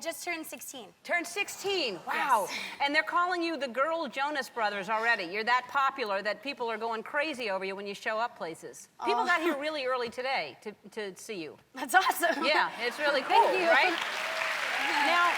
just turned 16. Turned 16, wow. Yes. And they're calling you the girl Jonas Brothers already. You're that popular that people are going crazy over you when you show up places. People got here really early today to see you. That's awesome. Yeah, it's really cool, Thank you. right? Now,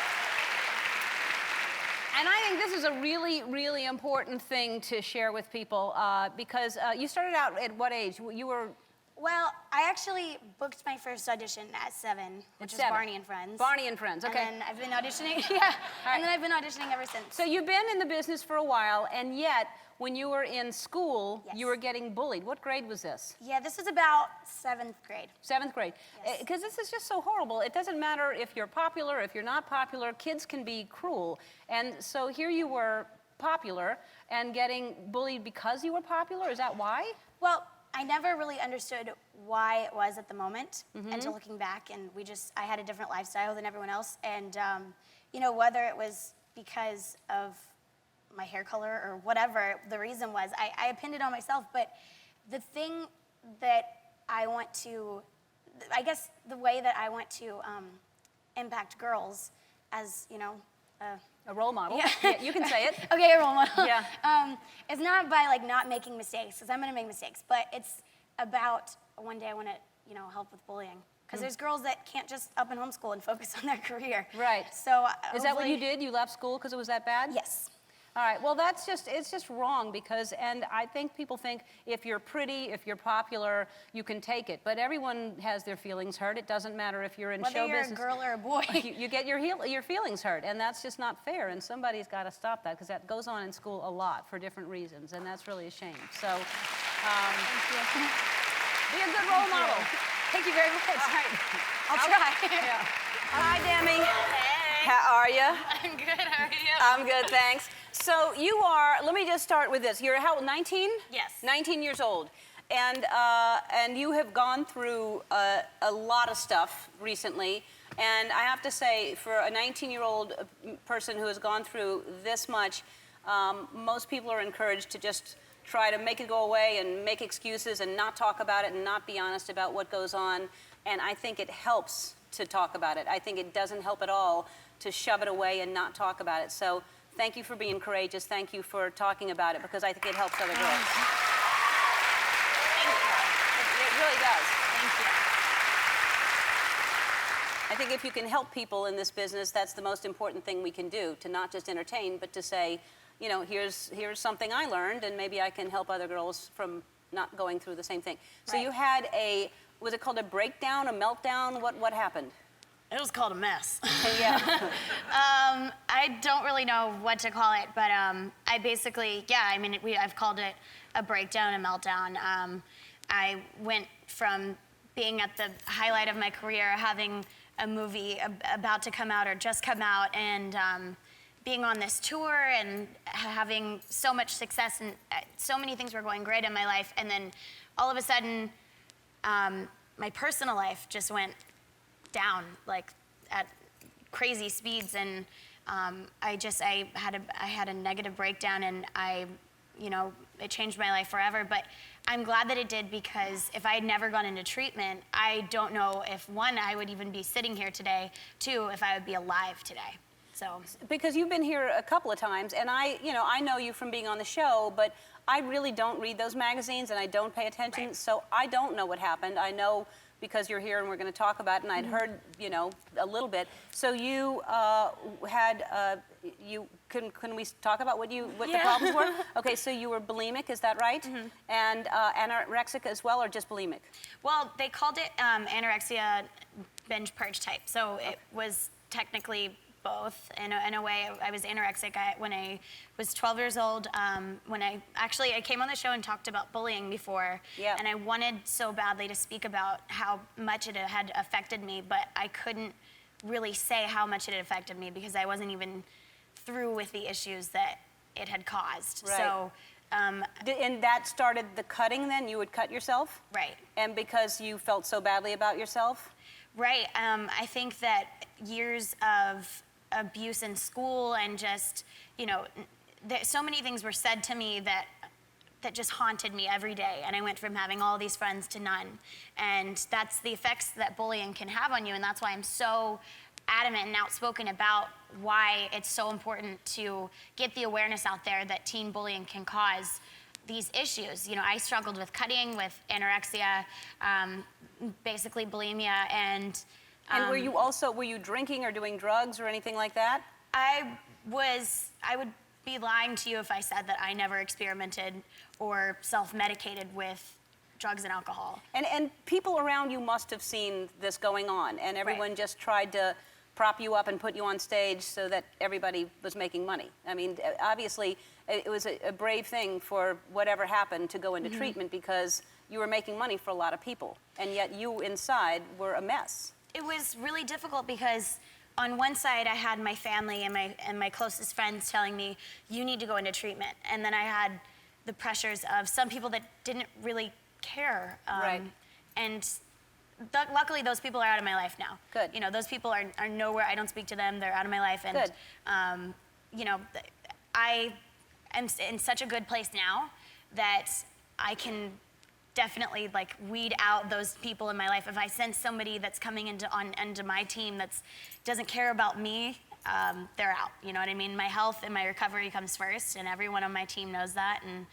and I think this is a really, really important thing to share with people because you started out at what age? You were... Well, I actually booked my first audition at 7, which is Barney and Friends. Barney and Friends, okay. And then I've been auditioning, yeah. And then I've been auditioning ever since. So you've been in the business for a while, and yet, when you were in school, Yes. you were getting bullied. What grade was this? Yeah, this was about 7th grade. 7th grade. Yes. Because this is just so horrible. It doesn't matter if you're popular, if you're not popular, kids can be cruel. And so here you were popular and getting bullied because you were popular, is that why? Well, I never really understood why it was at the moment until looking back, and I had a different lifestyle than everyone else, and you know, whether it was because of my hair color or whatever the reason was, I pinned it on myself. But the thing that I want to, I guess the way that I want to impact girls as, you know, A role model. Yeah. Yeah, you can say it. Okay, a role model. Yeah. It's not by like not making mistakes, because I'm gonna make mistakes, but it's about one day I want to, you know, help with bullying. Because there's girls that can't just up and homeschool and focus on their career. Right. So Is that what you did? You left school because it was that bad? Yes. All right, well, it's just wrong because, and I think people think if you're pretty, if you're popular, you can take it. But everyone has their feelings hurt. It doesn't matter if you're in show business. Whether you're a girl or a boy. You get your feelings hurt, and that's just not fair, and somebody's got to stop that because that goes on in school a lot for different reasons, and that's really a shame. So, Thank you. be a good role model. Thank you very much. All right. I'll try. Yeah. Hi, Demi. Hey. How are you? I'm good, how are you? I'm good, thanks. So you are, let me just start with this. You're how old, 19? Yes. 19 years old. And you have gone through a lot of stuff recently. And I have to say, for a 19-year-old person who has gone through this much, most people are encouraged to just try to make it go away and make excuses and not talk about it and not be honest about what goes on. And I think it helps to talk about it. I think it doesn't help at all to shove it away and not talk about it. So thank you for being courageous. Thank you for talking about it because I think it helps other girls. Thank you. It really does. Thank you. I think if you can help people in this business, that's the most important thing we can do, to not just entertain, but to say, you know, here's something I learned, and maybe I can help other girls from not going through the same thing. So you had was it called a breakdown, a meltdown? What happened? It was called a mess. Yeah. I don't really know what to call it, but I basically, yeah, I mean, I've called it a breakdown, a meltdown. I went from being at the highlight of my career, having a movie about to come out or just come out, and being on this tour and having so much success, and so many things were going great in my life, and then all of a sudden, my personal life just went down, like at crazy speeds, and I had a negative breakdown, and it changed my life forever. But I'm glad that it did, because if I had never gone into treatment, I don't know if, one, I would even be sitting here today, two, if I would be alive today. So. Because you've been here a couple of times, and I know you from being on the show, but I really don't read those magazines, and I don't pay attention, so I don't know what happened. I know because you're here and we're going to talk about it, and I'd heard, a little bit. So you can we talk about what the problems were? Okay, so you were bulimic, is that right? Mm-hmm. And anorexic as well, or just bulimic? Well, they called it anorexia binge purge type, so it was technically both. In a way, I was anorexic when I was 12 years old. When I came on the show and talked about bullying before, and I wanted so badly to speak about how much it had affected me, but I couldn't really say how much it had affected me because I wasn't even through with the issues that it had caused. Right. So. And that started the cutting then? You would cut yourself? Right. And because you felt so badly about yourself? Right. I think that years of abuse in school and just, so many things were said to me that just haunted me every day. And I went from having all these friends to none. And that's the effects that bullying can have on you. And that's why I'm so adamant and outspoken about why it's so important to get the awareness out there that teen bullying can cause these issues. You know, I struggled with cutting, with anorexia, basically bulimia, and were you drinking or doing drugs or anything like that? I would be lying to you if I said that I never experimented or self-medicated with drugs and alcohol. And people around you must have seen this going on, and everyone Right. just tried to prop you up and put you on stage so that everybody was making money. I mean, obviously, it was a brave thing for whatever happened to go into treatment because you were making money for a lot of people, and yet you inside were a mess. It was really difficult because on one side I had my family and my closest friends telling me, you need to go into treatment. And then I had the pressures of some people that didn't really care. Right. And luckily those people are out of my life now. Good. You know, those people are nowhere, I don't speak to them, they're out of my life. And, Good. You know, I am in such a good place now that I can definitely like weed out those people in my life. If I sense somebody that's coming into my team that doesn't care about me, they're out. You know what I mean? My health and my recovery comes first, and everyone on my team knows that. And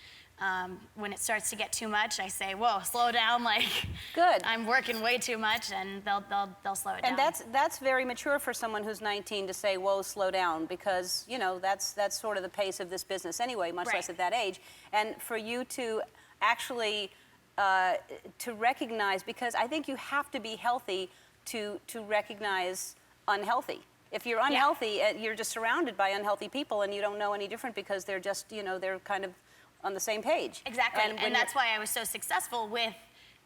when it starts to get too much, I say, "Whoa, slow down!" Like, Good. I'm working way too much, and they'll slow it down. And that's very mature for someone who's 19 to say, "Whoa, slow down," because you know that's sort of the pace of this business anyway, much Right. less at that age. And for you to actually to recognize, because I think you have to be healthy to recognize unhealthy. If you're unhealthy, you're just surrounded by unhealthy people, and you don't know any different because they're just, you know, they're kind of on the same page. Exactly, when and that's why I was so successful with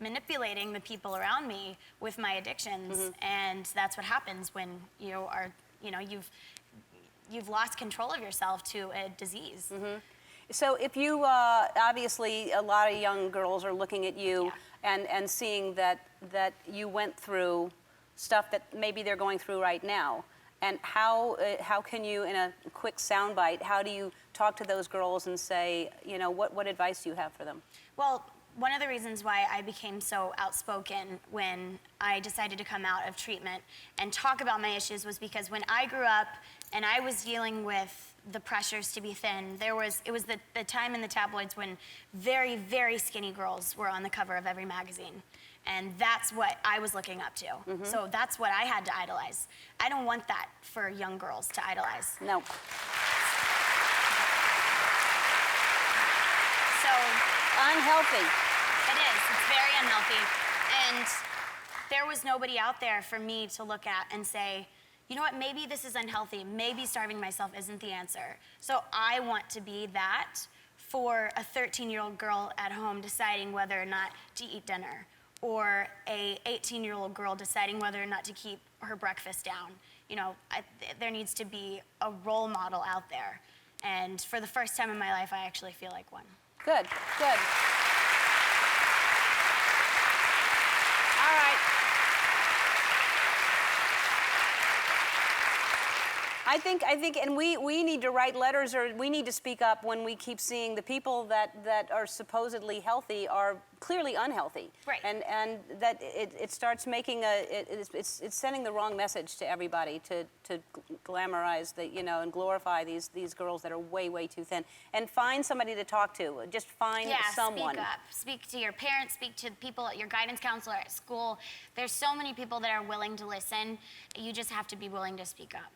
manipulating the people around me with my addictions, and that's what happens when you are, you know, you've lost control of yourself to a disease. So if you, obviously, a lot of young girls are looking at you and seeing that you went through stuff that maybe they're going through right now. And how can you, in a quick soundbite, how do you talk to those girls and say, you know, what advice do you have for them? Well, one of the reasons why I became so outspoken when I decided to come out of treatment and talk about my issues was because when I grew up and I was dealing with the pressures to be thin, it was the time in the tabloids when very, very skinny girls were on the cover of every magazine. And that's what I was looking up to. So that's what I had to idolize. I don't want that for young girls to idolize. No. So Unhealthy. it is. It's very unhealthy. And there was nobody out there for me to look at and say, you know what, maybe this is unhealthy. Maybe starving myself isn't the answer. So I want to be that for a 13-year-old girl at home deciding whether or not to eat dinner, or a 18-year-old girl deciding whether or not to keep her breakfast down. You know, there needs to be a role model out there. And for the first time in my life, I actually feel like one. Good, good. All right. I think, and we need to write letters, or we need to speak up when we keep seeing the people that are supposedly healthy are clearly unhealthy. Right. And that it starts making it's sending the wrong message to everybody to glamorize and glorify these girls that are way, way too thin. And find somebody to talk to. Just find someone. Speak up. Speak to your parents, speak to people, your guidance counselor at school. There's so many people that are willing to listen. You just have to be willing to speak up.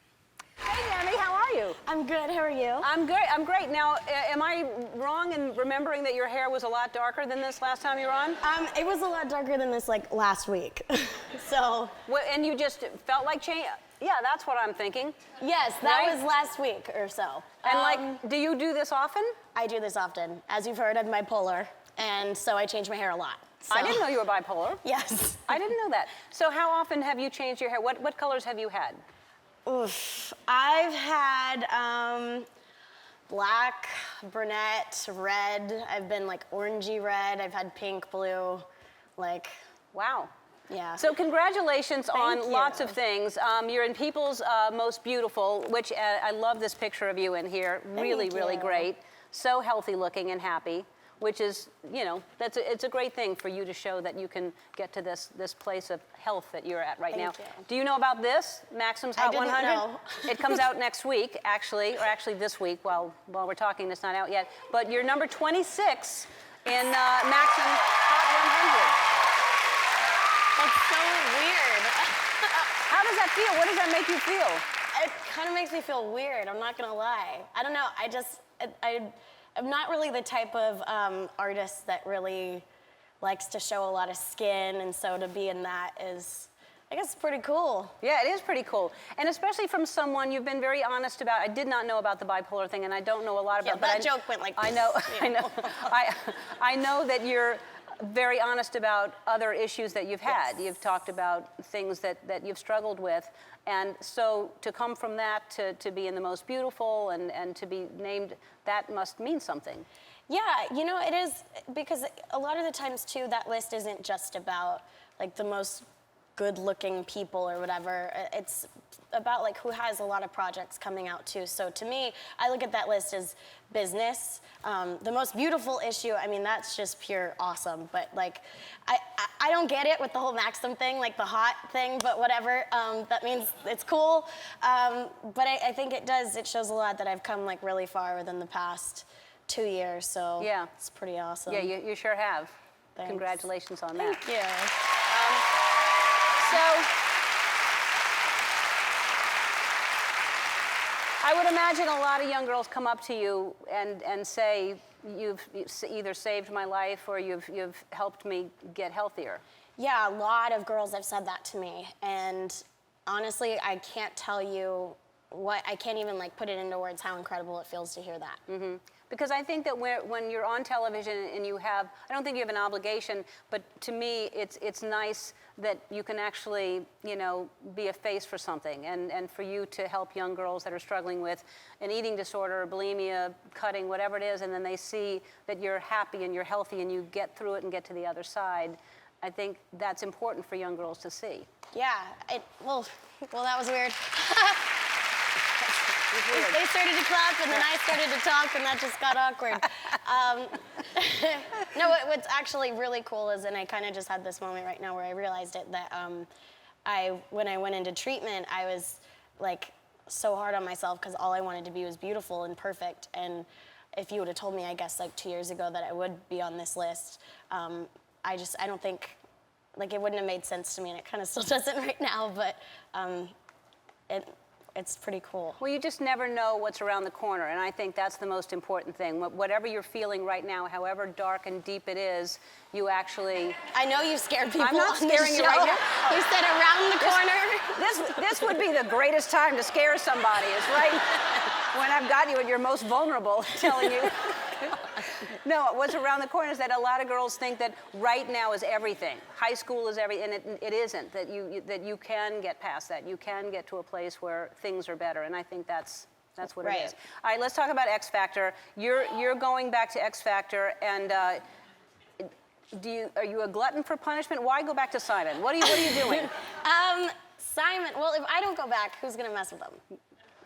Hey, Demi, how are you? I'm good. How are you? I'm good. I'm great. Now, am I wrong in remembering that your hair was a lot darker than this last time you were on? It was a lot darker than this, like, last week. So. Well, and you just felt like change? Yeah, that's what I'm thinking. Yes, that Right? was last week or so. And do you do this often? I do this often. As you've heard, I'm bipolar, and so I change my hair a lot. So. I didn't know you were bipolar. Yes. I didn't know that. So how often have you changed your hair? What colors have you had? Oof. I've had black, brunette, red. I've been like orangey red. I've had pink, blue, like. Wow. Yeah. So congratulations on Thank you. lots of things. You're in People's Most Beautiful, which I love this picture of you in here. Really, Thank really you. great. So healthy looking and happy. which is, you know, it's a great thing for you to show that you can get to this place of health that you're at right now. Thank you. Do you know about this, Maxim's Hot 100? I didn't know. It comes out next week, actually, or actually this week while we're talking. It's not out yet. But you're number 26 in Maxim's Hot 100. That's so weird. How does that feel? What does that make you feel? It kind of makes me feel weird, I'm not gonna lie. I don't know, I'm not really the type of artist that really likes to show a lot of skin, and so to be in that is, I guess, pretty cool. Yeah, it is pretty cool. And especially from someone you've been very honest about. I did not know about the bipolar thing, and I don't know a lot about Yeah, that joke went like I know, yeah. I know that you're very honest about other issues that you've had. Yes. You've talked about things that you've struggled with. And so to come from that to be in the most beautiful and to be named, that must mean something. Yeah, you know, it is, because a lot of the times, too, that list isn't just about, like, the most good-looking people or whatever. It's about, like, who has a lot of projects coming out, too. So to me, I look at that list as business. The most beautiful issue, I mean, that's just pure awesome. But, like, I don't get it with the whole Maxim thing, like the hot thing, but whatever. That means it's cool. But I think it shows a lot that I've come, like, really far within the past 2 years, so yeah, it's pretty awesome. Yeah, you sure have. Thanks. Congratulations on that. Thank you. So I would imagine a lot of young girls come up to you and say, you've either saved my life or you've helped me get healthier. Yeah, a lot of girls have said that to me, and honestly, I can't tell you I can't even, like, put it into words how incredible it feels to hear that. Mm-hmm. Because I think that when you're on television and you have, I don't think you have an obligation, but to me, it's nice that you can actually, you know, be a face for something, and for you to help young girls that are struggling with an eating disorder, bulimia, cutting, whatever it is, and then they see that you're happy and you're healthy and you get through it and get to the other side. I think that's important for young girls to see. Yeah, well, that was weird. Weird. They started to clap, and then I started to talk, and that just got awkward. No, what's actually really cool is, and I kind of just had this moment right now where I realized it, that when I went into treatment, I was, like, so hard on myself because all I wanted to be was beautiful and perfect. And if you would have told me, I guess, like 2 years ago that I would be on this list, I don't think, like, it wouldn't have made sense to me, and it kind of still doesn't right now, but it's pretty cool. Well, you just never know what's around the corner, and I think that's the most important thing. Whatever you're feeling right now, however dark and deep it is, you actually... I know you scared people. I'm not on scaring this you show. right now. You said around the corner. This would be the greatest time to scare somebody, is right when I've got you at your most vulnerable, telling you. No, what's around the corner is that a lot of girls think that right now is everything. High school is everything, and it isn't. That you can get past that. You can get to a place where things are better, and I think that's what it is. All right, let's talk about X Factor. You're going back to X Factor, and are you a glutton for punishment? Why go back to Simon? What are you doing? Simon. Well, if I don't go back, who's gonna mess with him?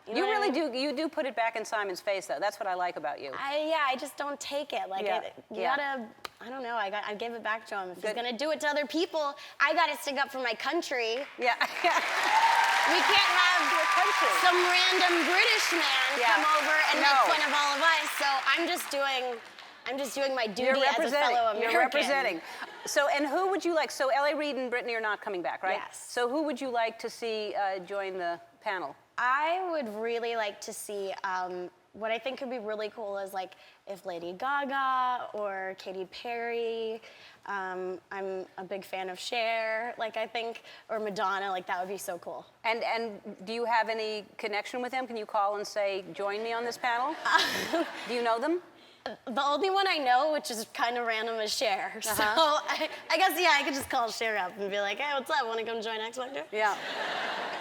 You really do. You do put it back in Simon's face, though. That's what I like about you. I just don't take it. Like, you gotta, I don't know, I gave it back to him. If he's gonna do it to other people, I gotta stick up for my country. Yeah. We can't have some random British man come over and make fun of all of us. So I'm just doing my duty as a fellow American. You're representing. So, and who would you like? So, L.A. Reid and Brittany are not coming back, right? Yes. So, who would you like to see join the panel? I would really like to see, what I think could be really cool is, like, if Lady Gaga or Katy Perry, I'm a big fan of Cher, like, I think, or Madonna, like, that would be so cool. And do you have any connection with them? Can you call and say, join me on this panel? Do you know them? The only one I know, which is kind of random, is Cher. So I guess, I could just call Cher up and be like, hey, what's up? Want to come join X Factor? Yeah.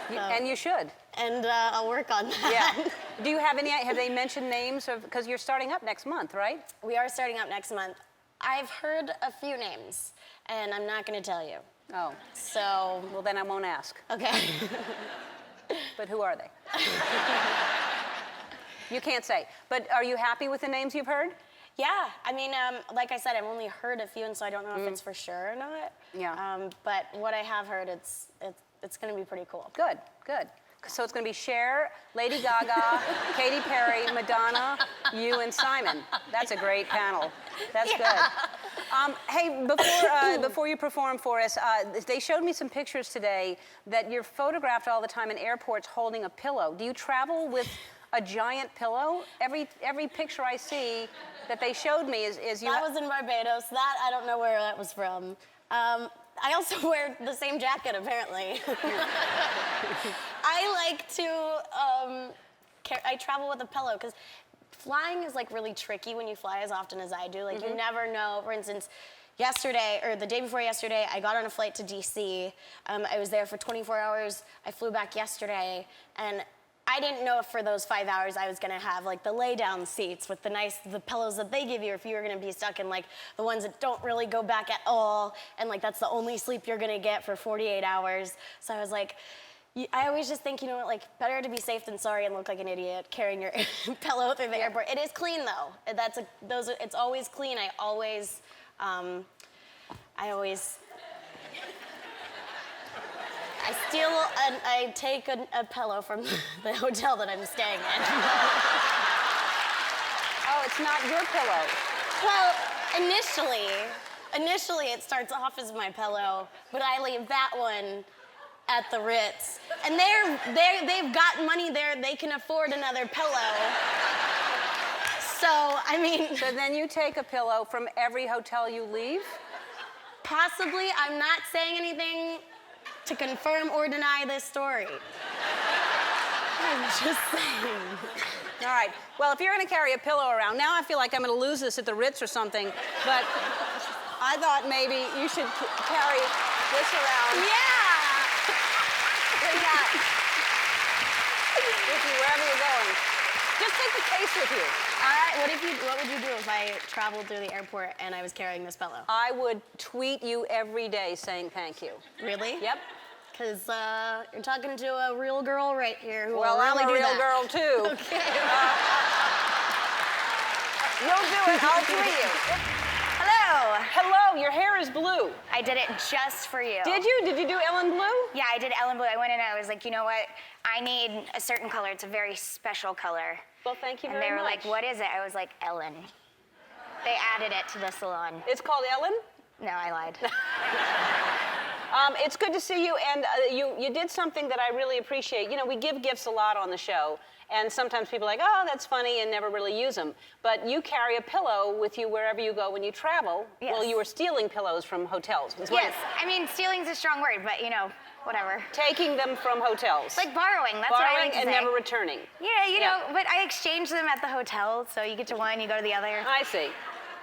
And you should. And I'll work on that. Yeah. Do you have have they mentioned names? Because you're starting up next month, right? We are starting up next month. I've heard a few names, and I'm not going to tell you. Oh. So. Well, then I won't ask. Okay. But who are they? You can't say. But are you happy with the names you've heard? Yeah, I mean, like I said, I've only heard a few, and so I don't know if it's for sure or not. Yeah. But what I have heard, it's going to be pretty cool. Good, good. So it's going to be Cher, Lady Gaga, Katy Perry, Madonna, you, and Simon. That's a great panel. That's good. Hey, before you perform for us, they showed me some pictures today that you're photographed all the time in airports holding a pillow. Do you travel with a giant pillow? Every picture I see that they showed me is you. That was in Barbados. That, I don't know where that was from. I also wear the same jacket, apparently. I like to, I travel with a pillow, because flying is like really tricky when you fly as often as I do. Like you never know. For instance, yesterday, or the day before yesterday, I got on a flight to DC. I was there for 24 hours. I flew back yesterday, and I didn't know if for those 5 hours I was gonna have like the lay down seats with the pillows that they give you, if you were gonna be stuck in like the ones that don't really go back at all, and like that's the only sleep you're gonna get for 48 hours. So I was like, I always just think, you know what, like better to be safe than sorry and look like an idiot carrying your pillow through the airport. It is clean though. It's always clean. I always I take a pillow from the hotel that I'm staying in. Oh, it's not your pillow. Well, initially it starts off as my pillow, but I leave that one at the Ritz. And they've got money there, they can afford another pillow. So, I mean. So then you take a pillow from every hotel you leave? Possibly. I'm not saying anything to confirm or deny this story. I'm just saying. All right. Well, if you're going to carry a pillow around, now I feel like I'm going to lose this at the Ritz or something, but I thought maybe you should carry this around. Yeah! Bring that with you wherever you're going. Just take the case with you. All right, what would you do if I traveled through the airport and I was carrying this pillow? I would tweet you every day saying thank you. Really? Yep. Because you're talking to a real girl right here who Well, will really I'm a do real that. girl, too. Okay. You'll do it. I'll tweet you. Hello. Hello, your hair is blue. I did it just for you. Did you? Did you do Ellen Blue? Yeah, I did Ellen Blue. I went in and I was like, you know what? I need a certain color. It's a very special color. Well, thank you And very they were much. like, what is it? I was like, Ellen. They added it to the salon. It's called Ellen? No, I lied. It's good to see you, and you did something that I really appreciate. You know, we give gifts a lot on the show, and sometimes people are like, oh, that's funny, and never really use them. But you carry a pillow with you wherever you go when you travel. Yes. Well, you were stealing pillows from hotels. Yes, I mean, stealing's a strong word, but you know, whatever. Taking them from hotels. Like borrowing, that's what I Borrowing like to and say. never returning. Yeah, you Yeah. know, but I exchange them at the hotel, so you get to one, you go to the other. I see.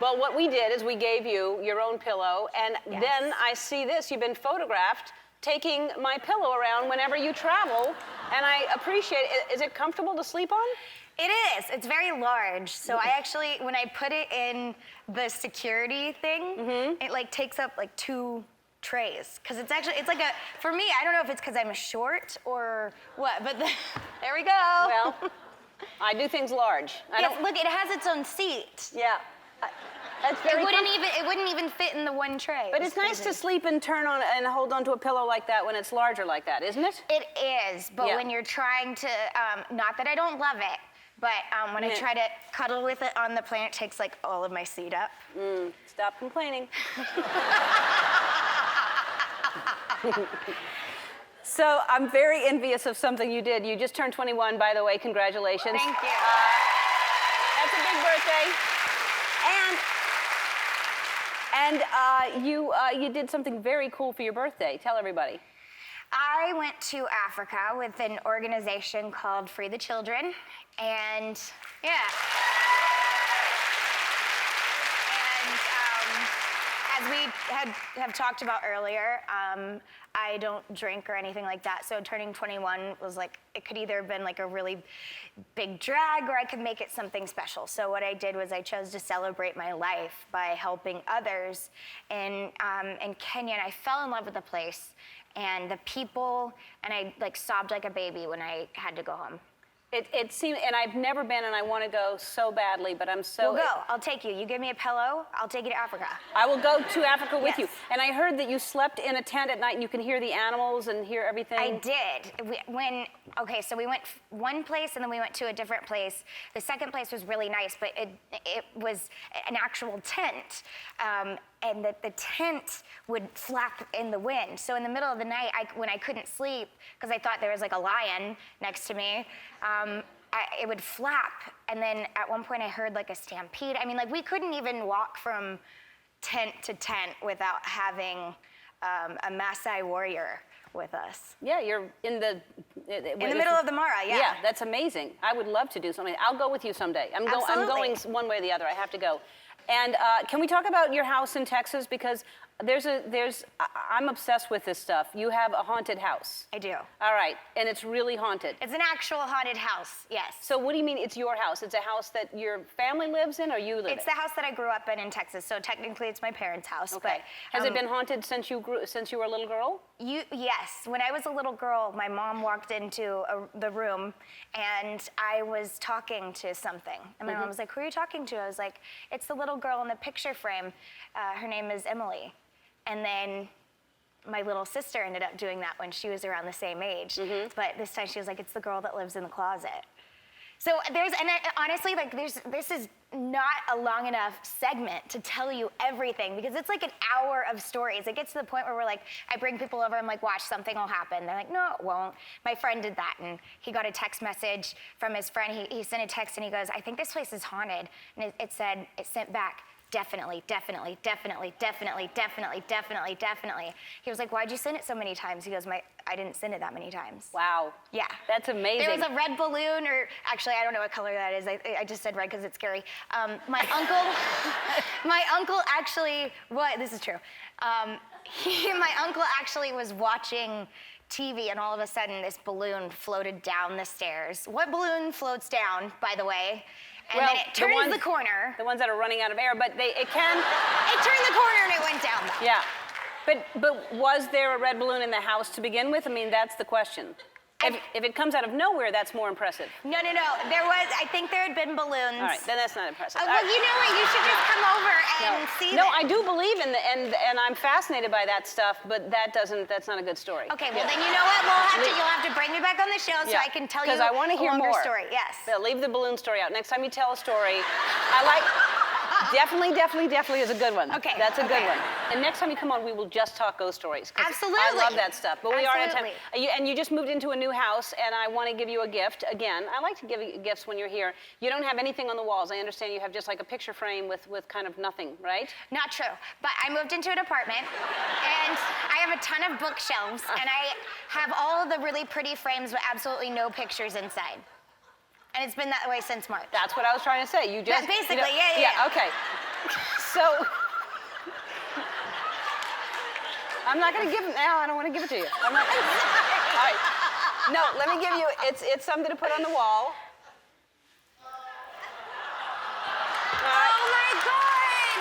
Well, what we did is we gave you your own pillow, and Yes. then I see this. You've been photographed taking my pillow around whenever you travel, and I appreciate it. Is it comfortable to sleep on? It is. It's very large. So I actually, when I put it in the security thing, it like takes up like 2 trays. Cause it's actually, it's like a, for me, I don't know if it's cause I'm short or what, but there we go. Well, I do things large. I Yes, don't. look, it has its own seat. Yeah. That's very. It wouldn't even fit in the one tray. But It it's was nice to crazy. sleep and turn on and hold onto a pillow like that when it's larger like that, isn't it? It is, but Yeah. when you're trying to, not that I don't love it, but when I Yeah. try to cuddle with it on the plane, it takes like all of my seat up. Stop complaining. So I'm very envious of something you did. You just turned 21, by the way. Congratulations. Thank you. That's a big birthday. And you did something very cool for your birthday. Tell everybody. I went to Africa with an organization called Free the Children, and yeah. And as we have talked about earlier, I don't drink or anything like that, so turning 21 was like, it could either have been like a really big drag or I could make it something special. So what I did was I chose to celebrate my life by helping others in Kenya, and I fell in love with the place and the people, and I like sobbed like a baby when I had to go home. It seems, and I've never been, and I want to go so badly, but I'm so. We'll go. I'll take you. You give me a pillow, I'll take you to Africa. I will go to Africa with you. Yes. And I heard that you slept in a tent at night, and you can hear the animals and hear everything. I did. So we went one place and then we went to a different place. The second place was really nice, but it was an actual tent. And the tent would flap in the wind. So in the middle of the night, when I couldn't sleep, because I thought there was like a lion next to me, it would flap. And then at one point I heard like a stampede. I mean, like we couldn't even walk from tent to tent without having a Maasai warrior with us. Yeah, you're in the middle of the Mara, yeah. Yeah, that's amazing. I would love to do something. I'll go with you someday. I'm going one way or the other. I have to go. And can we talk about your house in Texas? Because I'm obsessed with this stuff. You have a haunted house. I do. All right, and it's really haunted. It's an actual haunted house, yes. So what do you mean it's your house? It's a house that your family lives in or you live in? It's the house that I grew up in Texas, so technically it's my parents' house. Okay. But, Has it been haunted since you were a little girl? Yes. When I was a little girl, my mom walked into the room and I was talking to something. And my mom was like, who are you talking to? I was like, it's the little girl in the picture frame. Her name is Emily. And then my little sister ended up doing that when she was around the same age. But this time she was like, it's the girl that lives in the closet. So honestly, like this is not a long enough segment to tell you everything because it's like an hour of stories. It gets to the point where we're like, I bring people over, I'm like, watch, something will happen. They're like, no, it won't. My friend did that and he got a text message from his friend. He sent a text and he goes, I think this place is haunted. And it sent back, definitely, definitely, definitely, definitely, definitely, definitely, definitely. He was like, why'd you send it so many times? He goes, I didn't send it that many times. Wow. Yeah. That's amazing. There was a red balloon, or actually, I don't know what color that is. I just said red because it's scary. My uncle actually, this is true. My uncle actually was watching TV and all of a sudden this balloon floated down the stairs. What balloon floats down, by the way? And then it turns the corner. The ones that are running out of air, but it can. It turned the corner and it went down though. Yeah. But was there a red balloon in the house to begin with? I mean, that's the question. If it comes out of nowhere, that's more impressive. No. I think there had been balloons. All right, then that's not impressive. Well, you know what? You should just come over and see No, them. I do believe in and I'm fascinated by that stuff, but that's not a good story. Okay, well then you know what? You'll have to bring me back on the show so I can tell you because I want to hear a longer more. story. Yes. So leave the balloon story out. Next time you tell a story, I like. Definitely is a good one. Okay. That's a good one. And next time you come on, we will just talk ghost stories. Absolutely. I love that stuff. But we are at time. Absolutely. And you just moved into a new house, and I want to give you a gift. Again, I like to give you gifts when you're here. You don't have anything on the walls. I understand you have just like a picture frame with kind of nothing, right? Not true. But I moved into an apartment, and I have a ton of bookshelves, and I have all of the really pretty frames with absolutely no pictures inside. And it's been that way since March. That's what I was trying to say. You just basically, yeah. Okay. So I'm not going to give it now. I don't want to give it to you. I'm not. All right. No, let me give you. It's something to put on the wall. Oh my God!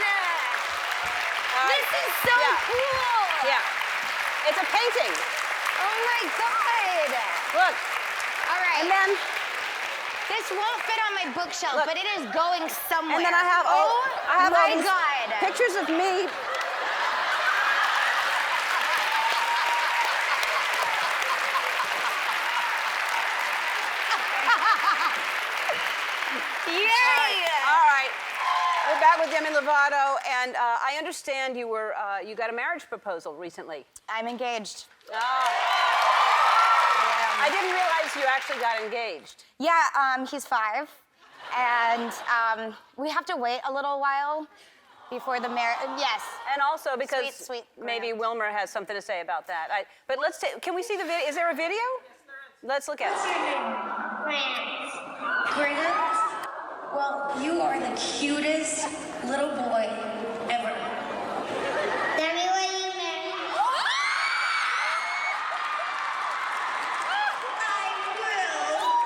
This is so cool! Yeah. It's a painting. Oh my God! Look. All right. And then. This won't fit on my bookshelf, Look. but it is going somewhere. And then I have all these God. pictures of me. Yay! All right. We're back with Demi Lovato, and I understand you got a marriage proposal recently. I'm engaged. I didn't realize you actually got engaged. Yeah, he's 5, and we have to wait a little while before the marriage. Yes. And also because sweet maybe Grant. Wilmer has something to say about that. But let's can we see the video? Is there a video? Let's look at it. Grant, well, you are the cutest little boy ever. Demi, will you marry me? I will.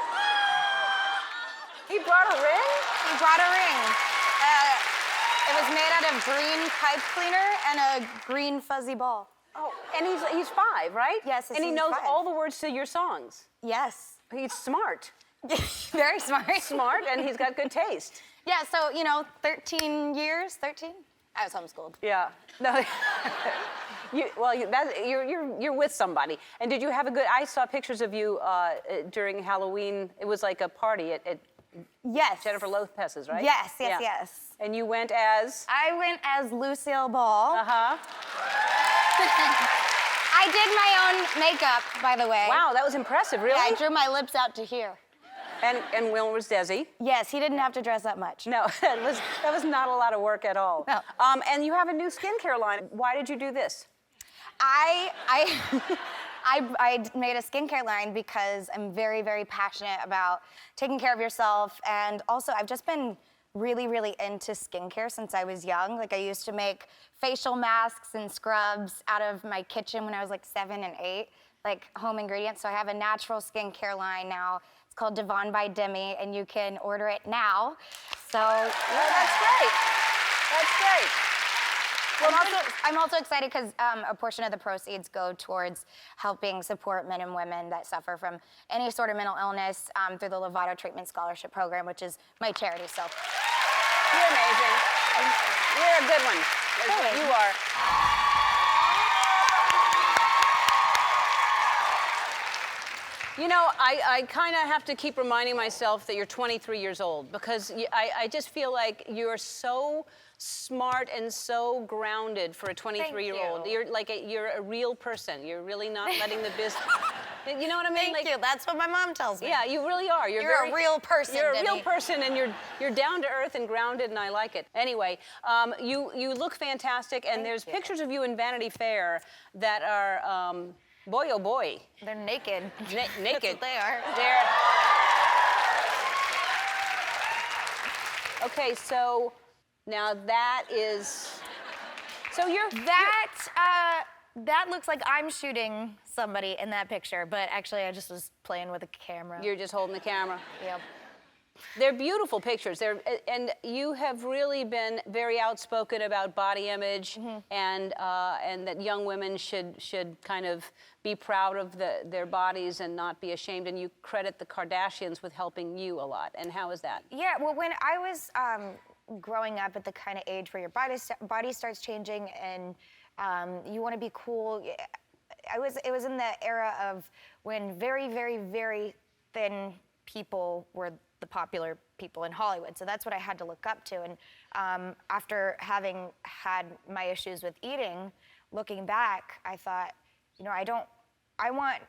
He brought a ring? He brought a ring. It was made out of green pipe cleaner and a green fuzzy ball. Oh, and he's 5, right? Yes, and he he's knows 5. all the words to your songs. Yes. He's smart. Very smart. Smart, and he's got good taste. Yeah, so, 13 years, 13? I was homeschooled. Yeah. No. You're with somebody. And did you have a good? I saw pictures of you during Halloween. It was like a party at Yes. Jennifer Lopez's, right? Yes. Yeah. And you went as? I went as Lucille Ball. Uh-huh. I did my own makeup, by the way. Wow, that was impressive, really? I drew my lips out to here. And Will was Desi. Yes, he didn't have to dress that much. No, that was not a lot of work at all. No. And you have a new skincare line. Why did you do this? I made a skincare line because I'm very, very passionate about taking care of yourself. And also, I've just been really, really into skincare since I was young. Like, I used to make facial masks and scrubs out of my kitchen when I was like 7 and 8, like home ingredients. So I have a natural skincare line now. It's called Devon by Demi, and you can order it now. So, Well, that's great. That's great. Well, I'm also excited because a portion of the proceeds go towards helping support men and women that suffer from any sort of mental illness through the Lovato Treatment Scholarship Program, which is my charity. So You're amazing. You're a good one. That's what you are. I kind of have to keep reminding myself that you're 23 years old because I just feel like you're so smart and so grounded for a 23-year-old. you. You're a real person. You're really not letting the business. You know what I mean? thank you. That's what my mom tells me. Yeah, you really are. You're a real person, You're a real Demi. person, and you're down to earth and grounded, and I like it. Anyway, you look fantastic, and there's pictures of you in Vanity Fair that are, boy oh boy. They're naked. Naked. That's what they are. They're. Okay, so now that is. So you're. That looks like I'm shooting somebody in that picture, but actually I just was playing with a camera. You're just holding the camera. Yep. They're beautiful pictures. And you have really been very outspoken about body image and that young women should kind of be proud of their bodies and not be ashamed. And you credit the Kardashians with helping you a lot. And how is that? Yeah, well, when I was growing up at the kind of age where your body starts changing and you want to be cool, it was in the era of when very, very, very thin people were the popular people in Hollywood. So that's what I had to look up to. And after having had my issues with eating, looking back, I thought, I want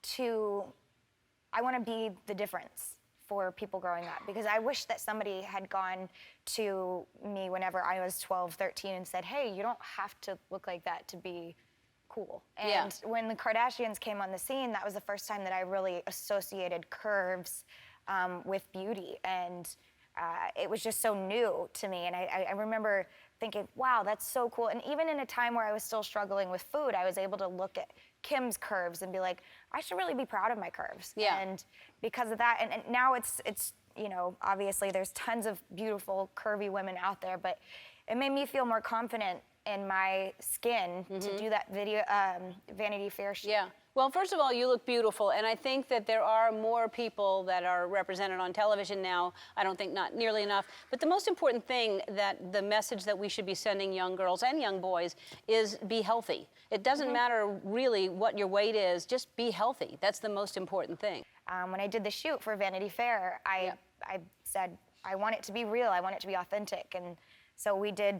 to be the difference for people growing up, because I wish that somebody had gone to me whenever I was 12, 13 and said, hey, you don't have to look like that to be cool. And when the Kardashians came on the scene, that was the first time that I really associated curves with beauty. And it was just so new to me. And I remember thinking, wow, that's so cool. And even in a time where I was still struggling with food, I was able to look at Kim's curves and be like, I should really be proud of my curves. Yeah. And because of that, and now it's obviously there's tons of beautiful curvy women out there, but it made me feel more confident in my skin to do that video Vanity Fair shoot. Yeah. Well, first of all, you look beautiful, and I think that there are more people that are represented on television now. I don't think not nearly enough. But the most important thing, that the message that we should be sending young girls and young boys, is be healthy. It doesn't matter really what your weight is, just be healthy. That's the most important thing. When I did the shoot for Vanity Fair, I said, I want it to be real, I want it to be authentic. And so we did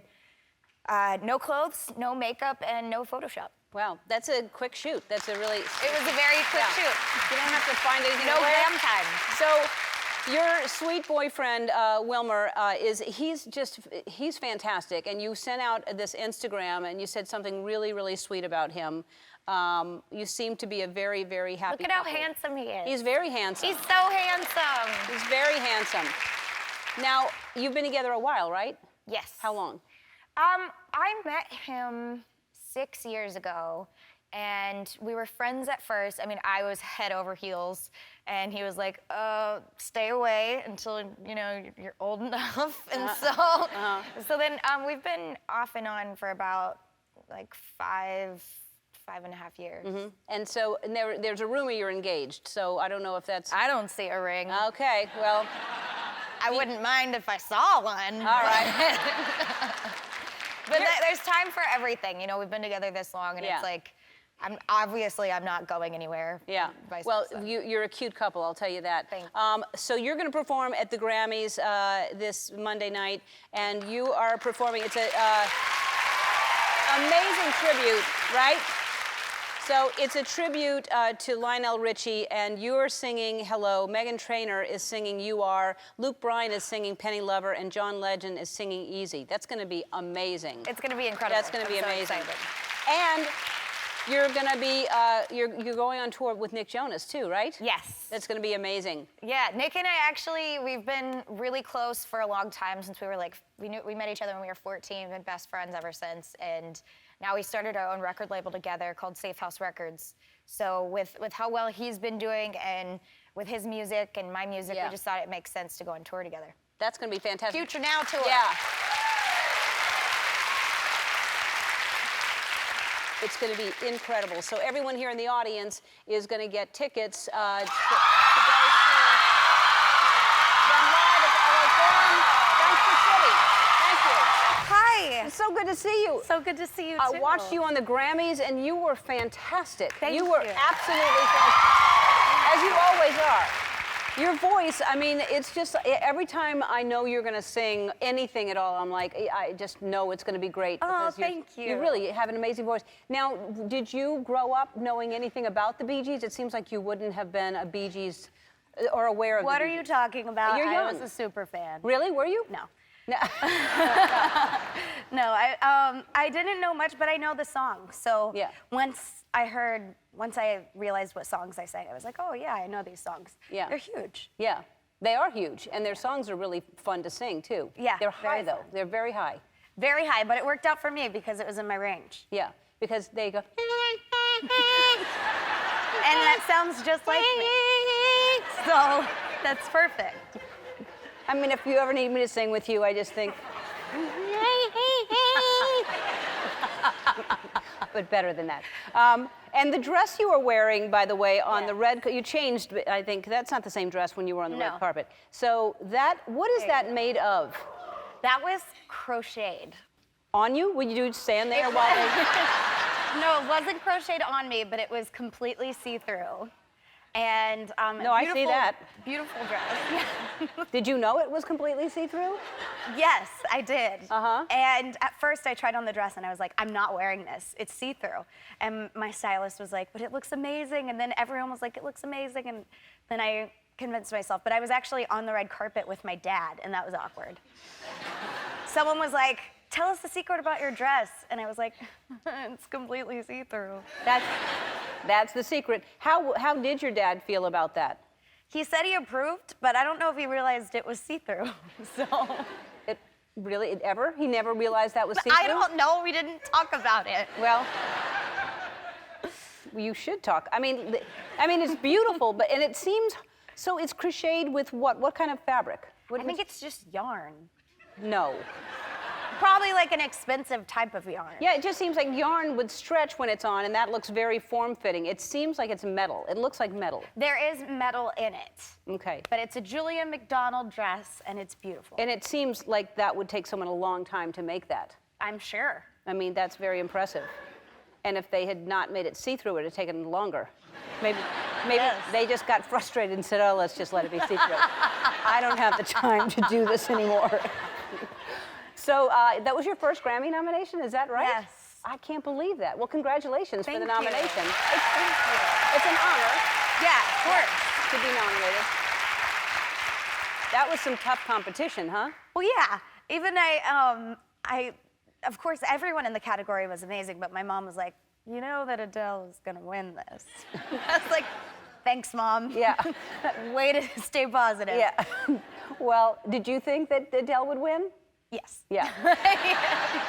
no clothes, no makeup, and no Photoshop. Wow, that's a quick shoot. That's a really... It was a very quick shoot. You don't have to find anything. No glam time. So your sweet boyfriend, Wilmer, he's fantastic. And you sent out this Instagram and you said something really, really sweet about him. You seem to be a very, very happy Look at couple. how handsome he is. He's very handsome. He's so handsome. He's very handsome. Now, you've been together a while, right? Yes. How long? I met him 6 years ago, and we were friends at first. I mean, I was head over heels, and he was like, stay away until, you're old enough. And so then we've been off and on for about like five 5.5 years. And so there's a rumor you're engaged, so I don't know if that's... I don't see a ring. Okay, well... I wouldn't mind if I saw one. All right. But there's time for everything. You know, we've been together this long, and Yeah. it's like, I'm not going anywhere. Yeah. Vice Well, versa. you're a cute couple, I'll tell you that. Thanks. So you're going to perform at the Grammys this Monday night, and you are performing. It's a amazing tribute, right? So it's a tribute to Lionel Richie, and you're singing Hello. Meghan Trainor is singing You Are. Luke Bryan is singing Penny Lover, and John Legend is singing Easy. That's going to be amazing. It's going to be incredible. That's going to be I'm so amazing. excited. And you're going to be you're going on tour with Nick Jonas too, right? Yes. That's going to be amazing. Yeah, Nick and I we've been really close for a long time since we were like, we met each other when we were 14, been best friends ever since, and now we started our own record label together called Safe House Records. So with how well he's been doing and with his music and my music, Yeah. we just thought it makes sense to go on tour together. That's going to be fantastic. Future Now tour. Yeah. It's going to be incredible. So everyone here in the audience is going to get tickets to go see them live at the LA Forum. Thanks for sitting. Thank you. Hi. It's so good to see you. So good to see you I too. watched you on the Grammys, and you were fantastic. Thank you were you. absolutely fantastic, as you always are. Your voice, I mean, it's just, every time I know you're going to sing anything at all, I'm like, I just know it's going to be great. Oh, because thank you. You really have an amazing voice. Now, did you grow up knowing anything about the Bee Gees? It seems like you wouldn't have been a Bee Gees or aware of What the are Bee you Gees. talking about? You're I young. was a super fan. Really? Were you? No. No. No, I didn't know much, but I know the songs. So Yeah. once I realized what songs I sang, I was like, oh yeah, I know these songs. Yeah. They're huge. Yeah. They are huge, and their songs are really fun to sing, too. Yeah, They're very high, though. fun. They're very high. Very high, but it worked out for me because it was in my range. Yeah, because they go... And that sounds just like me. So that's perfect. I mean, if you ever need me to sing with you, I just think... but better than that. And the dress you were wearing, by the way, on Yeah. the red... You changed, I think. That's not the same dress when you were on the No. red carpet. So what is that made of? That was crocheted. On you? Would you stand there while they... No, it wasn't crocheted on me, but it was completely see-through. And No, I see that. Beautiful dress. Did you know it was completely see-through? Yes, I did. Uh-huh. And at first I tried on the dress and I was like, I'm not wearing this. It's see-through. And my stylist was like, but it looks amazing. And then everyone was like, it looks amazing. And then I convinced myself. But I was actually on the red carpet with my dad, and that was awkward. Someone was like, tell us the secret about your dress. And I was like, it's completely see-through. That's the secret. How did your dad feel about that? He said he approved, but I don't know if he realized it was see-through. So He never realized that was see-through? I don't know. We didn't talk about it. Well, you should talk. I mean, it's beautiful, and it seems so. It's crocheted with what? What kind of fabric? I think it's just yarn. No. Probably like an expensive type of yarn. Yeah, it just seems like yarn would stretch when it's on, and that looks very form-fitting. It seems like it's metal. It looks like metal. There is metal in it, Okay. but it's a Julia McDonald dress, and it's beautiful. And it seems like that would take someone a long time to make that. I'm sure. I mean, that's very impressive. And if they had not made it see-through, it would have taken longer. Maybe Yes. they just got frustrated and said, oh, let's just let it be see-through. I don't have the time to do this anymore. So that was your first Grammy nomination, is that right? Yes. I can't believe that. Well, congratulations for the Thank you. nomination. Thank you. It's an honor Yeah, of course. to be nominated. That was some tough competition, huh? Well, yeah. Even of course, everyone in the category was amazing, but my mom was like, you know that Adele is gonna win this. I was like, thanks, Mom. Yeah. Way to stay positive. Yeah. Well, did you think that Adele would win? Yes. Yeah.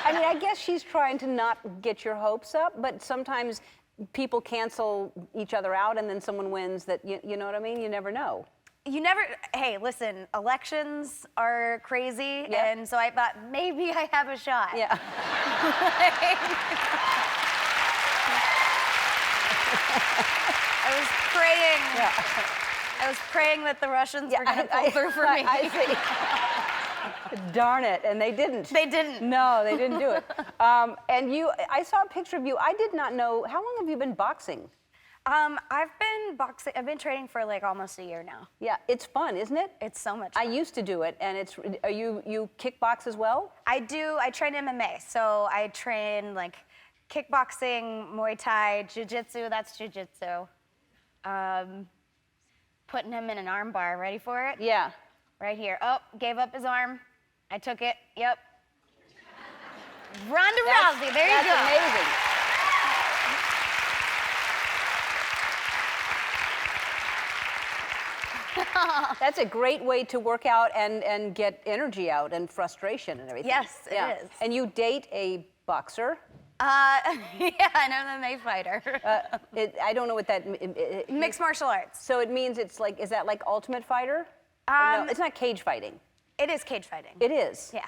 I mean, I guess she's trying to not get your hopes up, but sometimes people cancel each other out and then someone wins that, you know what I mean? You never know. Hey, listen, elections are crazy, Yep. and so I thought maybe I have a shot. Yeah. I was praying. I was praying that the Russians were going to pull through for me. I see. Darn it, and they didn't. They didn't. No, they didn't do it. And I saw a picture of you. I did not know. How long have you been boxing? I've been boxing. I've been training for like almost a year now. Yeah, it's fun, isn't it? It's so much I fun. used to do it, and it's. Are you kickbox as well? I do. I train MMA, so I train like kickboxing, Muay Thai, Jiu-Jitsu. That's Jiu-Jitsu. Putting him in an arm bar. Ready for it? Yeah. Right here. Oh, gave up his arm. I took it. Yep. Ronda Rousey. There you go. That's amazing. That's a great way to work out and get energy out and frustration and everything. Yes, it is. And you date a boxer. Yeah, I know an MMA fighter. I don't know what that. Mixed martial arts. So it means it's like, is that like Ultimate Fighter? Or no, it's not cage fighting. It is cage fighting. It is. Yeah.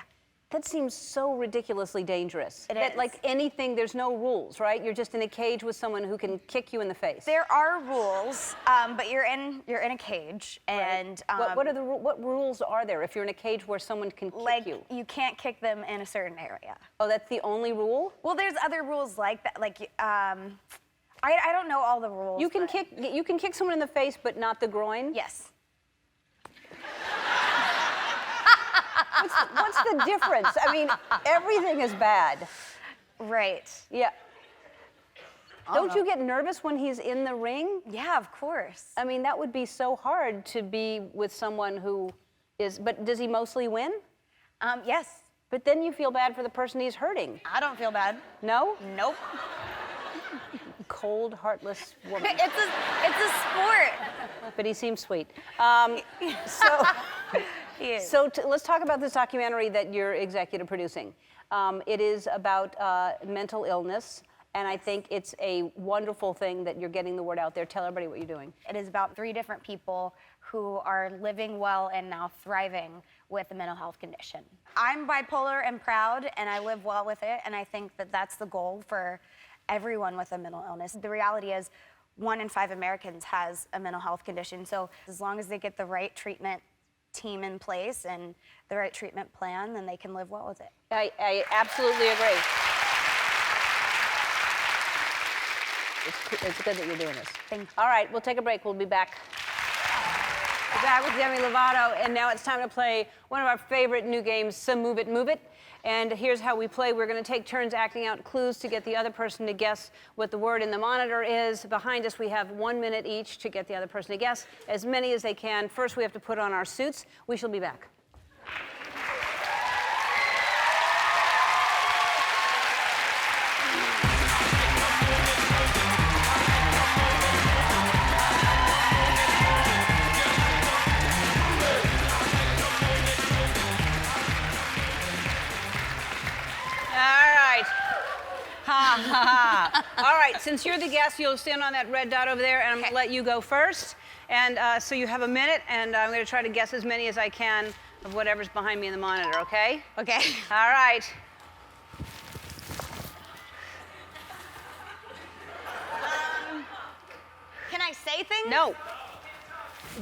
That seems so ridiculously dangerous. It That is. like anything, there's no rules, right? You're just in a cage with someone who can kick you in the face. There are rules, but you're in a cage, and what rules are there if you're in a cage where someone can kick you? you can't kick them in a certain area. Oh, that's the only rule? Well, there's other rules like that. Like I don't know all the rules. You can but- kick someone in the face, but not the groin? Yes. What's the difference? I mean, everything is bad. Right. Yeah. Don't you get nervous when he's in the ring? Yeah, of course. I mean, that would be so hard to be with someone who is, but does he mostly win? Yes. But then you feel bad for the person he's hurting. I don't feel bad. No? Nope. Cold, heartless woman. It's a sport. But he seems sweet. Yes. So let's talk about this documentary that you're executive producing. It is about mental illness, and I think it's a wonderful thing that you're getting the word out there. Tell everybody what you're doing. It is about 3 different people who are living well and now thriving with a mental health condition. I'm bipolar and proud, and I live well with it, and I think that that's the goal for everyone with a mental illness. The reality is 1 in 5 Americans has a mental health condition, so as long as they get the right treatment team in place and the right treatment plan, then they can live well with it. I absolutely agree. It's good that you're doing this. Thank you. All right, we'll take a break. We'll be back. We're back with Demi Lovato, and now it's time to play one of our favorite new games, Some Move It, Move It. And here's how we play. We're going to take turns acting out clues to get the other person to guess what the word in the monitor is. Behind us, we have 1 minute each to get the other person to guess as many as they can. First, we have to put on our suits. We shall be back. All right, since you're the guest, you'll stand on that red dot over there, and I'm going to let you go first. And so you have a minute, and I'm going to try to guess as many as I can of whatever's behind me in the monitor, okay? Okay. All right. Can I say things? No.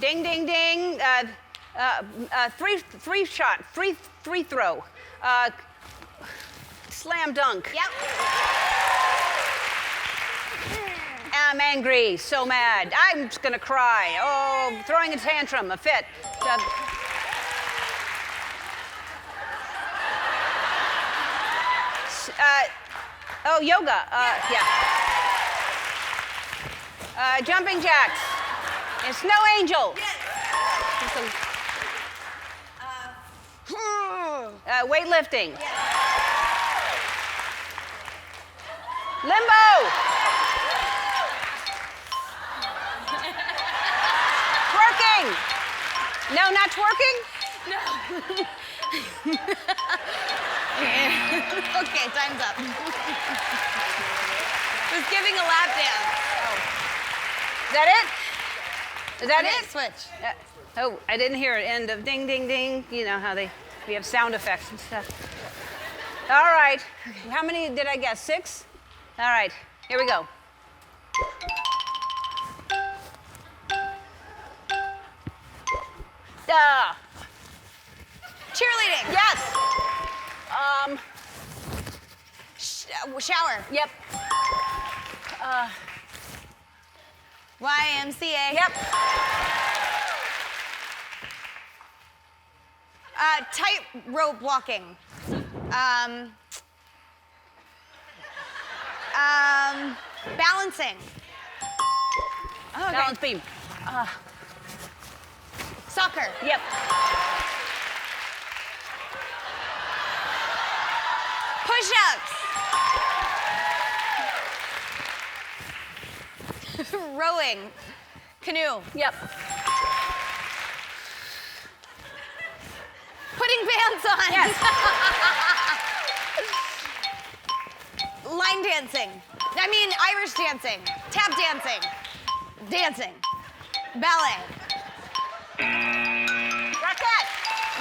Ding, ding, ding. Free throw. Slam dunk. Yep. I'm angry, so mad. I'm just gonna cry. Oh, throwing a tantrum, a fit. Yoga. Yeah. Jumping jacks. And snow angel. Weightlifting. Limbo. Twerking. No, not twerking? Okay, time's up. Who's giving a lap dance? Is that it? Is that Okay, it? switch. Oh, I didn't hear it. End of ding, ding, ding. You know how we have sound effects and stuff. All right. How many did I guess? 6? All right. Here we go. Cheerleading. Yes. Shower. Yep. YMCA. Yep. Tightrope walking. Balancing. Oh, okay. Balance beam. Soccer. Yep. Push-ups. Rowing. Canoe. Yep. Putting pants on. Yes. Line dancing. I mean, Irish dancing. Tap dancing. Dancing. Ballet. Rocket.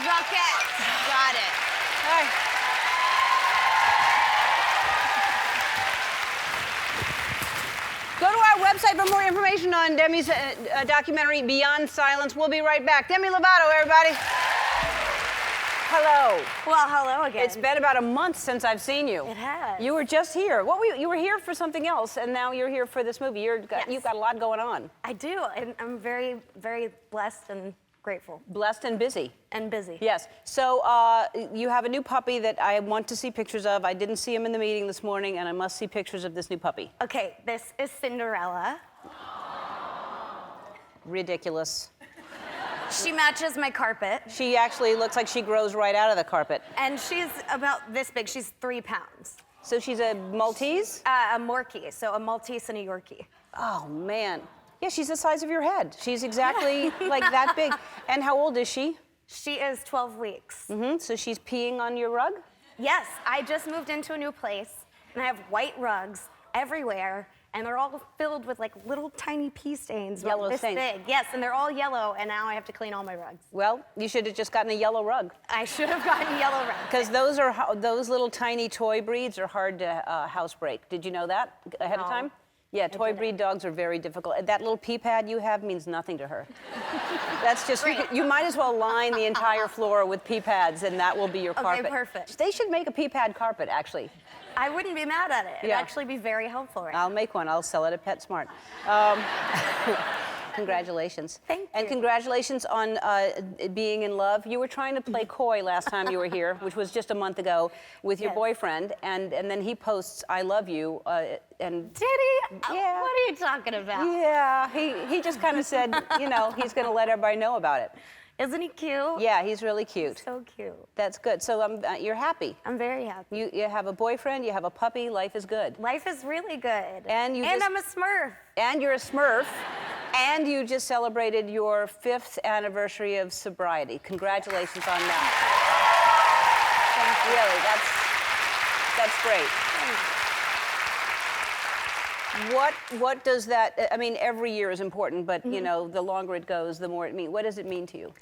Rocket. Got it. All right. Go to our website for more information on Demi's documentary, Beyond Silence. We'll be right back. Demi Lovato, everybody. Hello. Well, hello again. It's been about a month since I've seen you. It has. You were just here. You were here for something else, and now you're here for this movie. You've got a lot going on. I do, and I'm very, very blessed and grateful Blessed and busy. and busy. Yes. So you have a new puppy that I want to see pictures of. I didn't see him in the meeting this morning, and I must see pictures of this new puppy. Okay, this is Cinderella. Ridiculous. She matches my carpet, She actually looks like she grows right out of the carpet. and she's about this big. She's 3 pounds. So she's a Maltese? A Morkie, so a Maltese and a Yorkie. Oh, man. Yeah, she's the size of your head. She's exactly like that big. And how old is she? She is 12 weeks. So she's peeing on your rug? Yes, I just moved into a new place, and I have white rugs everywhere, and they're all filled with like little tiny pea stains. about Yellow this stains. big. Yes, and they're all yellow, and now I have to clean all my rugs. Well, you should have just gotten a yellow rug. I should have gotten yellow rugs. Because those little tiny toy breeds are hard to housebreak. Did you know that ahead of No, time? Yeah, toy didn't. breed dogs are very difficult. That little pee pad you have means nothing to her. That's just, you might as well line the entire floor with pee pads, and that will be your carpet. perfect. They should make a pee pad carpet, actually. I wouldn't be mad at it. It'd Yeah. actually be very helpful right I'll make one. I'll sell it at PetSmart. Congratulations. Thank And you. congratulations on being in love. You were trying to play coy last time you were here, which was just a month ago, with your Yes. boyfriend, and then he posts "I love you," and Did he? Yeah. What are you talking about? yeah, he just kind of said, he's going to let everybody know about it. Isn't he cute? Yeah, he's really cute. So cute. That's good. So you're happy. I'm very happy. You have a boyfriend. You have a puppy. Life is good. Life is really good. And you just- I'm a Smurf. And you're a Smurf. And you just celebrated your 5th anniversary of sobriety. Congratulations on that. Really, that's great. What does that, I mean, every year is important, but the longer it goes, the more it means. What does it mean to you?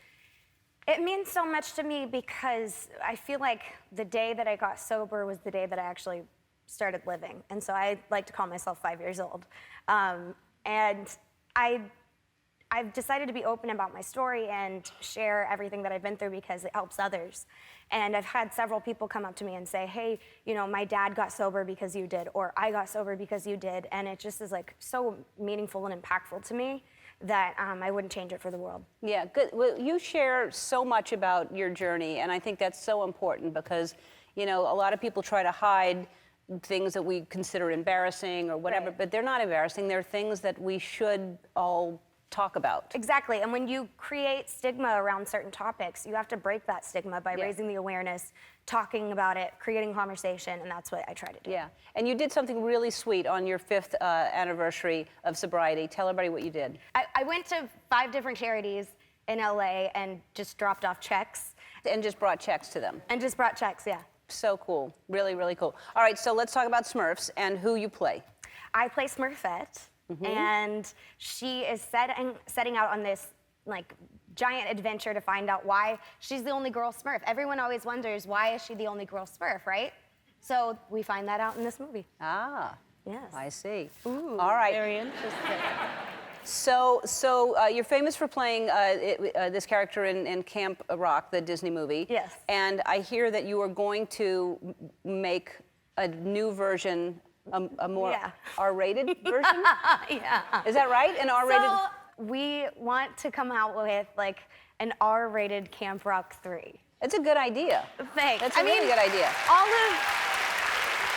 It means so much to me because I feel like the day that I got sober was the day that I actually started living. And so I like to call myself 5 years old. And I've decided to be open about my story and share everything that I've been through because it helps others. And I've had several people come up to me and say, hey, my dad got sober because you did, or I got sober because you did. And it just is like so meaningful and impactful to me that I wouldn't change it for the world. Yeah, good. Well, you share so much about your journey, and I think that's so important because, a lot of people try to hide things that we consider embarrassing or whatever, Right. but they're not embarrassing. They're things that we should all talk about. Exactly, and when you create stigma around certain topics, you have to break that stigma by Yeah. raising the awareness, talking about it, creating conversation, and that's what I try to do. Yeah, and you did something really sweet on your 5th anniversary of sobriety. Tell everybody what you did. I went to 5 different charities in LA and just dropped off checks. And just brought checks to them. And just brought checks, yeah. So cool, really, really cool. All right, so let's talk about Smurfs and who you play. I play Smurfette, and she is setting out on this like giant adventure to find out why she's the only girl Smurf. Everyone always wonders, why is she the only girl Smurf, right? So we find that out in this movie. Ah, Yes. I see. Ooh, All right. Very interesting. So you're famous for playing this character in Camp Rock, the Disney movie. Yes. And I hear that you are going to make a new version, a more R-rated version? Yeah. Is that right? An R-rated? So we want to come out with like an R-rated Camp Rock 3. It's a good idea. Thanks. That's a really good idea.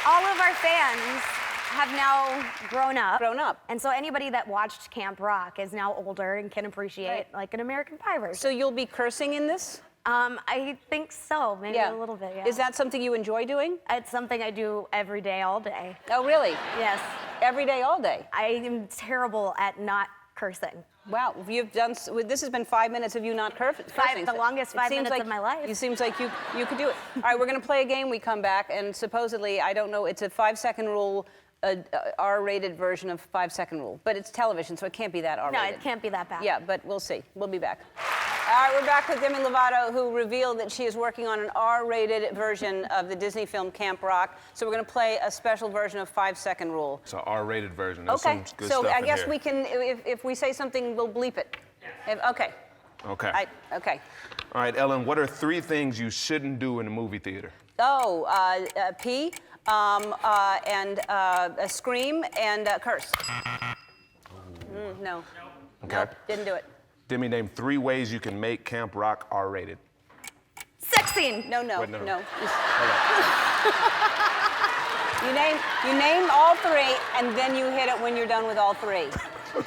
All of our fans have now grown up. And so anybody that watched Camp Rock is now older and can appreciate like an American Pie version. So you'll be cursing in this? I think so, maybe a little bit, yeah. Is that something you enjoy doing? It's something I do every day, all day. Oh, really? Yes. Every day, all day? I am terrible at not cursing. Wow, you've done. This has been 5 minutes of you not cursing. The longest 5 minutes of my life. It seems like you could do it. All right, we're going to play a game. We come back, and supposedly, I don't know, it's a 5-second rule, a R-rated version of 5-second rule, but it's television, so it can't be that R-rated. No, it can't be that bad. Yeah, but we'll see. We'll be back. All right, we're back with Demi Lovato, who revealed that she is working on an R-rated version of the Disney film Camp Rock. So we're going to play a special version of 5-second rule. It's an R-rated version. There's Okay, some good so stuff I in guess here. we can, if we say something, we'll bleep it. Okay. Okay. Okay. All right, Ellen, what are 3 things you shouldn't do in a movie theater? Oh, pee, and scream, and curse. No. Okay. Nope, didn't do it. Demi, name 3 ways you can make Camp Rock R-rated. Sex scene. No. Wait, no. You name all 3, and then you hit it when you're done with all 3.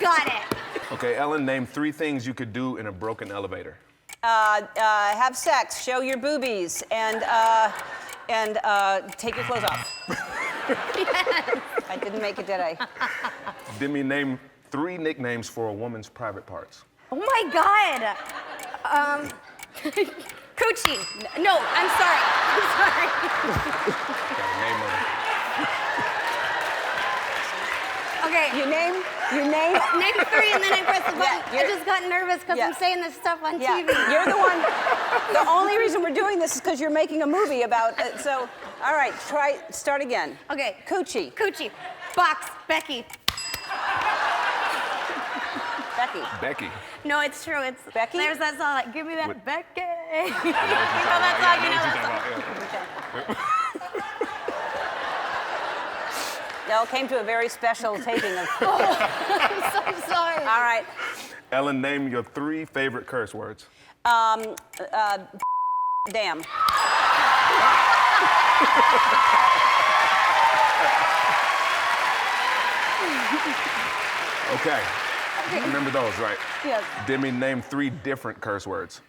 Got it. Okay, Ellen, name 3 things you could do in a broken elevator. Have sex, show your boobies, and take your clothes off. I didn't make it, did I? Demi, name 3 nicknames for a woman's private parts. Oh my God. Coochie. No, I'm sorry. Got a name of it. Okay. You name. Name 3 and then I press the button. Yeah, I just got nervous because I'm saying this stuff on Yeah, TV. you're the one. The only reason we're doing this is because you're making a movie about it. So, all right, start again. Okay. Coochie. Coochie. Box. Becky. Becky. No, it's true. It's Becky? There's that song like, give me that What- Becky. You know that song, you know that song. It all came to a very special taping of. I'm so sorry. All right. Ellen, name your 3 favorite curse words. Damn. Okay. Remember those, right? Yes. Demi, name 3 different curse words.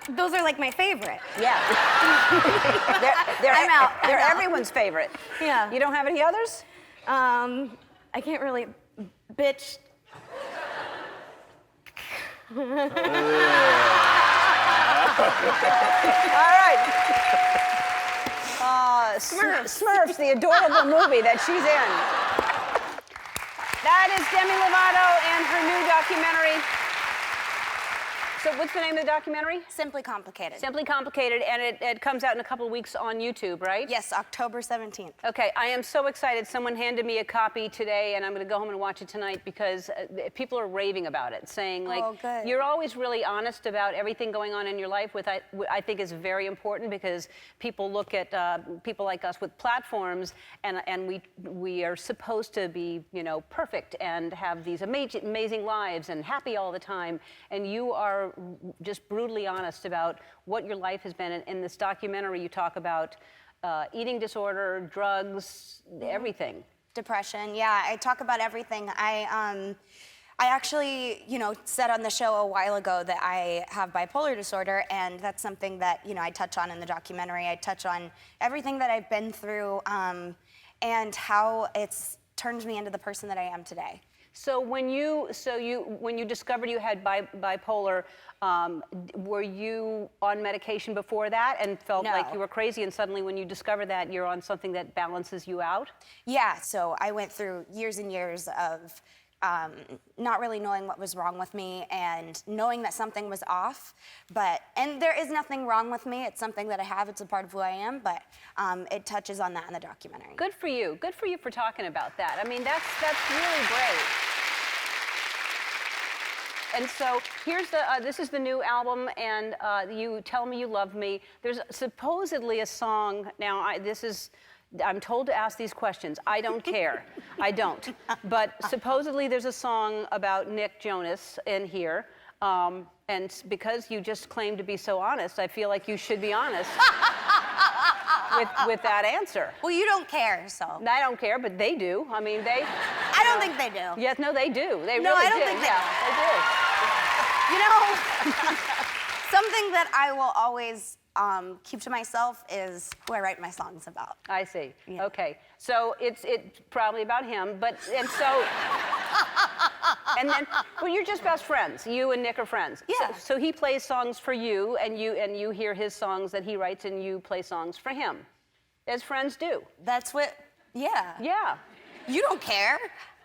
Those are like my favorite. Yeah. they're I'm out. They're I'm out. everyone's favorite. Yeah. You don't have any others? I can't really. Bitch. All right. Smurfs, the adorable movie that she's in. That is Demi Lovato and her new documentary. So what's the name of the documentary? Simply Complicated. Simply Complicated, and it comes out in a couple of weeks on YouTube, right? Yes, October 17th. Okay, I am so excited. Someone handed me a copy today, and I'm going to go home and watch it tonight because people are raving about it, saying, like, Oh, good. you're always really honest about everything going on in your life, which I think is very important because people look at people like us with platforms, and we are supposed to be, perfect and have these amazing lives and happy all the time, and you are just brutally honest about what your life has been. In this documentary, you talk about eating disorder, drugs, everything. Depression, yeah, I talk about everything. I actually, said on the show a while ago that I have bipolar disorder, and that's something that, I touch on in the documentary. I touch on everything that I've been through and how it's turned me into the person that I am today. So when you discovered you had bipolar, were you on medication before that and felt No. like you were crazy, and suddenly when you discover that, you're on something that balances you out? Yeah, so I went through years and years of not really knowing what was wrong with me and knowing that something was off. And there is nothing wrong with me. It's something that I have. It's a part of who I am. But it touches on that in the documentary. Good for you. Good for you for talking about that. I mean, that's really great. And so here's this is the new album, and You Tell Me You Love Me. There's supposedly a song, now I'm told to ask these questions. I don't care. I don't. But supposedly there's a song about Nick Jonas in here. And because you just claim to be so honest, I feel like you should be honest with that answer. Well, you don't care, so. I don't care, but they do. I mean, they... I don't think they do. Yes, no, they do. They No, really I don't do. think they Yeah, they do. You know, something that I will always keep to myself is who I write my songs about. I see. Yeah. Okay. So it's probably about him, and then, well, you're just best friends. You and Nick are friends. Yeah. So he plays songs for you, and you hear his songs that he writes, and you play songs for him, as friends do. That's what, yeah. Yeah. You don't care.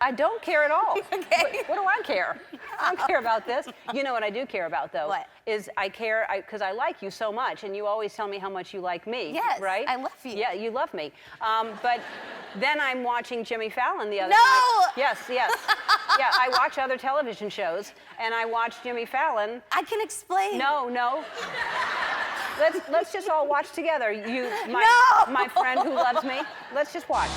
I don't care at all. Okay. What do I care? I don't care about this. You know what I do care about, though? What? Is I care because I like you so much, and you always tell me how much you like me. Yes, right? I love you. Yeah, you love me. But then I'm watching Jimmy Fallon the other No! night. Yes. Yeah, I watch other television shows, and I watch Jimmy Fallon. I can explain. No. Let's just all watch together. No! My friend who loves me. Let's just watch.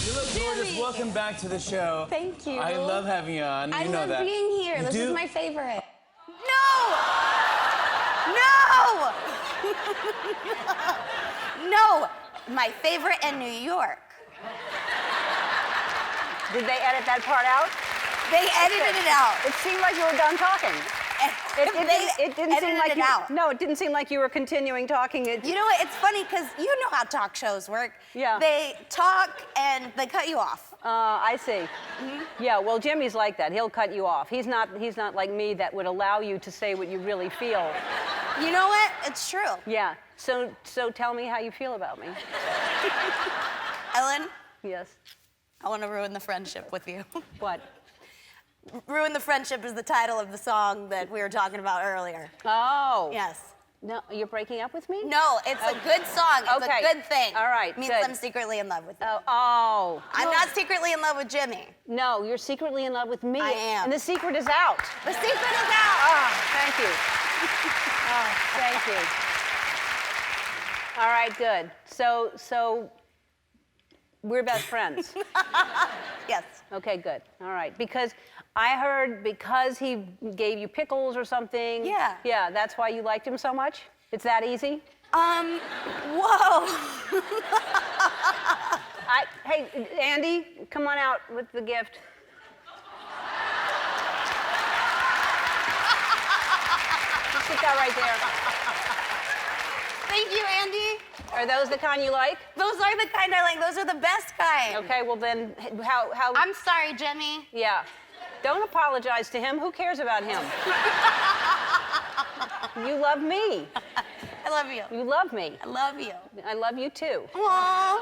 You look gorgeous. Welcome back to the show. Thank you. I love having you on. I you know love that. being here. You This do? is my favorite. No! No! My favorite in New York. Did they edit that part out? They edited it out. It seemed like you were done talking. It didn't seem like you. Out. No, it didn't seem like you were continuing talking. You know what? It's funny because you know how talk shows work. Yeah. They talk and they cut you off. I see. Mm-hmm. Yeah. Well, Jimmy's like that. He'll cut you off. He's not like me that would allow you to say what you really feel. You know what? It's true. Yeah. So tell me how you feel about me. Ellen, Yes. I want to ruin the friendship with you. What? Ruin the Friendship is the title of the song that we were talking about earlier. Oh. Yes. No, you're breaking up with me? No, it's a good song. It's Okay. a good thing. All right, Means good. I'm secretly in love with you. Oh. I'm No. not secretly in love with Jimmy. No, you're secretly in love with me. I am. And the secret is out. The secret is out. Oh, thank you. Oh, thank you. All right, good. So we're best friends. Yes. Okay, good. All right. Because I heard he gave you pickles or something. Yeah. Yeah, that's why you liked him so much? It's that easy? Whoa. Hey, Andy, come on out with the gift. Just sit that right there. Thank you, Andy. Are those the kind you like? Those are the kind I like. Those are the best kind. Okay, well then, how? I'm sorry, Jimmy. Yeah. Don't apologize to him. Who cares about him? You love me. I love you. You love me. I love you. I love you too. Aww.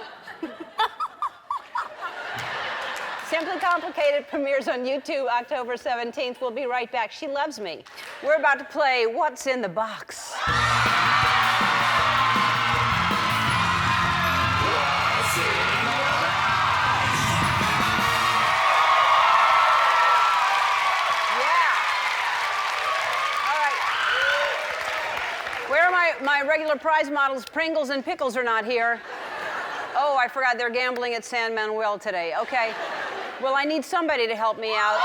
Simply Complicated premieres on YouTube October 17th. We'll be right back. She loves me. We're about to play What's in the Box. My regular prize models, Pringles and Pickles, are not here. Oh, I forgot they're gambling at San Manuel today. Okay. Well, I need somebody to help me out.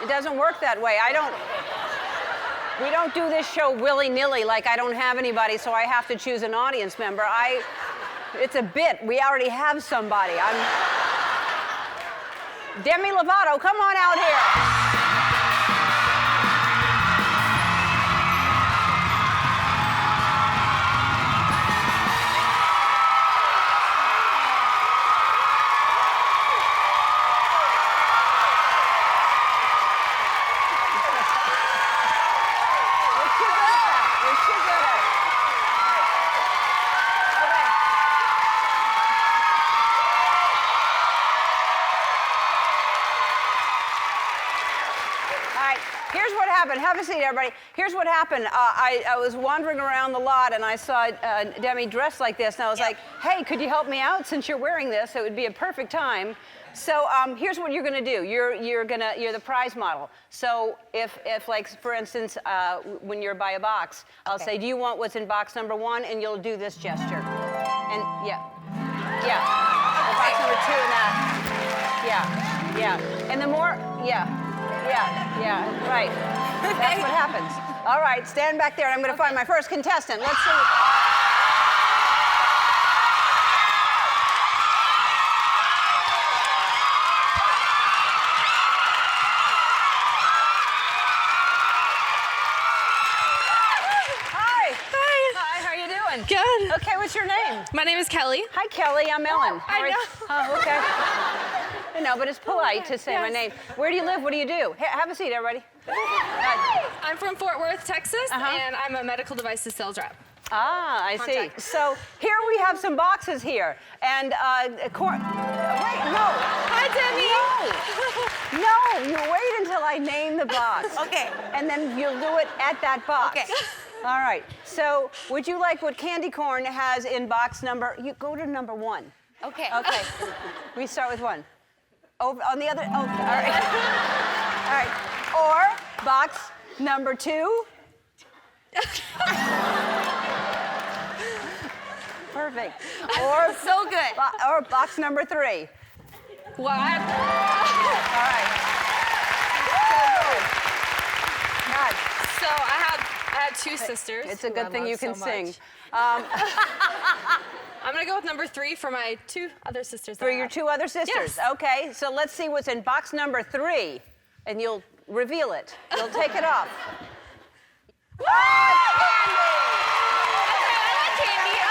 It doesn't work that way. We don't do this show willy-nilly, like I don't have anybody, so I have to choose an audience member. It's a bit. We already have somebody. Demi Lovato, come on out here. happened. Have a seat, everybody. Here's what happened. I was wandering around the lot and I saw Demi dressed like this, and I was like, hey, could you help me out since you're wearing this? It would be a perfect time. So here's what you're gonna do. You're the prize model. So if like for instance, when you're by a box, I'll say, do you want what's in box number 1? And you'll do this gesture. And yeah. The box number 2 and that. Yeah. And the more, yeah, right. That's what happens. All right, stand back there and I'm gonna find my first contestant. Let's see. Good. Okay, what's your name? My name is Kelly. Hi, Kelly. I'm Ellen. I know. Oh, okay. I know, but it's polite to say my name. Where do you live? What do you do? Have a seat, everybody. I'm from Fort Worth, Texas, and I'm a medical devices sales rep. Ah, I see. Contact. So here we have some boxes here, and wait, no. Hi, Demi. No, you wait until I name the box. Okay. And then you'll do it at that box. Okay. All right. So would you like what candy corn has in box number? You go to number 1. Okay. Okay. We start with 1. Over on the other. Okay. All right. All right. Or box number 2. Perfect. Or So good. Or box number 3. What? All right. God, So I have 2 sisters. it's a who good I thing love you can so sing. much. I'm gonna go with number 3 for my 2 other sisters. For your 2 other sisters. Yes. Okay, so let's see what's in box number 3, and you'll reveal it. You'll take it off. I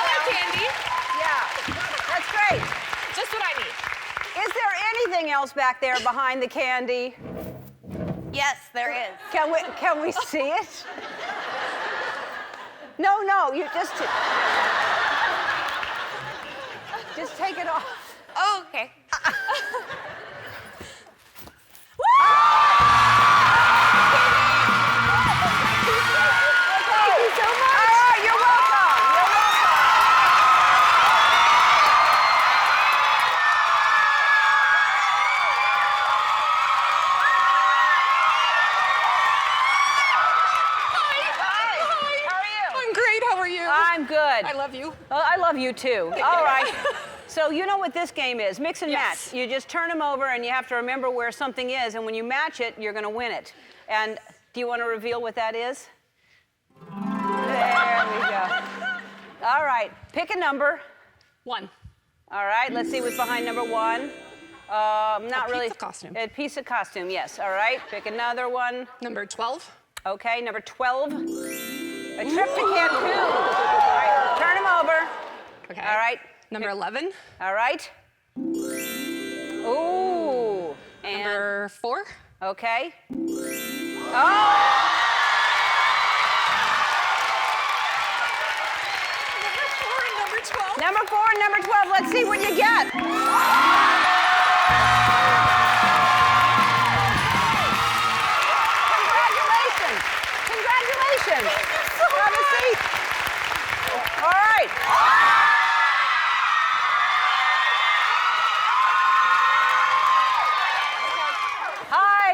like candy. Yeah, that's great. Just what I need. Is there anything else back there behind the candy? Yes, there is. Can we see it? No, you just take it off. Oh, okay. Thank you so much. All right, you're welcome. I'm great. How are you? I'm good. I love you. Well, I love you too. All right. So you know what this game is, mix and Yes. match. You just turn them over and you have to remember where something is, and when you match it, you're gonna win it. And do you want to reveal what that is? There we go. All right, pick a number. 1. All right, let's see what's behind number 1. Not really. pizza costume. A piece of costume, yes. All right, pick another one. Number 12. Okay, number 12. A trip to Cancun. All right, turn them over. Okay. All right. Number 11. All right. Ooh. And Number 4. okay. Oh! Number 12. Number 4 and number 12. Let's see what you get. Congratulations. Congratulations. Have a seat. All right. Hi.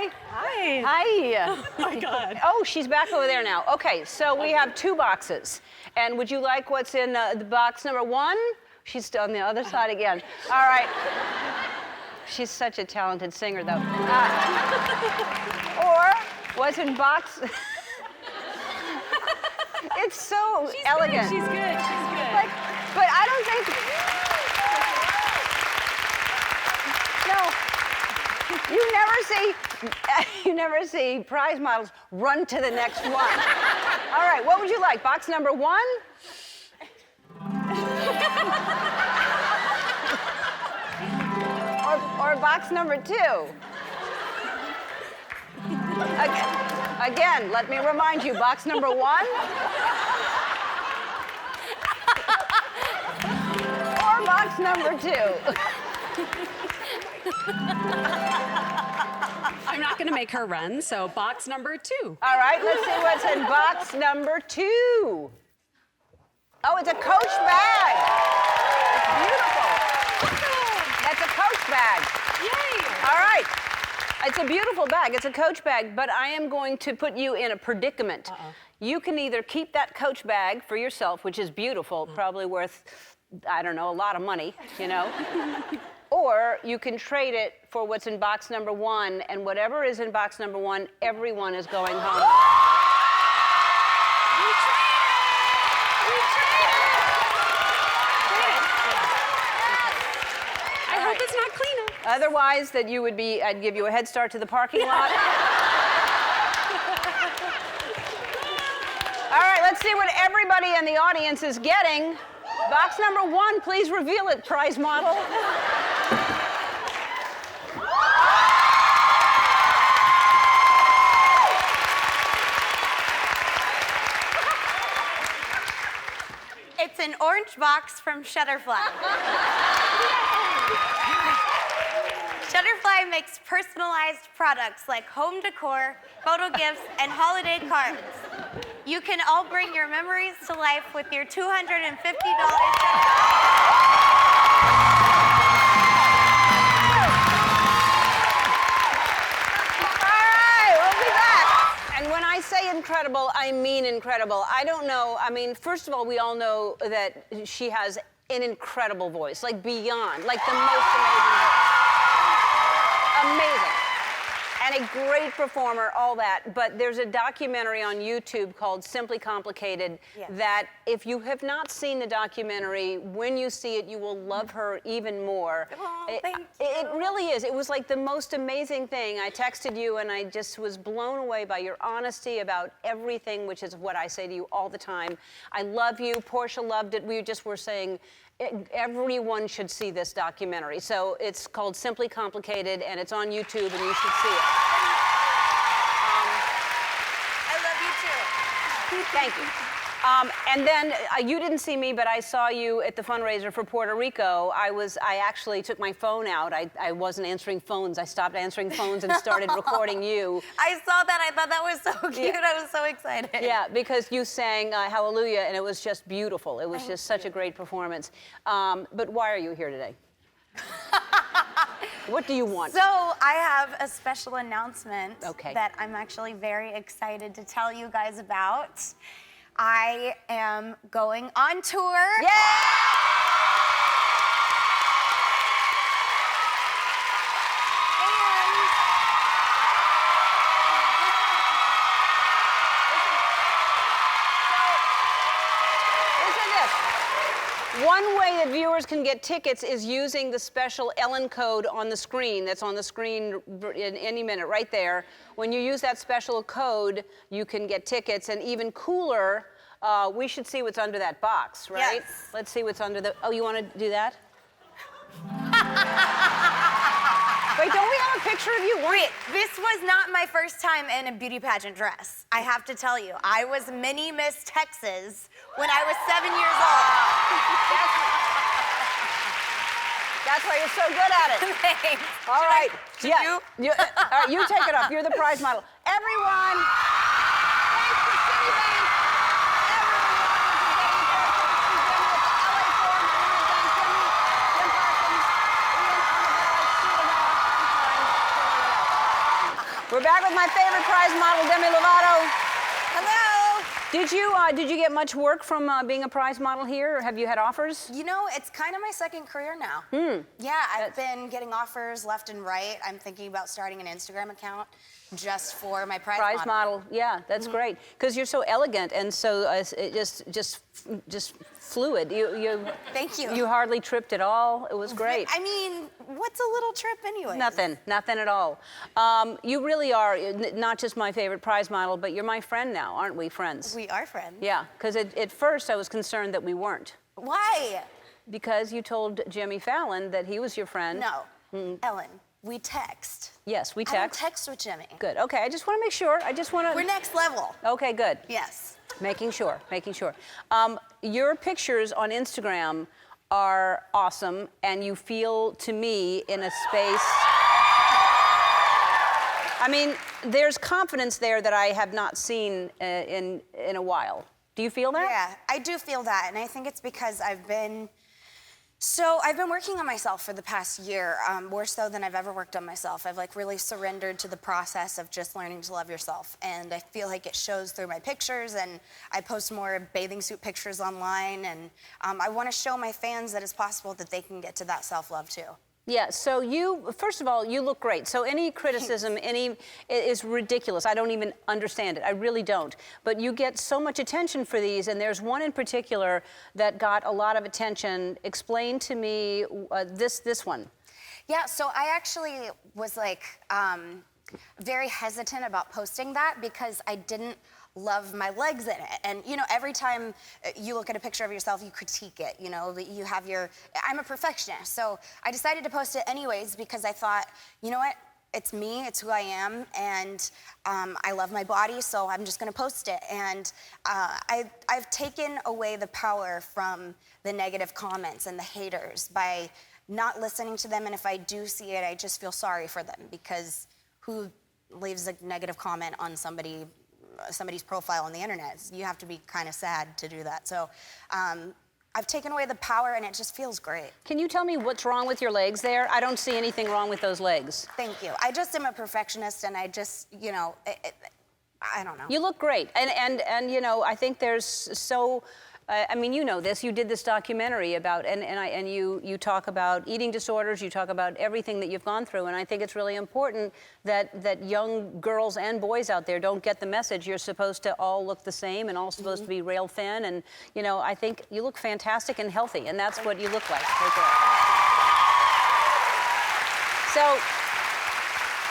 Hi. Oh my God. Oh, she's back over there now. Okay, so we have 2 boxes. And would you like what's in the box number 1? She's still on the other side again. All right. She's such a talented singer, though. Or what's in box? It's so elegant. She's good. Like, but I don't think. No. You never see prize models run to the next one. All right, what would you like? Box number 1? or box number 2? Again, let me remind you, box number 1? Or box number 2? I I'm not going to make her run, so box number 2. All right, let's see what's in box number 2. Oh, it's a Coach bag. It's beautiful. That's a Coach bag. Yay! All right. It's a beautiful bag. It's a Coach bag, but I am going to put you in a predicament. You can either keep that Coach bag for yourself, which is beautiful, probably worth, I don't know, a lot of money, you know, or you can trade it for what's in box number 1, and whatever is in box number 1, everyone is going home. I hope it's not cleaner. Otherwise, that you would be, I'd give you a head start to the parking lot. All right, let's see what everybody in the audience is getting. Box number 1, please reveal it, prize model. It's an orange box from Shutterfly. Shutterfly makes personalized products like home decor, photo gifts, and holiday cards. You can all bring your memories to life with your $250 And when I say incredible, I mean incredible. I don't know, I mean, first of all, we all know that she has an incredible voice, like beyond, like the most amazing voice. Amazing. And a great performer, all that. But there's a documentary on YouTube called Simply Complicated that if you have not seen the documentary, when you see it, you will love her even more. Oh, thank you. It really is. It was like the most amazing thing. I texted you and I just was blown away by your honesty about everything, which is what I say to you all the time. I love you. Portia loved it. We just were saying, everyone should see this documentary. So it's called Simply Complicated, and it's on YouTube, and you should see it. I love you too. Thank you. And then you didn't see me, but I saw you at the fundraiser for Puerto Rico. I actually took my phone out. I wasn't answering phones. I stopped answering phones and started recording you. I saw that. I thought that was so cute. Yeah. I was so excited. Yeah, because you sang Hallelujah, and it was just beautiful. It was just such a great performance. But why are you here today? What do you want? So I have a special announcement Okay. that I'm actually very excited to tell you guys about. I am going on tour. Yeah! One way that viewers can get tickets is using the special Ellen code on the screen. That's on the screen in any minute, right there. When you use that special code, you can get tickets. And even cooler, we should see what's under that box, right? Yes. Let's see what's under the. Oh, you want to do that? Wait, don't we have a picture of you? Wait, this was not my first time in a beauty pageant dress. I have to tell you, I was mini Miss Texas when I was 7 years old. That's why you're so good at it. Thanks. All right. Should All right, you take it off. You're the prize model. Everyone, thanks to Citibank. We're back with my favorite prize model, Demi Lovato. Hello. Did you get much work from being a prize model here, or have you had offers? You know, it's kind of my second career now. Yeah, I've been getting offers left and right. I'm thinking about starting an Instagram account just for my prize model. Yeah, that's great. Because you're so elegant and so just fluid. You Thank you. You hardly tripped at all. It was great. I mean, what's a little trip anyway? Nothing at all. You really are not just my favorite prize model, but you're my friend now, aren't we, friends? We are friends. Yeah, because at first I was concerned that we weren't. Why? Because you told Jimmy Fallon that he was your friend. No, Ellen, we text. Yes, we I don't text. text with Jimmy. Good. Okay, I just want to make sure. We're next level. Okay, good. Yes. Making sure. Your pictures on Instagram are awesome, and you feel, to me, in a space. I mean, there's confidence there that I have not seen in a while. Do you feel that? Yeah, I do feel that, and I think it's because I've been working on myself for the past year, more so than I've ever worked on myself. I've like really surrendered to the process of just learning to love yourself, and I feel like it shows through my pictures, and I post more bathing suit pictures online, and I want to show my fans that it's possible that they can get to that self-love too. Yeah, so first of all, you look great. So any criticism, is ridiculous. I don't even understand it. I really don't. But you get so much attention for these, and there's one in particular that got a lot of attention. Explain to me this one. Yeah, so I actually was like very hesitant about posting that because I didn't love my legs in it. And you know, every time you look at a picture of yourself, you critique it, you know, you have I'm a perfectionist. So I decided to post it anyways because I thought, you know what, it's me, it's who I am, and I love my body, so I'm just gonna post it. And I've taken away the power from the negative comments and the haters by not listening to them, and if I do see it, I just feel sorry for them because who leaves a negative comment on somebody's profile on the internet? You have to be kind of sad to do that. So I've taken away the power and it just feels great. Can you tell me what's wrong with your legs there? I don't see anything wrong with those legs. Thank you. I just am a perfectionist and I just, you know, I don't know. You look great. And you know, I think there's so... I mean, you know this. You did this documentary about, and you talk about eating disorders. You talk about everything that you've gone through, and I think it's really important that young girls and boys out there don't get the message. You're supposed to all look the same and all supposed to be rail thin, and you know, I think you look fantastic and healthy, and that's what you look like right there. So.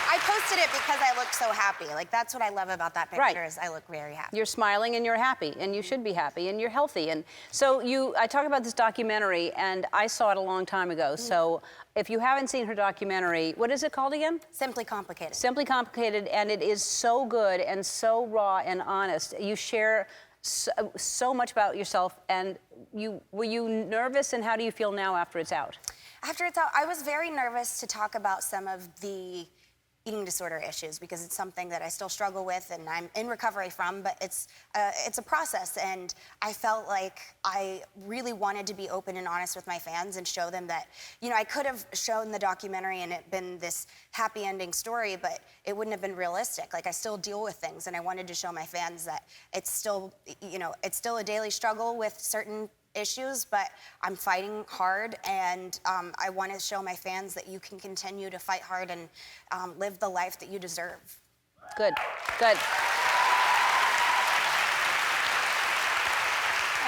I posted it because I look so happy. Like, that's what I love about that picture, Right. is I look very happy. You're smiling and you're happy, and you should be happy, and you're healthy. And so I talk about this documentary, and I saw it a long time ago. So if you haven't seen her documentary, what is it called again? Simply Complicated. Simply Complicated, and it is so good and so raw and honest. You share so much about yourself, and were you nervous, and how do you feel now after it's out? After it's out, I was very nervous to talk about some of the eating disorder issues because it's something that I still struggle with and I'm in recovery from, but it's a process, and I felt like I really wanted to be open and honest with my fans and show them that, you know, I could have shown the documentary and it been this happy ending story, but it wouldn't have been realistic. Like, I still deal with things, and I wanted to show my fans that it's still, you know, it's still a daily struggle with certain issues, but I'm fighting hard, and I want to show my fans that you can continue to fight hard and live the life that you deserve. Good, good.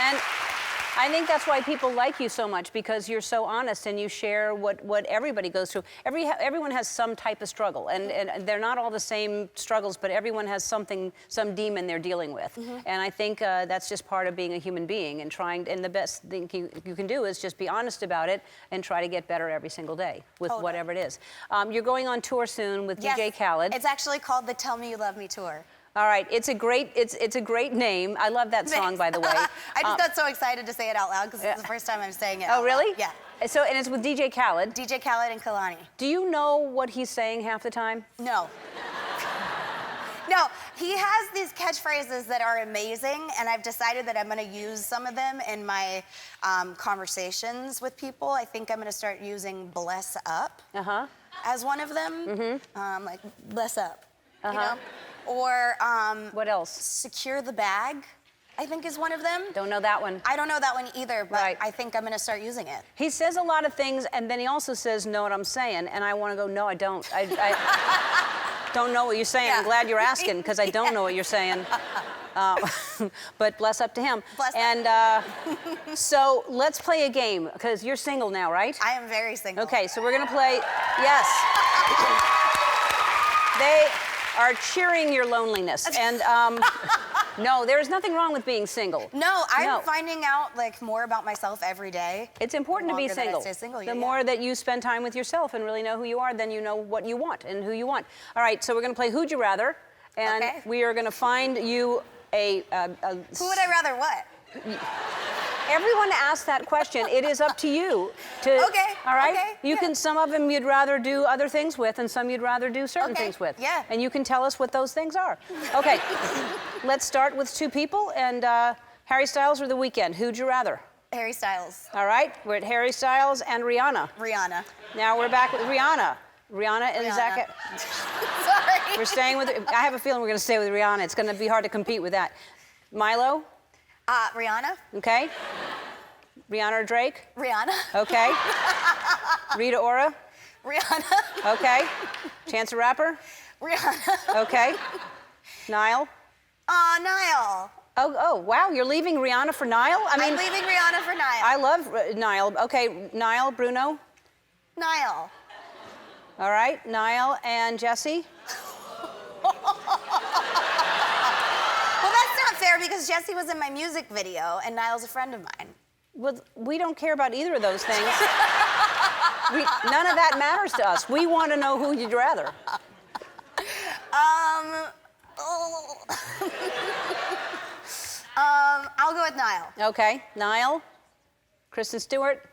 And I think that's why people like you so much, because you're so honest and you share what everybody goes through. Everyone has some type of struggle, and they're not all the same struggles, but everyone has something, some demon they're dealing with. And I think that's just part of being a human being and and the best thing you can do is just be honest about it and try to get better every single day with whatever it is. You're going on tour soon with DJ Khaled. It's actually called the Tell Me You Love Me Tour. All right, it's a great name. I love that song, by the way. I just got so excited to say it out loud because it's the first time I'm saying it. Oh, really? Yeah. So, and it's with DJ Khaled. DJ Khaled and Kalani. Do you know what he's saying half the time? No. No, he has these catchphrases that are amazing, and I've decided that I'm going to use some of them in my conversations with people. I think I'm going to start using bless up as one of them. Like, bless up, you know? Or what else? Secure the bag, I think, is one of them. Don't know that one. I don't know that one either, but I think I'm gonna start using it. He says a lot of things, and then he also says, know what I'm saying, and I want to go, no, I don't. I don't know what you're saying. I'm glad you're asking, because I don't know what you're saying. But bless up to him. Bless up. So let's play a game, because you're single now, right? I am very single. Okay, so we're gonna play, yes. They are cheering your loneliness, and no, there is nothing wrong with being single. No, I'm finding out like more about myself every day. It's important to be single. The more that you spend time with yourself and really know who you are, then you know what you want and who you want. All right, so we're gonna play Who'd You Rather, and we are gonna find you a Who would I rather what? Everyone asked that question. It is up to you to. Okay, All right. okay, You yeah. can. Some of them you'd rather do other things with, and some you'd rather do certain Okay, things with. yeah. And you can tell us what those things are. Okay. Let's start with two people, and Harry Styles or The Weeknd. Who'd you rather? Harry Styles. All right. We're at Harry Styles and Rihanna. Rihanna. Now we're back with Rihanna. Rihanna and Rihanna. Zac. Sorry. We're staying with. I have a feeling we're going to stay with Rihanna. It's going to be hard to compete with that. Milo. Rihanna. Okay. Rihanna or Drake? Rihanna. Okay. Rita Ora? Rihanna. Okay. Chance the Rapper? Rihanna. Okay. Niall? Niall. Oh, wow, you're leaving Rihanna for Niall? I'm leaving Rihanna for Niall. I love Niall. Okay, Niall, Bruno? Niall. All right, Niall and Jesse? Well, that's not fair because Jesse was in my music video and Niall's a friend of mine. Well, we don't care about either of those things. None of that matters to us. We want to know who you'd rather. I'll go with Niall. Okay, Niall? Kristen Stewart?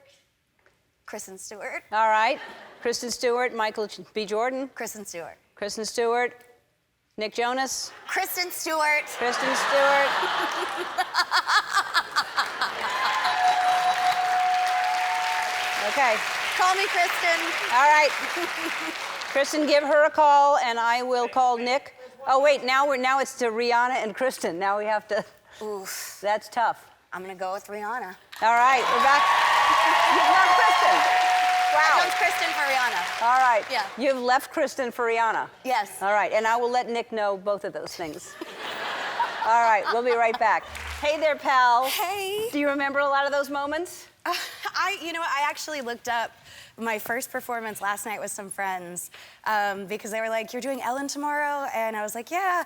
Kristen Stewart. All right. Kristen Stewart, Michael B. Jordan. Kristen Stewart. Kristen Stewart. Nick Jonas. Kristen Stewart. Kristen Stewart. Okay. Call me Kristen. All right. Kristen, give her a call, and I will call Nick. Oh wait, now it's to Rihanna and Kristen. Now we have to. Oof. That's tough. I'm gonna go with Rihanna. All right, we're back. You've left Kristen. I Wow. chose Kristen for Rihanna. All right. Yeah. You've left Kristen for Rihanna. Yes. All right, and I will let Nick know both of those things. All right, we'll be right back. Hey there, pal. Hey. Do you remember a lot of those moments? You know what? I actually looked up my first performance last night with some friends because they were like, "You're doing Ellen tomorrow?" And I was like, "Yeah."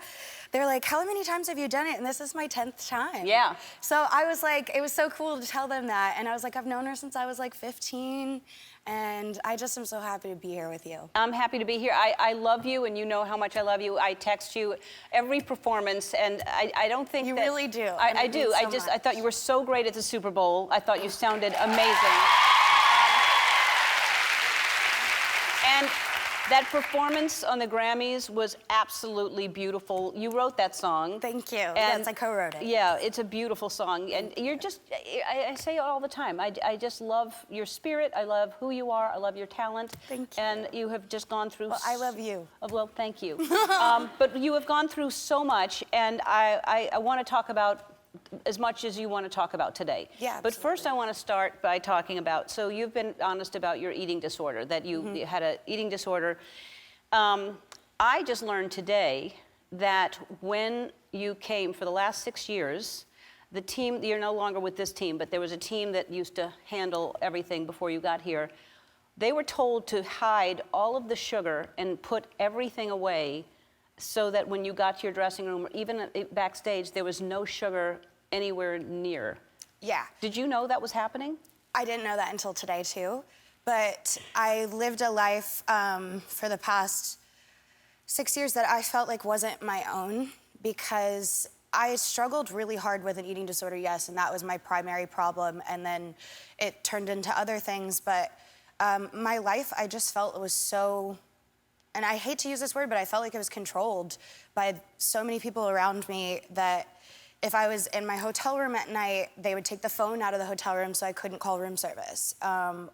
They were like, "How many times have you done it?" And this is my 10th time. Yeah. So I was like, it was so cool to tell them that. And I was like, I've known her since I was like 15. And I just am so happy to be here with you. I'm happy to be here. I love you, and you know how much I love you. I text you every performance, and I don't think You that... really do. I And it do. means I so just, much. I thought you were so great at the Super Bowl. I thought you sounded amazing. And that performance on the Grammys was absolutely beautiful. You wrote that song. Thank you. And Yes, I co-wrote it. Yeah, it's a beautiful song. And you're just, I say it all the time, I just love your spirit. I love who you are. I love your talent. Thank you. And you have just gone through... Well, I love you. Well, thank you. But you have gone through so much, and I want to talk about as much as you want to talk about today. Yeah, But first I want to start by talking about, so you've been honest about your eating disorder, that you had an eating disorder. I just learned today that when you came for the last 6 years, the team, you're no longer with this team, but there was a team that used to handle everything before you got here. They were told to hide all of the sugar and put everything away so that when you got to your dressing room, or even backstage, there was no sugar anywhere near. Yeah. Did you know that was happening? I didn't know that until today, too. But I lived a life for the past 6 years that I felt like wasn't my own because I struggled really hard with an eating disorder, yes, and that was my primary problem. And then it turned into other things. But my life, I just felt it was so... And I hate to use this word, but I felt like it was controlled by so many people around me that if I was in my hotel room at night, they would take the phone out of the hotel room so I couldn't call room service.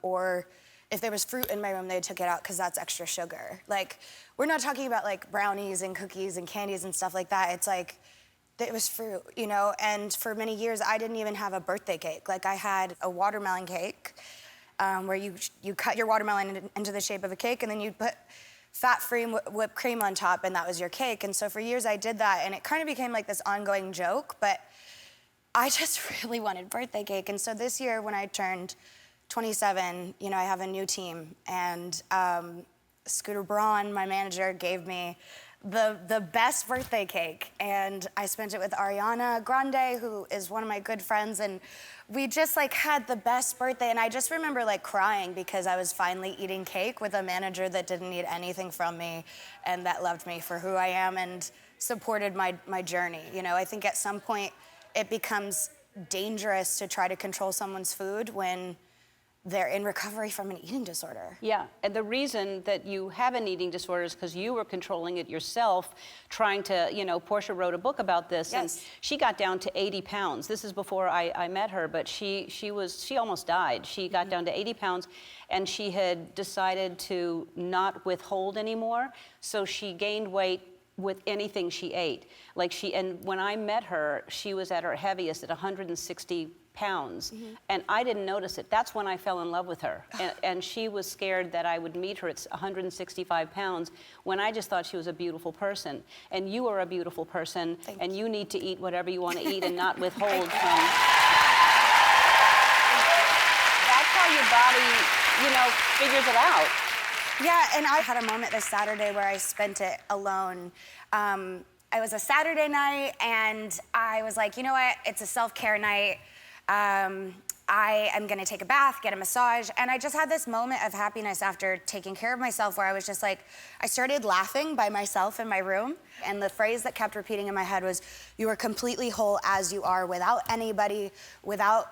Or if there was fruit in my room, they took it out because that's extra sugar. Like, we're not talking about like brownies and cookies and candies and stuff like that. It's like, it was fruit, you know? And for many years, I didn't even have a birthday cake. Like, I had a watermelon cake where you cut your watermelon into the shape of a cake and then you put fat-free whipped cream on top, and that was your cake. And so for years I did that, and it kind of became like this ongoing joke, but I just really wanted birthday cake. And so this year when I turned 27, you know, I have a new team, and Scooter Braun, my manager, gave me the best birthday cake, and I spent it with Ariana Grande, who is one of my good friends, and we just like had the best birthday. And I just remember like crying because I was finally eating cake with a manager that didn't need anything from me and that loved me for who I am and supported my journey. You know, I think at some point it becomes dangerous to try to control someone's food when they're in recovery from an eating disorder. Yeah, and the reason that you have an eating disorder is because you were controlling it yourself, trying to, you know, Portia wrote a book about this, Yes. and she got down to 80 pounds. This is before I met her, but she almost died. She got down to 80 pounds, and she had decided to not withhold anymore, so she gained weight with anything she ate. And when I met her, she was at her heaviest at 160 pounds, and I didn't notice it. That's when I fell in love with her, and she was scared that I would meet her at 165 pounds when I just thought she was a beautiful person. And you are a beautiful person, and you need to eat whatever you want to eat and not withhold from. That's how your body, you know, figures it out. Yeah, and I had a moment this Saturday where I spent it alone. It was a Saturday night, and I was like, you know what? It's a self-care night. I am gonna take a bath, get a massage, and I just had this moment of happiness after taking care of myself where I was just like, I started laughing by myself in my room, and the phrase that kept repeating in my head was, you are completely whole as you are, without anybody, without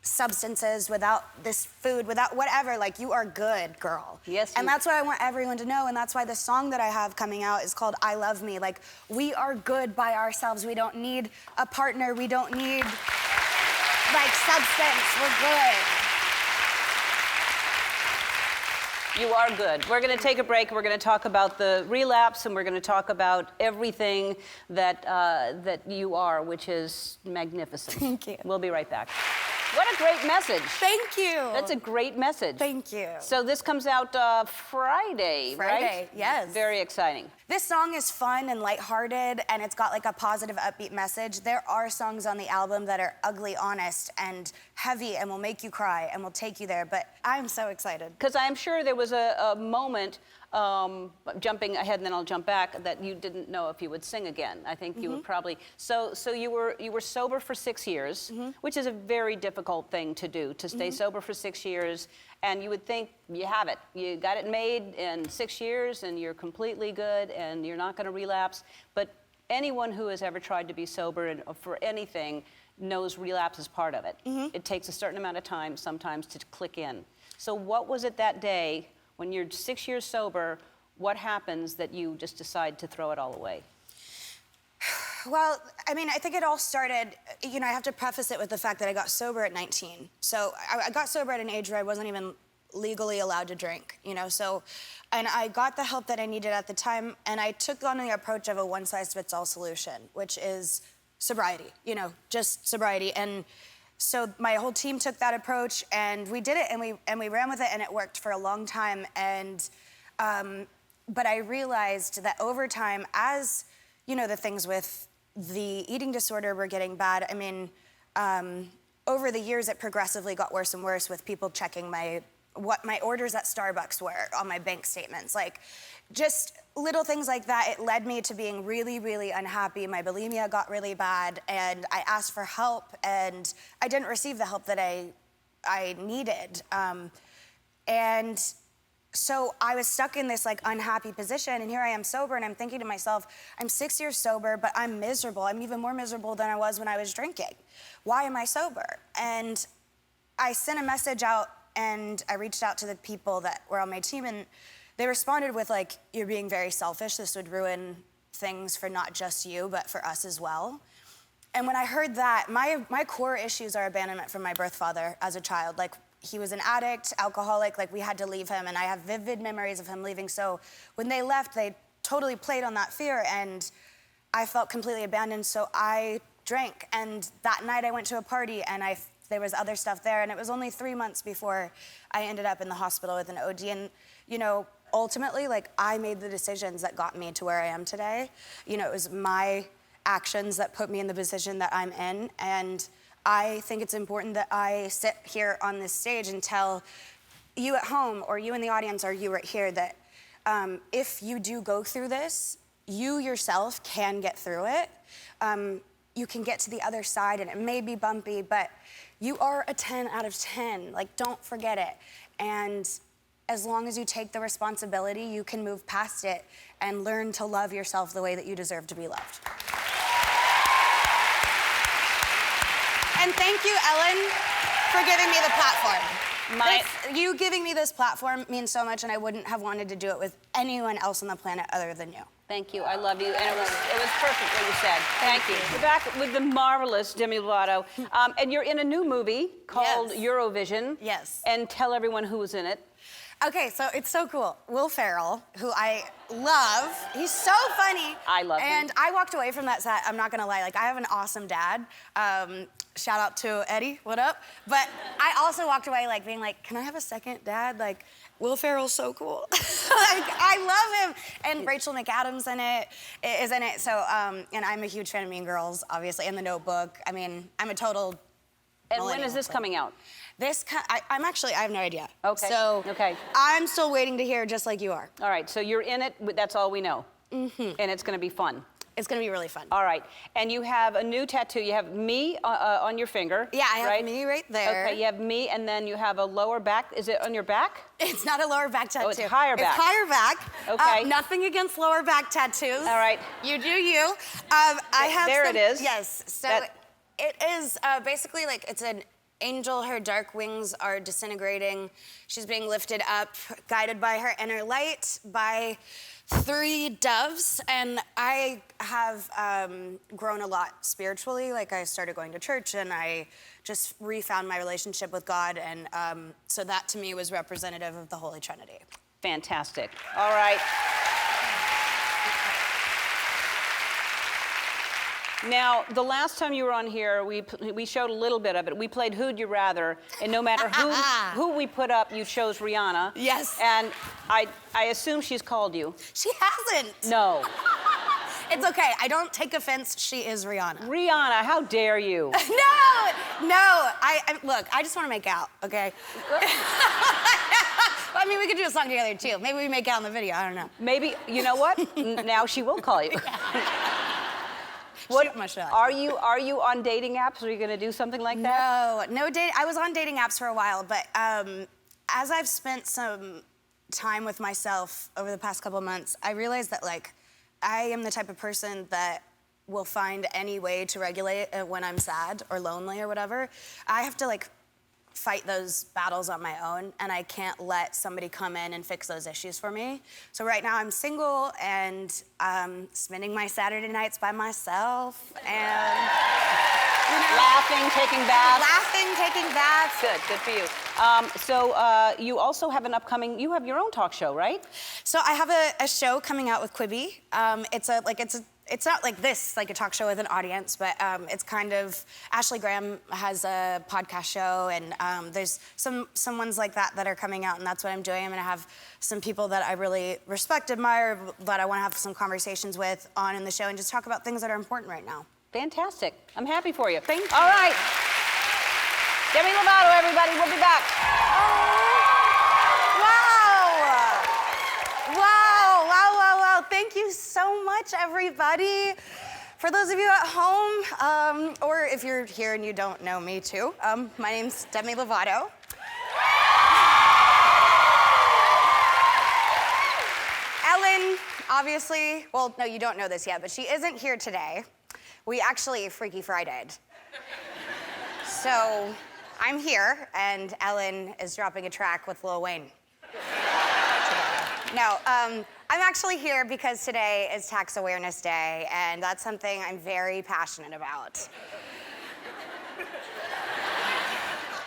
substances, without this food, without whatever, like, you are good, girl. Yes. And that's what I want everyone to know, and that's why the song that I have coming out is called I Love Me. Like, we are good by ourselves. We don't need a partner. We don't need, like, substance. We're good. You are good. We're going to take a break. We're going to talk about the relapse, and we're going to talk about everything that that you are, which is magnificent. Thank you. We'll be right back. What a great message. Thank you. That's a great message. Thank you. So this comes out Friday, right? Friday, yes. Very exciting. This song is fun and lighthearted, and it's got like a positive, upbeat message. There are songs on the album that are ugly, honest, and heavy, and will make you cry, and will take you there, but I'm so excited. Because I'm sure there was a moment, jumping ahead and then I'll jump back, that you didn't know if you would sing again. I think you would probably, so you were sober for 6 years, which is a very difficult thing to do, to stay sober for 6 years, and you would think you have it. You got it made in 6 years and you're completely good and you're not gonna relapse, but anyone who has ever tried to be sober and for anything knows relapse is part of it. It takes a certain amount of time sometimes to click in. So what was it that day when you're 6 years sober, what happens that you just decide to throw it all away? Well, I mean, I think it all started, you know, I have to preface it with the fact that I got sober at 19. So I got sober at an age where I wasn't even legally allowed to drink, you know, so, and I got the help that I needed at the time, and I took on the approach of a one-size-fits-all solution, which is sobriety, you know, just sobriety. And so my whole team took that approach, and we did it, and we ran with it, and it worked for a long time. And but I realized that over time, as you know, the things with the eating disorder were getting bad. I mean, over the years, it progressively got worse and worse with people checking what my orders at Starbucks were on my bank statements, like just little things like that. It led me to being really, really unhappy. My bulimia got really bad, and I asked for help, and I didn't receive the help that I needed. And so I was stuck in this like unhappy position, and here I am sober, and I'm thinking to myself, I'm 6 years sober, but I'm miserable. I'm even more miserable than I was when I was drinking. Why am I sober? And I sent a message out, and I reached out to the people that were on my team, and they responded with like, you're being very selfish. This would ruin things for not just you, but for us as well. And when I heard that, my core issues are abandonment from my birth father as a child. Like, he was an addict, alcoholic, like we had to leave him, and I have vivid memories of him leaving. So when they left, they totally played on that fear, and I felt completely abandoned, so I drank. And that night I went to a party, and there was other stuff there, and it was only 3 months before I ended up in the hospital with an OD. And, you know, ultimately, like, I made the decisions that got me to where I am today. You know, it was my actions that put me in the position that I'm in, and I think it's important that I sit here on this stage and tell you at home, or you in the audience, or you right here, that if you do go through this, you yourself can get through it. You can get to the other side, and it may be bumpy, but you are a 10 out of 10. Like, don't forget it. And as long as you take the responsibility, you can move past it and learn to love yourself the way that you deserve to be loved. And thank you, Ellen, for giving me the platform. You giving me this platform means so much, and I wouldn't have wanted to do it with anyone else on the planet other than you. Thank you. I love you. And it was perfect what you said. Thank you. We're back with the marvelous Demi Lovato. And you're in a new movie called Eurovision. Yes. And tell everyone who was in it. Okay, so it's so cool. Will Ferrell, who I love, he's so funny. I love him. And I walked away from that set, I'm not gonna lie, like I have an awesome dad. Shout out to Eddie, what up? But I also walked away like being like, can I have a second dad? Like, Will Ferrell's so cool. Like, I love him. And Rachel McAdams is in it. So, and I'm a huge fan of Mean Girls, obviously, and The Notebook. I mean, I'm a total And when is this coming out? I have no idea. Okay. So I'm still waiting to hear, just like you are. All right, so you're in it, that's all we know. Mm-hmm. And it's gonna be fun. It's gonna be really fun. All right, and you have a new tattoo. You have me on your finger. Yeah, I have me right there. Okay, you have me, and then you have a lower back. Is it on your back? It's not a lower back tattoo. Oh, it's higher back. It's higher back. Okay. Nothing against lower back tattoos. All right. You do you. I have There some, it is. Yes, so it is basically like it's an angel, her dark wings are disintegrating. She's being lifted up, guided by her inner light, by 3 doves. And I have grown a lot spiritually. Like I started going to church and I just refound my relationship with God. And so that to me was representative of the Holy Trinity. Fantastic. All right. Now, the last time you were on here, we showed a little bit of it. We played Who'd You Rather, and no matter who we put up, you chose Rihanna. Yes. And I assume she's called you. She hasn't. No. It's okay. I don't take offense. She is Rihanna. Rihanna, how dare you? No. Look, I just want to make out, okay? I mean, we could do a song together, too. Maybe we make out in the video. I don't know. Maybe, you know what? Now she will call you. Shoot my shot. Are you on dating apps? Are you going to do something like that? No date. I was on dating apps for a while, but as I've spent some time with myself over the past couple months, I realized that like I am the type of person that will find any way to regulate it when I'm sad or lonely or whatever. I have to like fight those battles on my own, and I can't let somebody come in and fix those issues for me. So right now I'm single and spending my Saturday nights by myself and laughing, taking baths. Good for you. So you also have an upcoming, you have your own talk show, right? So I have a show coming out with Quibi. It's not like this, like a talk show with an audience, but it's kind of, Ashley Graham has a podcast show, and there's some ones like that are coming out, and that's what I'm doing. I'm gonna have some people that I really respect, admire, that I wanna have some conversations with on in the show and just talk about things that are important right now. Fantastic. I'm happy for you. Thank you. All right. Demi Lovato, everybody. We'll be back. Wow. Thank you so much, everybody. For those of you at home, or if you're here and you don't know me too, my name's Demi Lovato. Ellen, obviously, well, no, you don't know this yet, but she isn't here today. We actually Freaky Friday'd. So I'm here, and Ellen is dropping a track with Lil Wayne. No, I'm actually here because today is Tax Awareness Day, and that's something I'm very passionate about.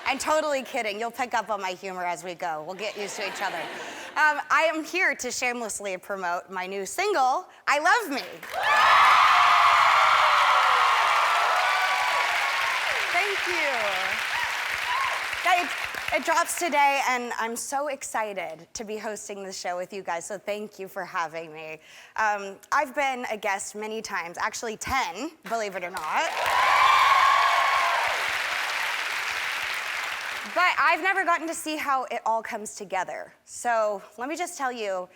I'm totally kidding. You'll pick up on my humor as we go. We'll get used to each other. I am here to shamelessly promote my new single, I Love Me. Thank you. It drops today, and I'm so excited to be hosting this show with you guys, so thank you for having me. I've been a guest many times, actually 10, believe it or not. But I've never gotten to see how it all comes together. So let me just tell you,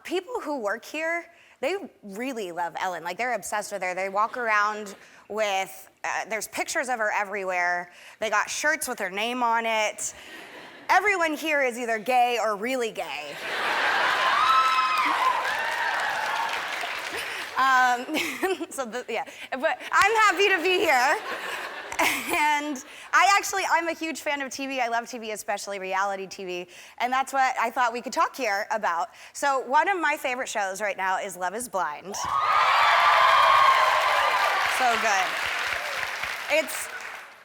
people who work here, they really love Ellen. Like, they're obsessed with her. They walk around with, there's pictures of her everywhere. They got shirts with her name on it. Everyone here is either gay or really gay. But I'm happy to be here. And I'm a huge fan of TV. I love TV, especially reality TV. And that's what I thought we could talk here about. So one of my favorite shows right now is Love is Blind. So good. It's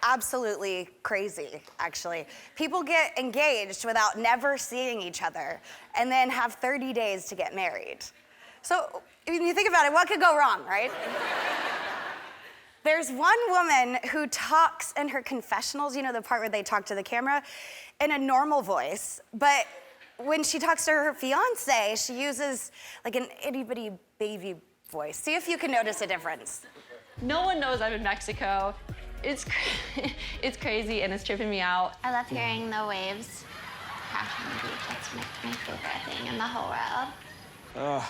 absolutely crazy, actually. People get engaged without never seeing each other and then have 30 days to get married. So when you think about it, what could go wrong, right? There's one woman who talks in her confessionals, you know, the part where they talk to the camera, in a normal voice, but when she talks to her fiance, she uses like an itty-bitty baby voice. See if you can notice a difference. No one knows I'm in Mexico. It's crazy and it's tripping me out. I love hearing the waves crash on the beach. That's my favorite thing in the whole world.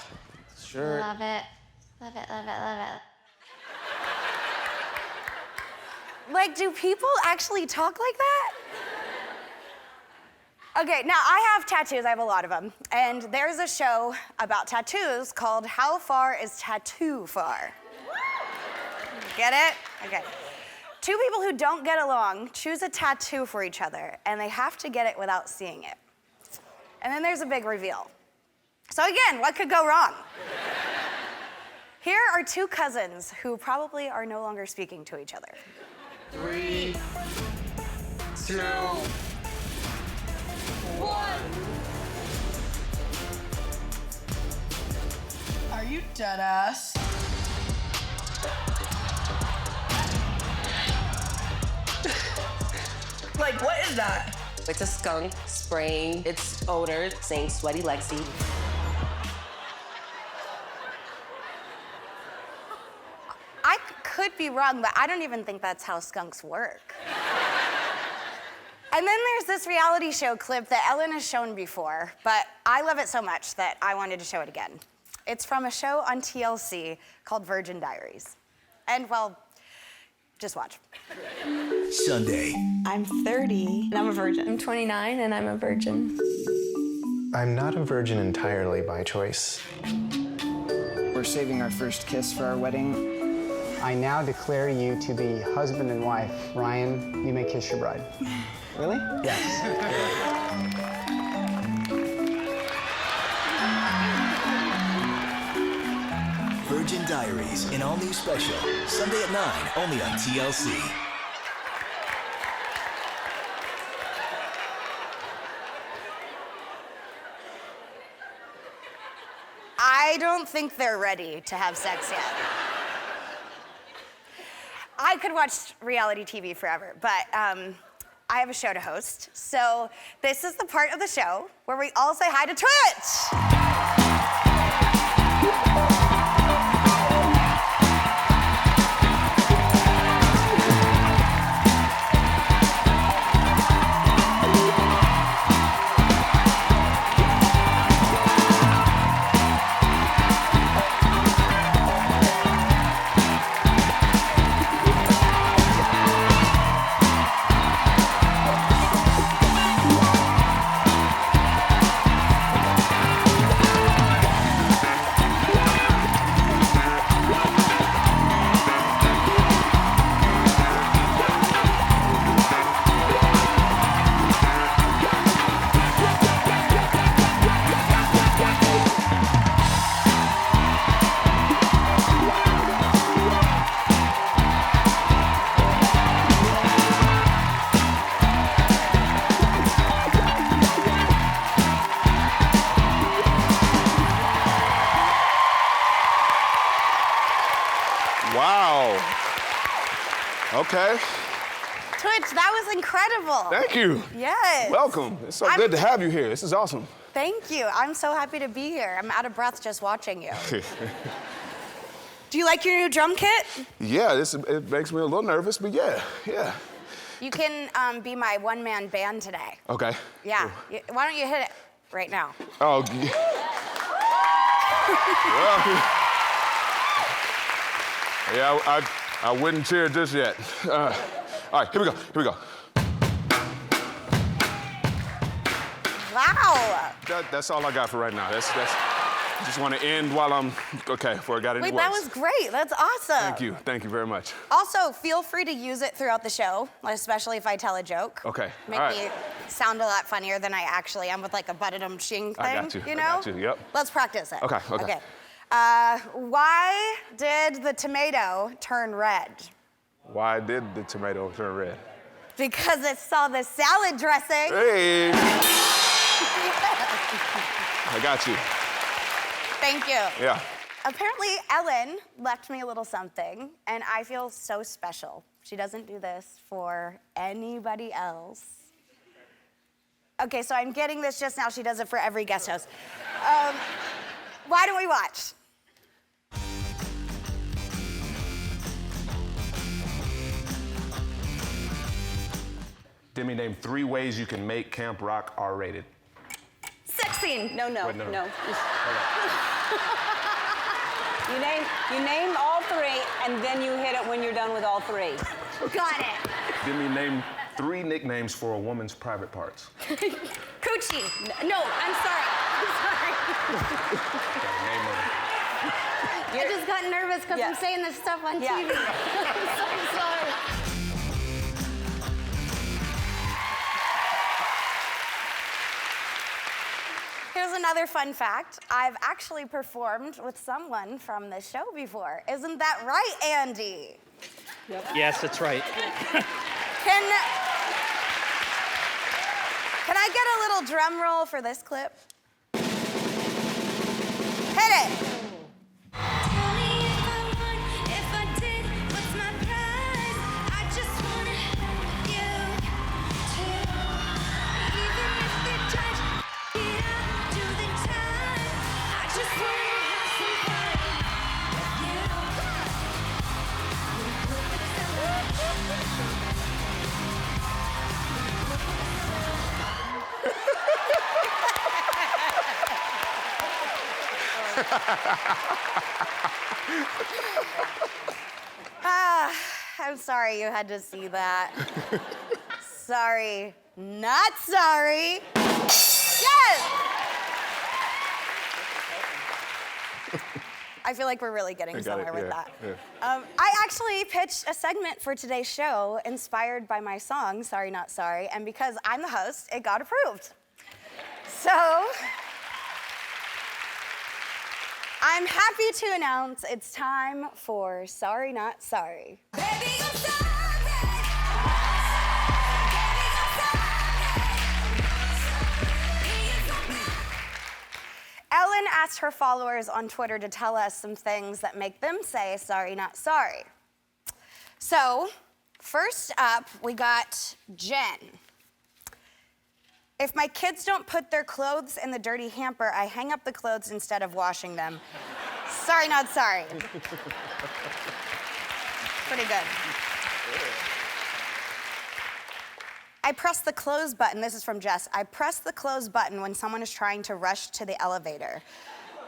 Sure. Love it. Love it, love it, love it. Like, do people actually talk like that? Okay, now I have tattoos, I have a lot of them. And there's a show about tattoos called How Far is Tattoo Far? Get it? Okay. Two people who don't get along choose a tattoo for each other, and they have to get it without seeing it. And then there's a big reveal. So again, what could go wrong? Here are two cousins who probably are no longer speaking to each other. 3, 2, 1. Are you dead ass? Like, what is that? It's a skunk spraying its odor, saying Sweaty Lexi. I could be wrong, but I don't even think that's how skunks work. And then there's this reality show clip that Ellen has shown before, but I love it so much that I wanted to show it again. It's from a show on TLC called Virgin Diaries. And, well, just watch. Sunday. I'm 30 and I'm a virgin. I'm 29 and I'm a virgin. I'm not a virgin entirely by choice. We're saving our first kiss for our wedding. I now declare you to be husband and wife. Ryan, you may kiss your bride. Really? Yes. Virgin Diaries, an all-new special. Sunday at 9, only on TLC. I don't think they're ready to have sex yet. I could watch reality TV forever, but I have a show to host. So this is the part of the show where we all say hi to Twitch. Wow. Okay. Twitch, that was incredible. Thank you. Yes. Welcome. It's so good to have you here. This is awesome. Thank you. I'm so happy to be here. I'm out of breath just watching you. Do you like your new drum kit? Yeah, it makes me a little nervous, but yeah. You can be my one-man band today. Okay. Yeah. Why don't you hit it right now? Oh. Yeah, I wouldn't cheer just yet. All right, here we go. Wow. That's all I got for right now. That's Just want to end while I'm, okay, before I got any Wait, words. that was great. That's awesome. Thank you very much. Also, feel free to use it throughout the show, especially if I tell a joke. Okay, Make all right. me sound a lot funnier than I actually am with like a butted-shing thing. I got you, You I know? got you, yep. Let's practice it. Okay. Why did the tomato turn red? Why did the tomato turn red? Because it saw the salad dressing. Hey! I got you. Thank you. Yeah. Apparently, Ellen left me a little something, and I feel so special. She doesn't do this for anybody else. Okay, so I'm getting this just now. She does it for every guest host. Why don't we watch? Demi, name 3 ways you can make Camp Rock R-rated. Sex scene. No. Wait, no. You name all 3, and then you hit it when you're done with all 3. Got it. Demi, name 3 nicknames for a woman's private parts. Coochie. No, I'm sorry. I just got nervous because I'm saying this stuff on TV. I'm so sorry. Here's another fun fact. I've actually performed with someone from the show before. Isn't that right, Andy? Yes, that's right. Can I get a little drum roll for this clip? Hit it. I'm sorry you had to see that. Sorry, not sorry. Yes! I feel like we're really getting somewhere with that. Yeah. I actually pitched a segment for today's show inspired by my song, Sorry Not Sorry, and because I'm the host, it got approved. So, I'm happy to announce it's time for Sorry Not Sorry. Ellen asked her followers on Twitter to tell us some things that make them say sorry, not sorry. So, first up, we got Jen. If my kids don't put their clothes in the dirty hamper, I hang up the clothes instead of washing them. Sorry, not sorry. Pretty good. I press the close button. This is from Jess. I press the close button when someone is trying to rush to the elevator,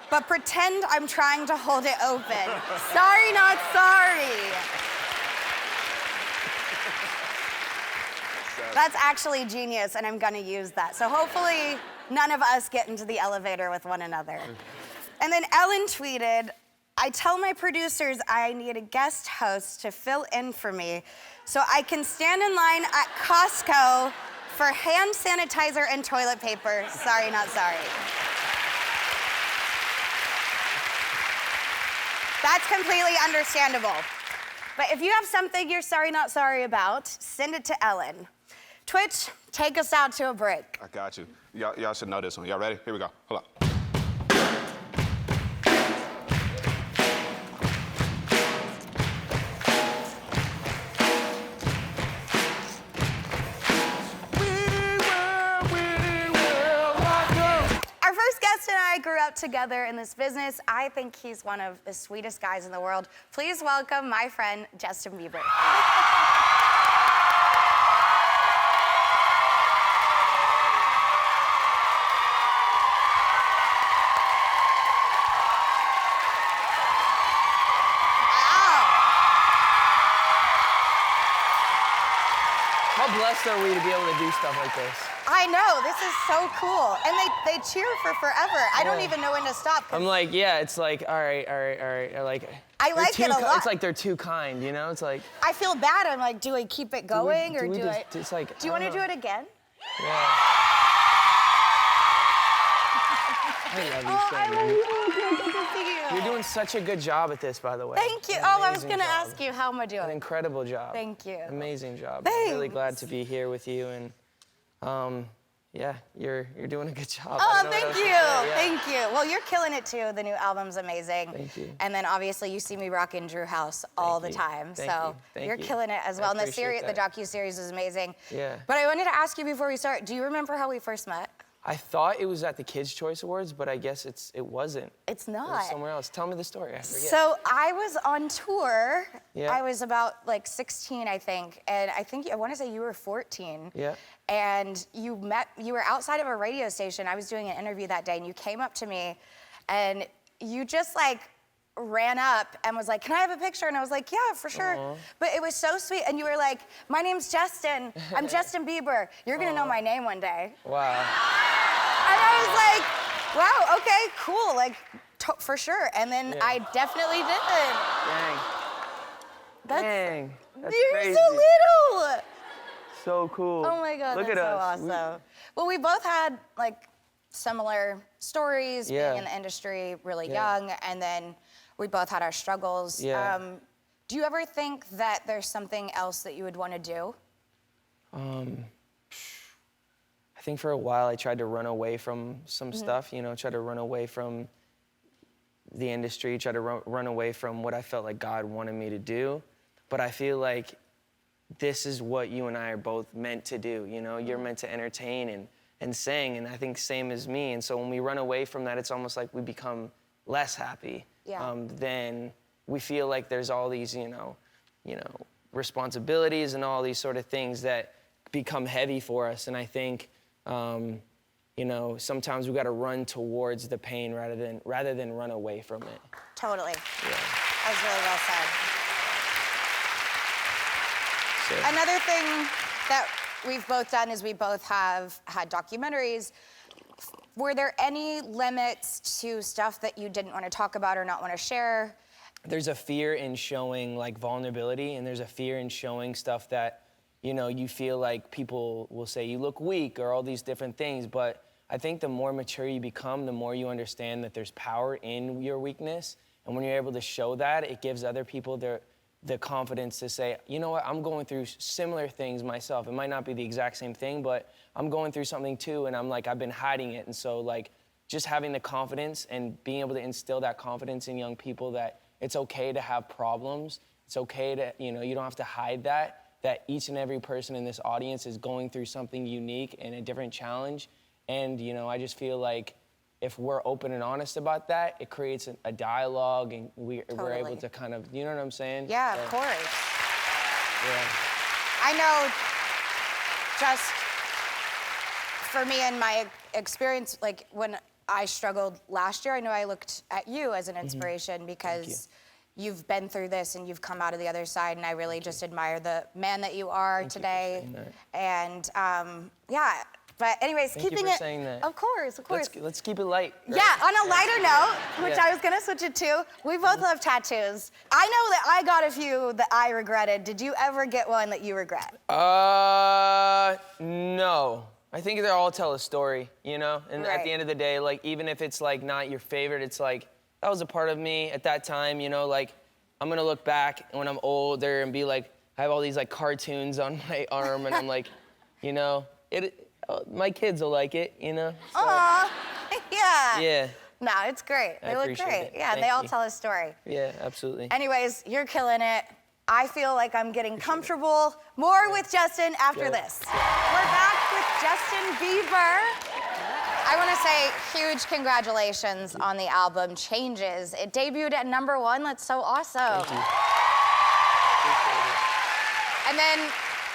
but pretend I'm trying to hold it open. Sorry, not sorry. That's actually genius, and I'm gonna use that. So hopefully none of us get into the elevator with one another. And then Ellen tweeted, I tell my producers I need a guest host to fill in for me so I can stand in line at Costco for hand sanitizer and toilet paper. Sorry, not sorry. That's completely understandable. But if you have something you're sorry, not sorry about, send it to Ellen. Twitch, take us out to a break. I got you. Y'all should know this one. Y'all ready? Here we go. Hold on. Our first guest and I grew up together in this business. I think he's one of the sweetest guys in the world. Please welcome my friend, Justin Bieber. How blessed are we to be able to do stuff like this? I know, this is so cool. And they cheer for forever. I don't even know when to stop. I'm like, yeah, it's like, all right. Like, I like it a lot. It's like they're too kind, you know? It's like. I feel bad. I'm like, do I keep it going or do I? It's like, do you want to do it again? Yeah. I love you so much. Good to see you. You're doing such a good job at this, by the way. Thank you. Oh, I was going to ask you, how am I doing? An incredible job. Thank you. Amazing job. Thanks. I'm really glad to be here with you, and yeah, you're doing a good job. Oh, thank you. Thank you. Well, you're killing it too. The new album's amazing. Thank you. And then obviously you see me rocking Drew House all the time. Thank so you. you're killing it as well. And the series, the docu-series is amazing. Yeah. But I wanted to ask you before we start, do you remember how we first met? I thought it was at the Kids' Choice Awards, but I guess it wasn't. It's not. It was somewhere else. Tell me the story. I forget. So I was on tour. Yeah. I was about like 16, I think. And I want to say you were 14. Yeah. And you were outside of a radio station. I was doing an interview that day and you came up to me and you just like ran up and was like, can I have a picture? And I was like, yeah, for sure. Aww. But it was so sweet. And you were like, my name's Justin. I'm Justin Bieber. You're gonna know my name one day. Wow. And I was like, wow, okay, cool, like, for sure. And then I definitely did. Dang. That's You're crazy. so little. So cool. Oh my God, Look that's at so us. awesome. Well, we both had like similar stories being Yeah. in the industry really Yeah. young, and then we both had our struggles. Yeah. Do you ever think that there's something else that you would want to do? I think for a while I tried to run away from some Mhm. stuff, you know, try to run away from the industry, try to run away from what I felt like God wanted me to do. But I feel like this is what you and I are both meant to do, you know? You're meant to entertain and sing, and I think same as me. And so when we run away from that, it's almost like we become less happy. Yeah. Then we feel like there's all these, you know, responsibilities and all these sort of things that become heavy for us. And I think, you know, sometimes we got to run towards the pain rather than run away from it. Totally. Yeah. That was really well said. So. Another thing that we've both done is we both have had documentaries. Were there any limits to stuff that you didn't want to talk about or not want to share? There's a fear in showing like vulnerability, and there's a fear in showing stuff that, you know, you feel like people will say you look weak or all these different things. But I think the more mature you become, the more you understand that there's power in your weakness. And when you're able to show that, it gives other people the confidence to say, you know what, I'm going through similar things myself. It might not be the exact same thing, but I'm going through something too, and I've been hiding it. And so like, just having the confidence and being able to instill that confidence in young people that it's okay to have problems. It's okay to, you know, you don't have to hide that each and every person in this audience is going through something unique and a different challenge. And, you know, I just feel like if we're open and honest about that, it creates a dialogue, and we're able to kind of, you know what I'm saying? Yeah, of course. Yeah. I know just for me and my experience, like when I struggled last year, I know I looked at you as an inspiration because you've been through this and you've come out of the other side, and I really just admire the man that you are today. And yeah, but anyways, Thank keeping you for it. saying that. Of course. Let's keep it light. Right? Yeah, on a lighter note, which Yeah. I was gonna switch it to, we both love tattoos. I know that I got a few that I regretted. Did you ever get one that you regret? No. I think they all tell a story, you know? And Right. at the end of the day, like, even if it's like not your favorite, it's like, that was a part of me at that time, you know? Like, I'm gonna look back when I'm older and be like, I have all these like cartoons on my arm, and I'm like, you know, my kids will like it, you know? So, Aw, yeah. yeah. No, it's great. I They look appreciate great. it. Yeah, Thank they all you. tell a story. Yeah, absolutely. Anyways, you're killing it. I feel like I'm getting comfortable more with Justin after Good. this. We're back with Justin Bieber. I want to say huge congratulations on the album Changes. It debuted at #1. That's so awesome. Thank you. And then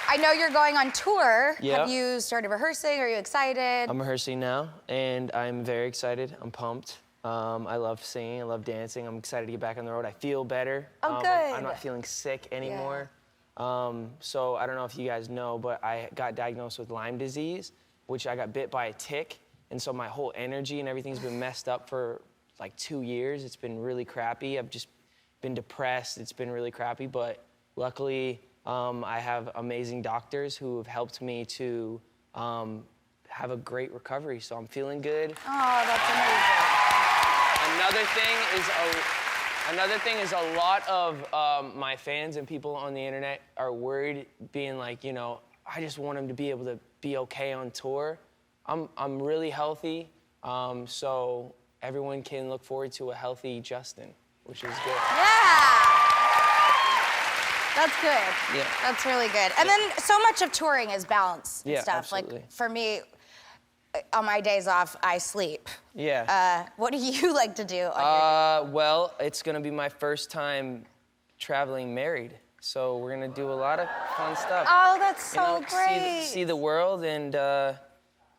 I know you're going on tour. Yep. Have you started rehearsing? Are you excited? I'm rehearsing now, and I'm very excited. I'm pumped. I love singing, I love dancing. I'm excited to get back on the road. I feel better. Oh, good. I'm not feeling sick anymore. So I don't know if you guys know, but I got diagnosed with Lyme disease. which I got bit by a tick. And so my whole energy and everything's been messed up for like 2 years. It's been really crappy. I've just been depressed. It's been really crappy, but luckily I have amazing doctors who have helped me to have a great recovery. So I'm feeling good. Oh, that's amazing. Another thing is a lot of my fans and people on the internet are worried, being like, you know, I just want him to be able to be okay on tour. I'm really healthy, so everyone can look forward to a healthy Justin, which is good. Yeah. That's good. Yeah. That's really good. And then so much of touring is balance and Yeah, stuff. absolutely. Like for me, on my days off, I sleep. Yeah. What do you like to do on your Well, it's gonna be my first time traveling married, so we're gonna do a lot of fun stuff. Oh, that's so great. See the world and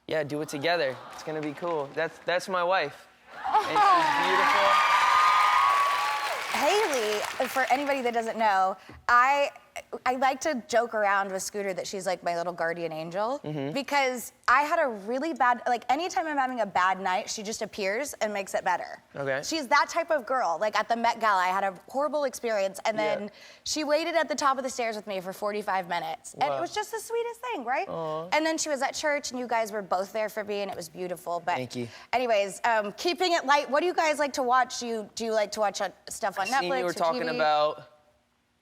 yeah, do it together. It's gonna be cool. That's my wife. And she's beautiful. Haley, for anybody that doesn't know, I like to joke around with Scooter that she's like my little guardian angel because I had a really bad, like anytime I'm having a bad night, she just appears and makes it better. Okay. She's that type of girl. Like at the Met Gala, I had a horrible experience and then she waited at the top of the stairs with me for 45 minutes. And it was just the sweetest thing, right? Aww. And then she was at church and you guys were both there for me and it was beautiful. But Thank you. anyways, keeping it light, what do you guys like to watch? Do you like to watch stuff on Netflix You were or talking TV? about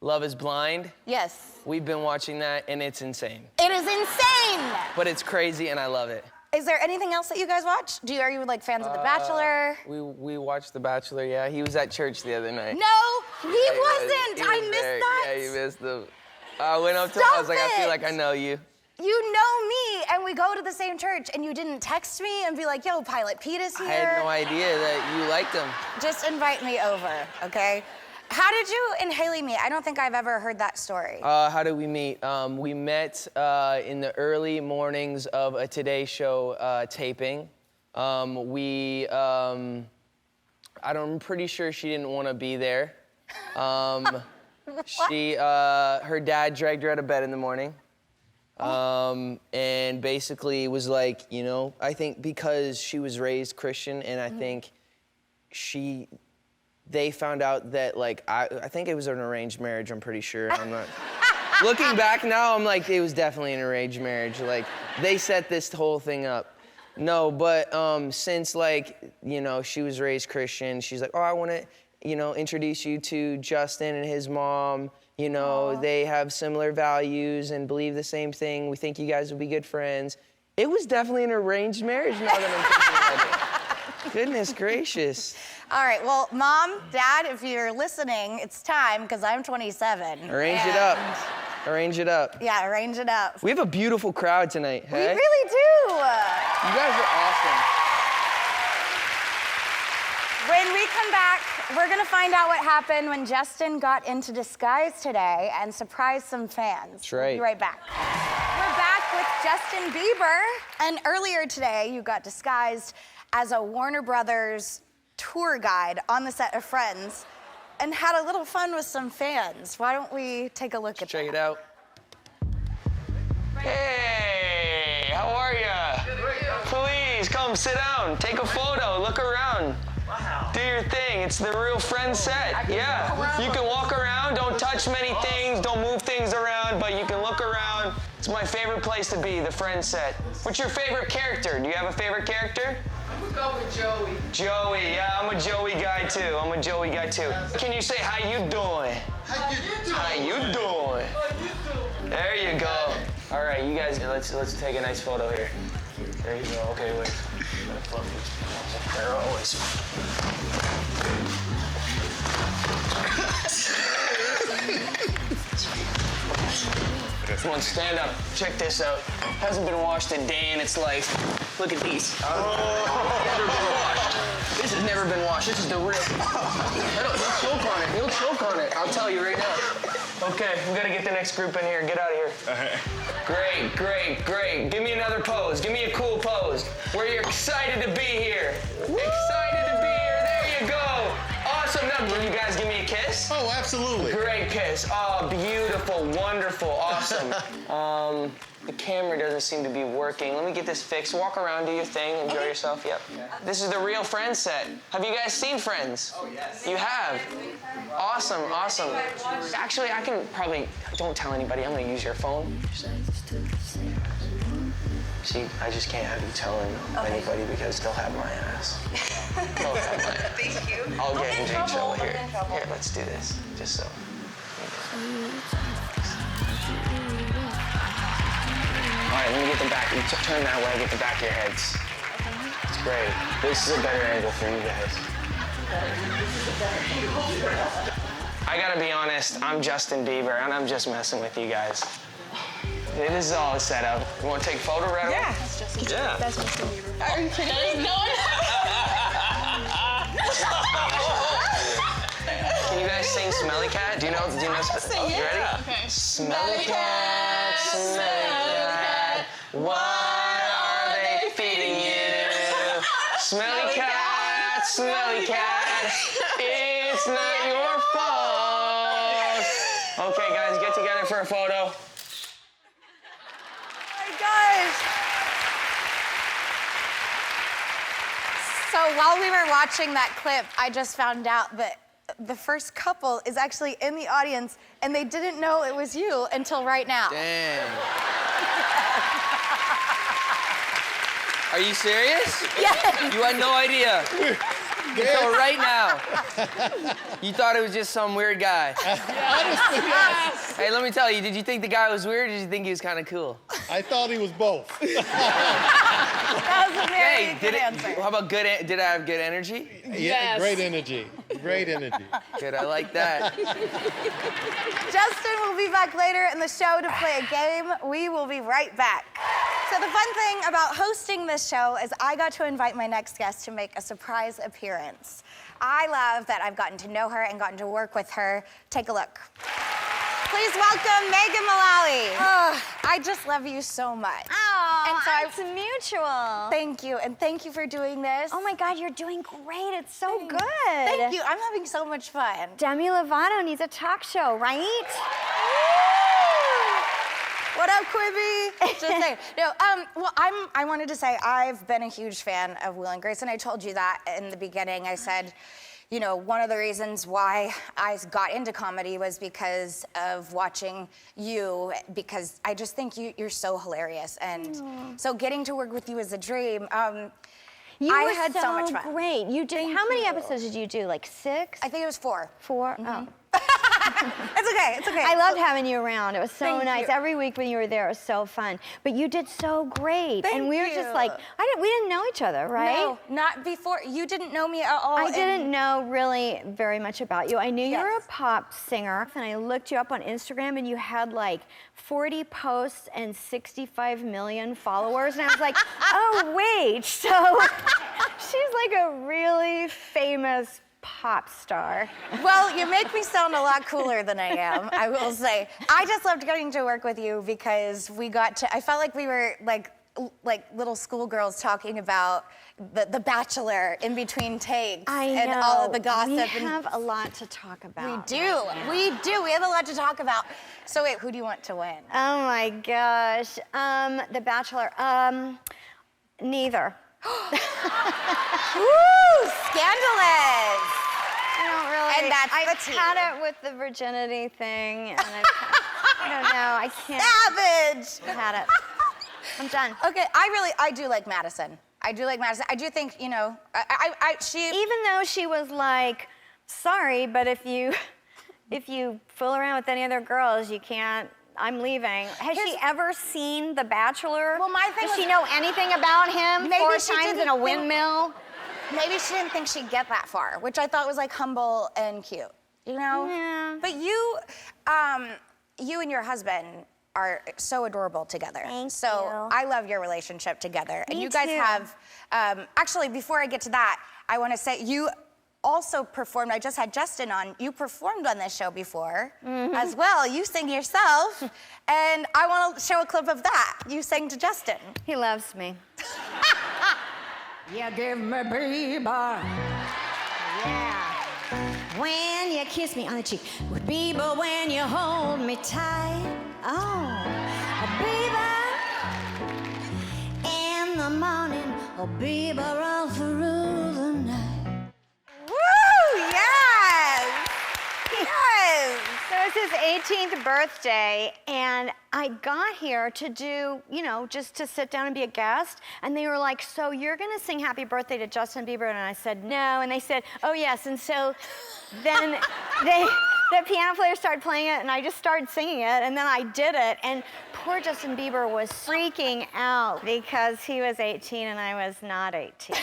Love is Blind. Yes. We've been watching that and it's insane. It is insane! But it's crazy and I love it. Is there anything else that you guys watch? Are you like fans of The Bachelor? We watched The Bachelor, yeah. He was at church the other night. No, he wasn't. I missed there. that. Yeah, you missed him. I went up to him, I was like, I feel like I know you. You know me, and we go to the same church, and you didn't text me and be like, yo, Pilot Pete is here. I had no idea that you liked him. Just invite me over, okay? How did you and Haley meet? I don't think I've ever heard that story. How did we meet? We met in the early mornings of a Today Show taping. I'm pretty sure she didn't want to be there. Her dad dragged her out of bed in the morning. And basically was like, you know, I think because she was raised Christian and I think they found out that, like, I think it was an arranged marriage, I'm pretty sure. I'm not. Looking back now, I'm like, it was definitely an arranged marriage. Like, they set this whole thing up. No, but since, like, you know, she was raised Christian, she's like, oh, I want to, you know, introduce you to Justin and his mom. You know, they have similar values and believe the same thing. We think you guys will be good friends. It was definitely an arranged marriage now that I'm thinking about it. Goodness gracious. All right, well, Mom, Dad, if you're listening, it's time, because I'm 27. Arrange it up. Arrange it up. Yeah, arrange it up. We have a beautiful crowd tonight, hey? We really do. You guys are awesome. When we come back, we're gonna find out what happened when Justin got into disguise today and surprised some fans. That's right. We'll be right back. We're back with Justin Bieber. And earlier today, you got disguised as a Warner Brothers tour guide on the set of Friends and had a little fun with some fans. Why don't we take a look at that? Check it out. Hey, how are ya? Please come sit down, take a photo, look around. Wow. Do your thing. It's the real Friends set. Yeah. You can walk around, don't touch many things, don't move things around, but you can look around. It's my favorite place to be, the Friends set. What's your favorite character? Do you have a favorite character? I'm gonna go with Joey. Joey, yeah, I'm a Joey guy too. Can you say how you doing? How you doing? How you doing? There you go. All right, you guys, let's take a nice photo here. There you go. Okay, wait. There always. Come on, stand up. Check this out. Hasn't been washed a day in its life. Look at these. Never been washed. This has never been washed. This is the real. Don't choke on it. Don't choke on it. I'll tell you right now. Okay, we gotta get the next group in here. Get out of here. Great, great, great. Give me another pose. Give me a cool pose. Where you're excited to be here. Excited to be here. There you go. Awesome. Now, will you guys give me a kiss? Oh, absolutely. Great kiss. Oh, beautiful, wonderful, awesome. The camera doesn't seem to be working. Let me get this fixed. Walk around, do your thing, enjoy yourself. Yep. This is the real Friends set. Have you guys seen Friends? Oh, yes. You have? Awesome, awesome. Actually, I can probably, don't tell anybody, I'm gonna use your phone. See, I just can't have you telling anybody because they'll have my ass. They'll have my ass. Thank you. I'll get in trouble here. Here, let's do this, just so. All right, let me get the back. You turn that way, get the back of your heads. It's great. This is a better angle for you guys. I gotta be honest, I'm Justin Bieber, and I'm just messing with you guys. This is all a setup. You want to take a photo right away? Yeah. That's Justin Bieber. Yeah. That's Justin Bieber. Are you kidding me? No. Can you guys sing Smelly Cat? Do you know? You ready? Okay. Smelly cat, smelly cat, what are they feeding you? Smelly cat, it's not your fault. Okay, guys, get together for a photo. So while we were watching that clip, I just found out that the first couple is actually in the audience, and they didn't know it was you until right now. Damn. Are you serious? Yes. You had no idea. Until right now. You thought it was just some weird guy. Honestly, yes. Hey, let me tell you, did you think the guy was weird or did you think he was kind of cool? I thought he was both. That was a very good answer. How about good, did I have good energy? Yeah, great energy. Great energy. Good, I like that. Justin will be back later in the show to play a game. We will be right back. So the fun thing about hosting this show is I got to invite my next guest to make a surprise appearance. I love that I've gotten to know her and gotten to work with her. Take a look. Please welcome Megan Mullally. Oh, I just love you so much. Oh, and so it's mutual. Thank you, and thank you for doing this. Oh my God, you're doing great. It's so good. Thank you. I'm having so much fun. Demi Lovato needs a talk show, right? What up, Quibi? Just saying. No, well, I wanted to say I've been a huge fan of Will and Grace, and I told you that in the beginning. I said, you know, one of the reasons why I got into comedy was because of watching you, because I just think you're so hilarious, and so getting to work with you is a dream. I had so much fun. Great. You did. How many episodes did you do? Like 6? I think it was 4. 4? Oh. It's okay, it's okay. I loved having you around. It was so nice. you. Every week when you were there, it was so fun. But you did so great. And we were just like, we didn't know each other, right? No, not before. You didn't know me at all. I didn't know really very much about you. I knew you were a pop singer, and I looked you up on Instagram, and you had like 40 posts and 65 million followers, and I was like, oh, wait, so she's like a really famous pop star. Well, you make me sound a lot cooler than I am, I will say. I just loved getting to work with you because we got to, I felt like we were like little schoolgirls talking about the Bachelor in between takes and all of the gossip. We have a lot to talk about. We do, we do. We have a lot to talk about. So wait, who do you want to win? Oh my gosh, the Bachelor, neither. Woo, scandalous. I don't really. And that's I've had it with the virginity thing, and I don't know. I can't. Savage. I've had it. I'm done. Okay, I do like Madison. I do like Madison. I do think, you know, she. Even though she was like, sorry, but if you fool around with any other girls, you can't. I'm leaving. Has she ever seen The Bachelor? Well, my thing Does she know anything about him? Maybe 4 she times didn't in a think- windmill? Maybe she didn't think she'd get that far, which I thought was like humble and cute, you know? Yeah. But you and your husband are so adorable together. Thank so you. I love your relationship together. And Me you guys too. have, actually, before I get to that, I want to say you also performed, I just had Justin on, you performed on this show before as well. You sing yourself, and I want to show a clip of that. You sang to Justin. He loves me. You give me baby. Yeah. When you kiss me on the cheek, baby, when you hold me tight. Oh, baby, morning, oh, Bieber all through the night. Woo! Yes! Yes! So it's his 18th birthday, and I got here to do, you know, just to sit down and be a guest. And they were like, so you're gonna sing happy birthday to Justin Bieber? And I said, no. And they said, oh yes. And so then the piano player started playing it, and I just started singing it, and then I did it. And poor Justin Bieber was freaking out because he was 18 and I was not 18.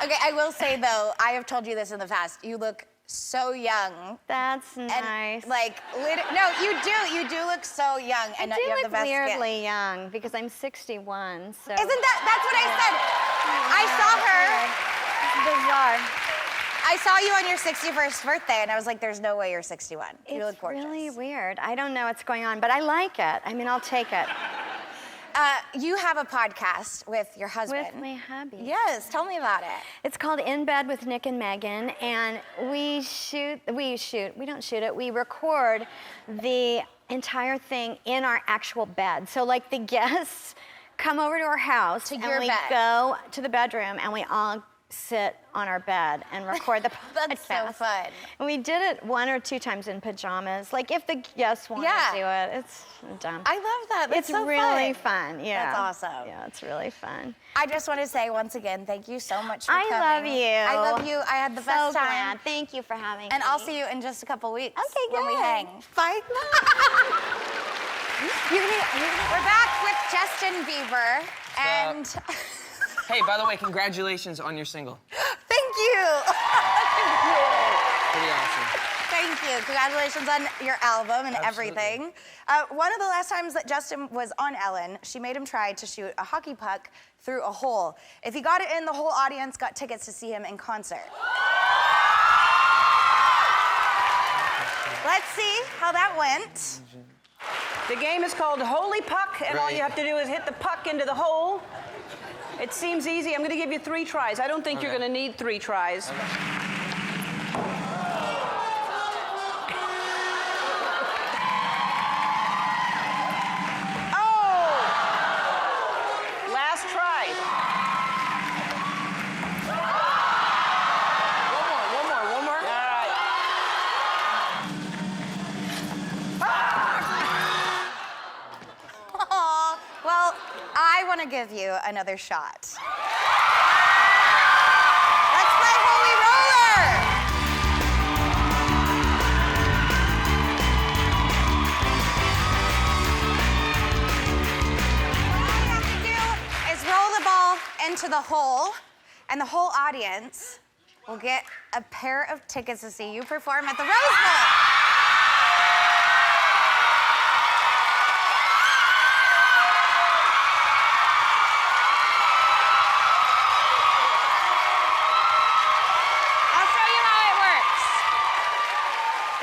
Okay, I will say though, I have told you this in the past. You look so young. That's nice. And, like, no, you do look so young, and I you do have the look best weirdly skin. young because I'm 61, so. Isn't that's what I said? I saw her. It's bizarre. I saw you on your 61st birthday, and I was like, there's no way you're 61. You look gorgeous. It's really weird. I don't know what's going on, but I like it. I mean, I'll take it. You have a podcast with your husband. With my hubby. Yes, tell me about it. It's called In Bed with Nick and Megan, and we don't shoot it, we record the entire thing in our actual bed. So like the guests come over to our house and we go to the bedroom and we all sit on our bed and record the podcast. That's so fun. And we did it 1 or 2 times in pajamas. Like if the guests want to do it, it's done. I love that. That's It's so really fun. Yeah. That's awesome. Yeah, it's really fun. I just want to say once again, thank you so much for coming. I love you. I love you. I had the best time. Glad. Thank you for having me. And I'll see you in just a couple weeks. Okay, when we good. hang. Bye. We're back with Justin Bieber and. Hey, by the way, congratulations on your single. Thank you. Pretty awesome. Thank you. Congratulations on your album and everything. One of the last times that Justin was on Ellen, she made him try to shoot a hockey puck through a hole. If he got it in, the whole audience got tickets to see him in concert. Let's see how that went. The game is called Holy Puck, and all you have to do is hit the puck into the hole. It seems easy. I'm going to give you 3 tries. I don't think you're going to need 3 tries. Oh! Last try. One more. All right. Aw, well, I want to give you another shot. Let's play Holy Roller! All you have to do is roll the ball into the hole, and the whole audience will get a pair of tickets to see you perform at the Rose Bowl.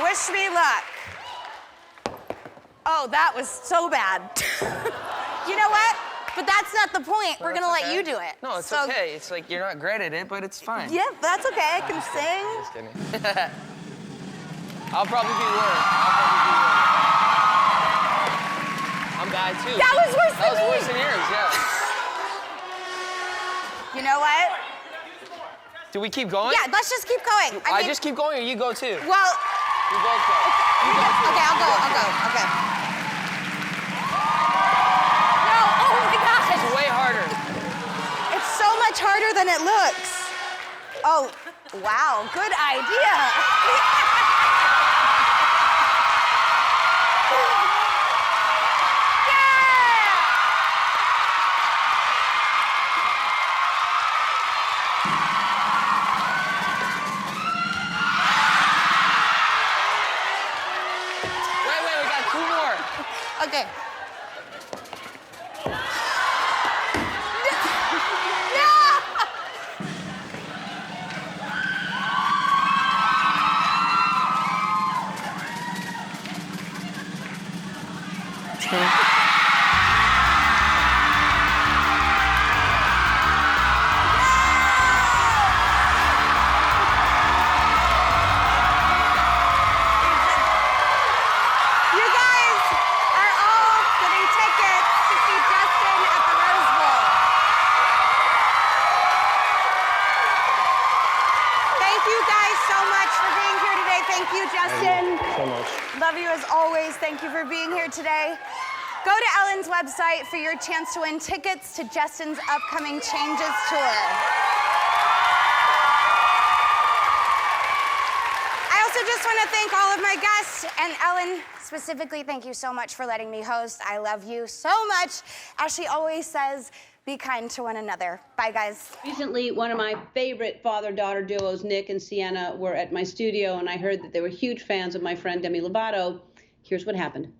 Wish me luck. Oh, that was so bad. You know what? But that's not the point. We're gonna let you do it. No, it's okay. It's like you're not great at it, but it's fine. Yeah, that's okay. I can sing. Just kidding. I'll probably be worse. I'm bad too. That was worse than me. That was worse than yours, yeah. You know what? Do we keep going? Yeah, let's just keep going. I just keep going, or you go too? Well. You both go. Okay, I'll go. Okay. No, oh my gosh. It's way harder. It's so much harder than it looks. Oh, wow, good idea. Okay. You guys are all Thank you, Justin. So much. Love you as always. Thank you for being here today. Go to Ellen's website for your chance to win tickets to Justin's upcoming Changes tour. I also just want to thank all of my guests, and Ellen specifically, thank you so much for letting me host. I love you so much. As she always says, be kind to one another. Bye, guys. Recently, one of my favorite father-daughter duos, Nick and Sienna, were at my studio, and I heard that they were huge fans of my friend Demi Lovato. Here's what happened.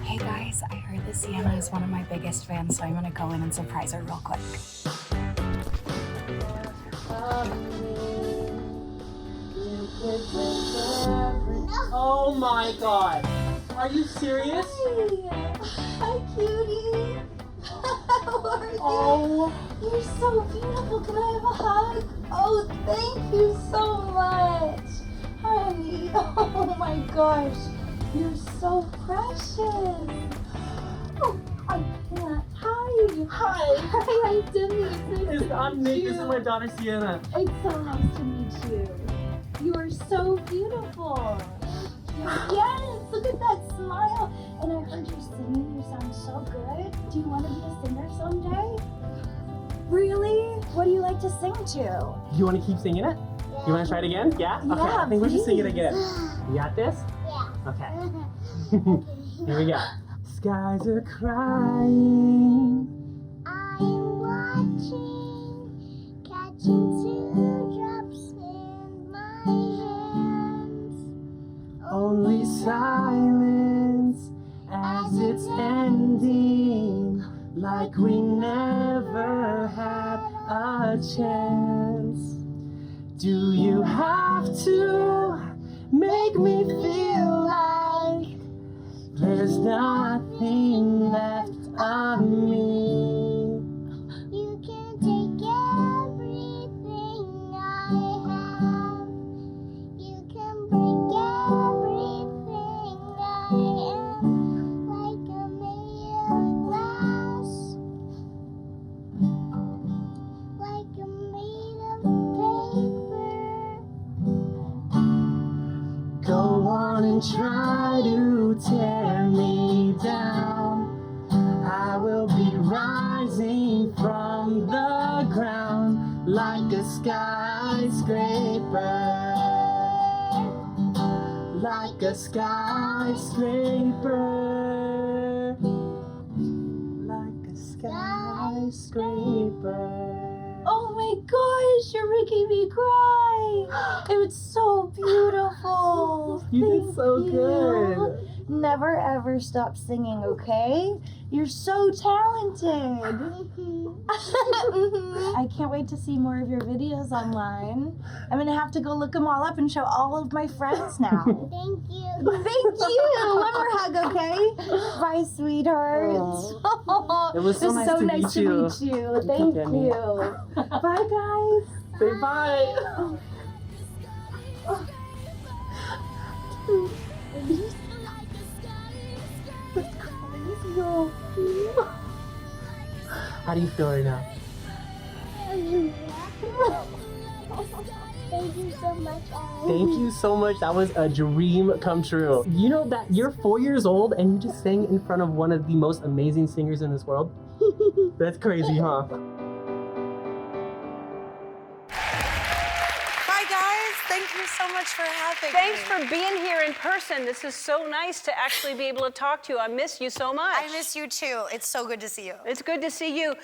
Hey guys, I heard that Sienna is one of my biggest fans, so I'm gonna go in and surprise her real quick. Oh my god. Are you serious? Hi, cutie. How are you? Oh. You're so beautiful. Can I have a hug? Oh, thank you so much. Honey, oh my gosh. You're so precious. Oh, I can't. Hi. Hi, I'm Demi. I'm Nick. This is my daughter Sienna. It's so nice to meet you. You are so beautiful. Yes, look at that smile. And I heard you singing. You sound so good. Do you want to be a singer someday? Really? What do you like to sing to? You want to keep singing it? Yeah. You want to try it again? Yeah? Okay, Yeah, I think we should sing it please. again. You got this? Yeah. Okay. Here we go. Skies are crying. I'm watching, catching teardrops in my hands. Only silence as it's ending, like we never had a chance. Do you have to make me feel like there's nothing left of me? You can take everything I have. You can break everything I am, like I'm made of glass, like I'm made of paper. Go on and try to tear me down. I will be rising from the ground like a skyscraper. Like a skyscraper. Like a skyscraper. Oh my gosh, you're making me cry. It was so beautiful. You did Thank so you. good. Never ever stop singing, okay? You're so talented. I can't wait to see more of your videos online. I'm gonna have to go look them all up and show all of my friends now. Thank you. Thank you. One more hug, okay? Bye, sweetheart. It was so nice to nice meet you. to meet you. Thank Demi. you. Bye, guys. Say bye. How do you feel right now? Thank you so much, Ellen. Thank you so much. That was a dream come true. You know that you're 4 years old and you just sang in front of one of the most amazing singers in this world? That's crazy, huh? Bye, guys. Thank you so much for having Thanks me. for being here in person. This is so nice to actually be able to talk to you. I miss you so much. I miss you too. It's so good to see you. It's good to see you.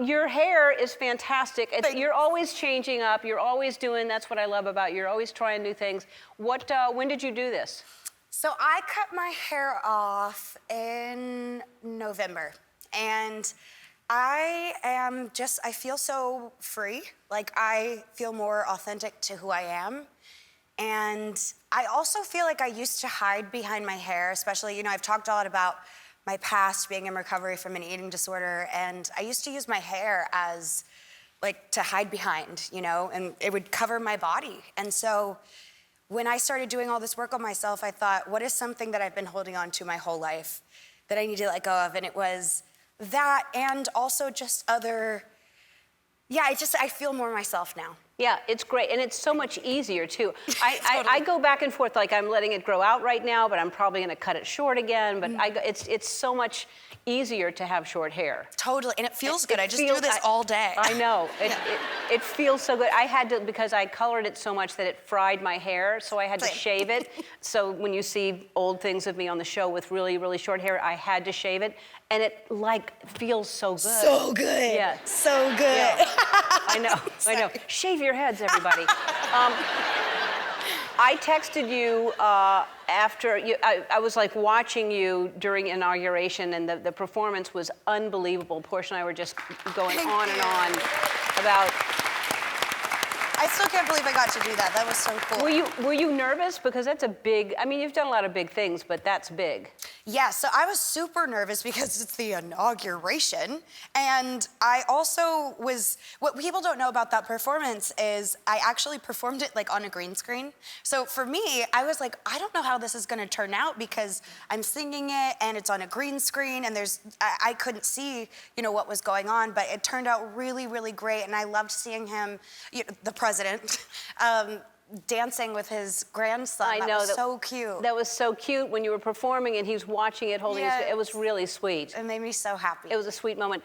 Your hair is fantastic. You're always changing up. You're always doing, that's what I love about you. You're always trying new things. When did you do this? So I cut my hair off in November, and I feel so free. Like, I feel more authentic to who I am. And I also feel like I used to hide behind my hair, especially, I've talked a lot about my past being in recovery from an eating disorder, and I used to use my hair as, like, to hide behind, and it would cover my body. And so when I started doing all this work on myself, I thought, what is something that I've been holding on to my whole life that I need to let go of? And it was that, and also just other, I feel more myself now. Yeah, it's great, and it's so much easier too. I go back and forth, like I'm letting it grow out right now, but I'm probably gonna cut it short again. But it's so much easier to have short hair. Totally, and it feels good. I just do this all day. I know. It feels so good. I had to, because I colored it so much that it fried my hair, so I had to shave it. So when you see old things of me on the show with really, really short hair, I had to shave it. And it feels so good. So good. Yeah. So good. Yeah. I know. I know. Shave your heads, everybody. I texted you after you. I was like watching you during inauguration, and the performance was unbelievable. Portia and I were just going on and on about. I still can't believe I got to do that. That was so cool. Were you nervous? Because that's a big. I mean, you've done a lot of big things, but that's big. Yeah, so I was super nervous because it's the inauguration. And I also was, what people don't know about that performance is I actually performed it like on a green screen. So for me, I was like, I don't know how this is gonna turn out because I'm singing it and it's on a green screen and I couldn't see, what was going on, but it turned out really, really great. And I loved seeing him, the president, dancing with his grandson. I know, that was so cute. That was so cute when you were performing and he was watching it, holding his, it was really sweet. It made me so happy. It was a sweet moment.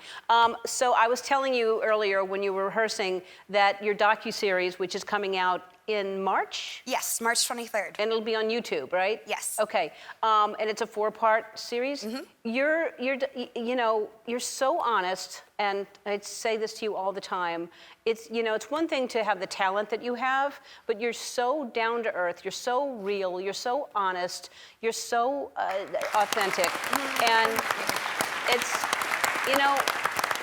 So I was telling you earlier when you were rehearsing that your docu-series, which is coming out in March? Yes, March 23rd. And it'll be on YouTube, right? Yes. Okay. And it's a 4-part series. Mm-hmm. You're so honest, and I say this to you all the time. It's one thing to have the talent that you have, but you're so down to earth. You're so real. You're so honest. You're so authentic, and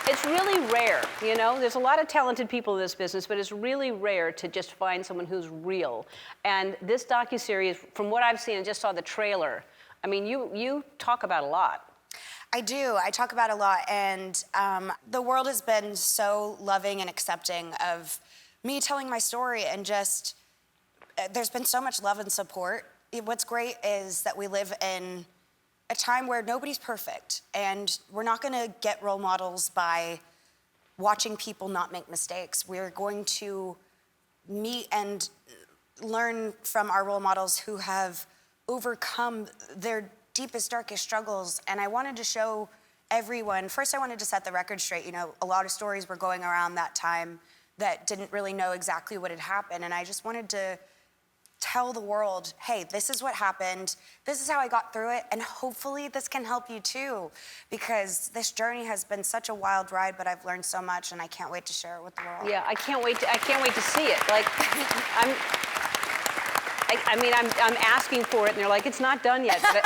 it's really rare, There's a lot of talented people in this business, but it's really rare to just find someone who's real. And this docuseries, from what I've seen, I just saw the trailer. I mean, you talk about a lot. I do. I talk about a lot, and the world has been so loving and accepting of me telling my story, and just there's been so much love and support. What's great is that we live in a time where nobody's perfect, and we're not gonna get role models by watching people not make mistakes. We're going to meet and learn from our role models who have overcome their deepest, darkest struggles. And I wanted to show everyone, first I wanted to set the record straight. A lot of stories were going around that time that didn't really know exactly what had happened, and I just wanted to tell the world, hey, this is what happened, this is how I got through it, and hopefully this can help you too, because this journey has been such a wild ride, but I've learned so much, and I can't wait to share it with the world. Yeah, I can't wait to see it. Like, I'm asking for it, and they're like, it's not done yet. But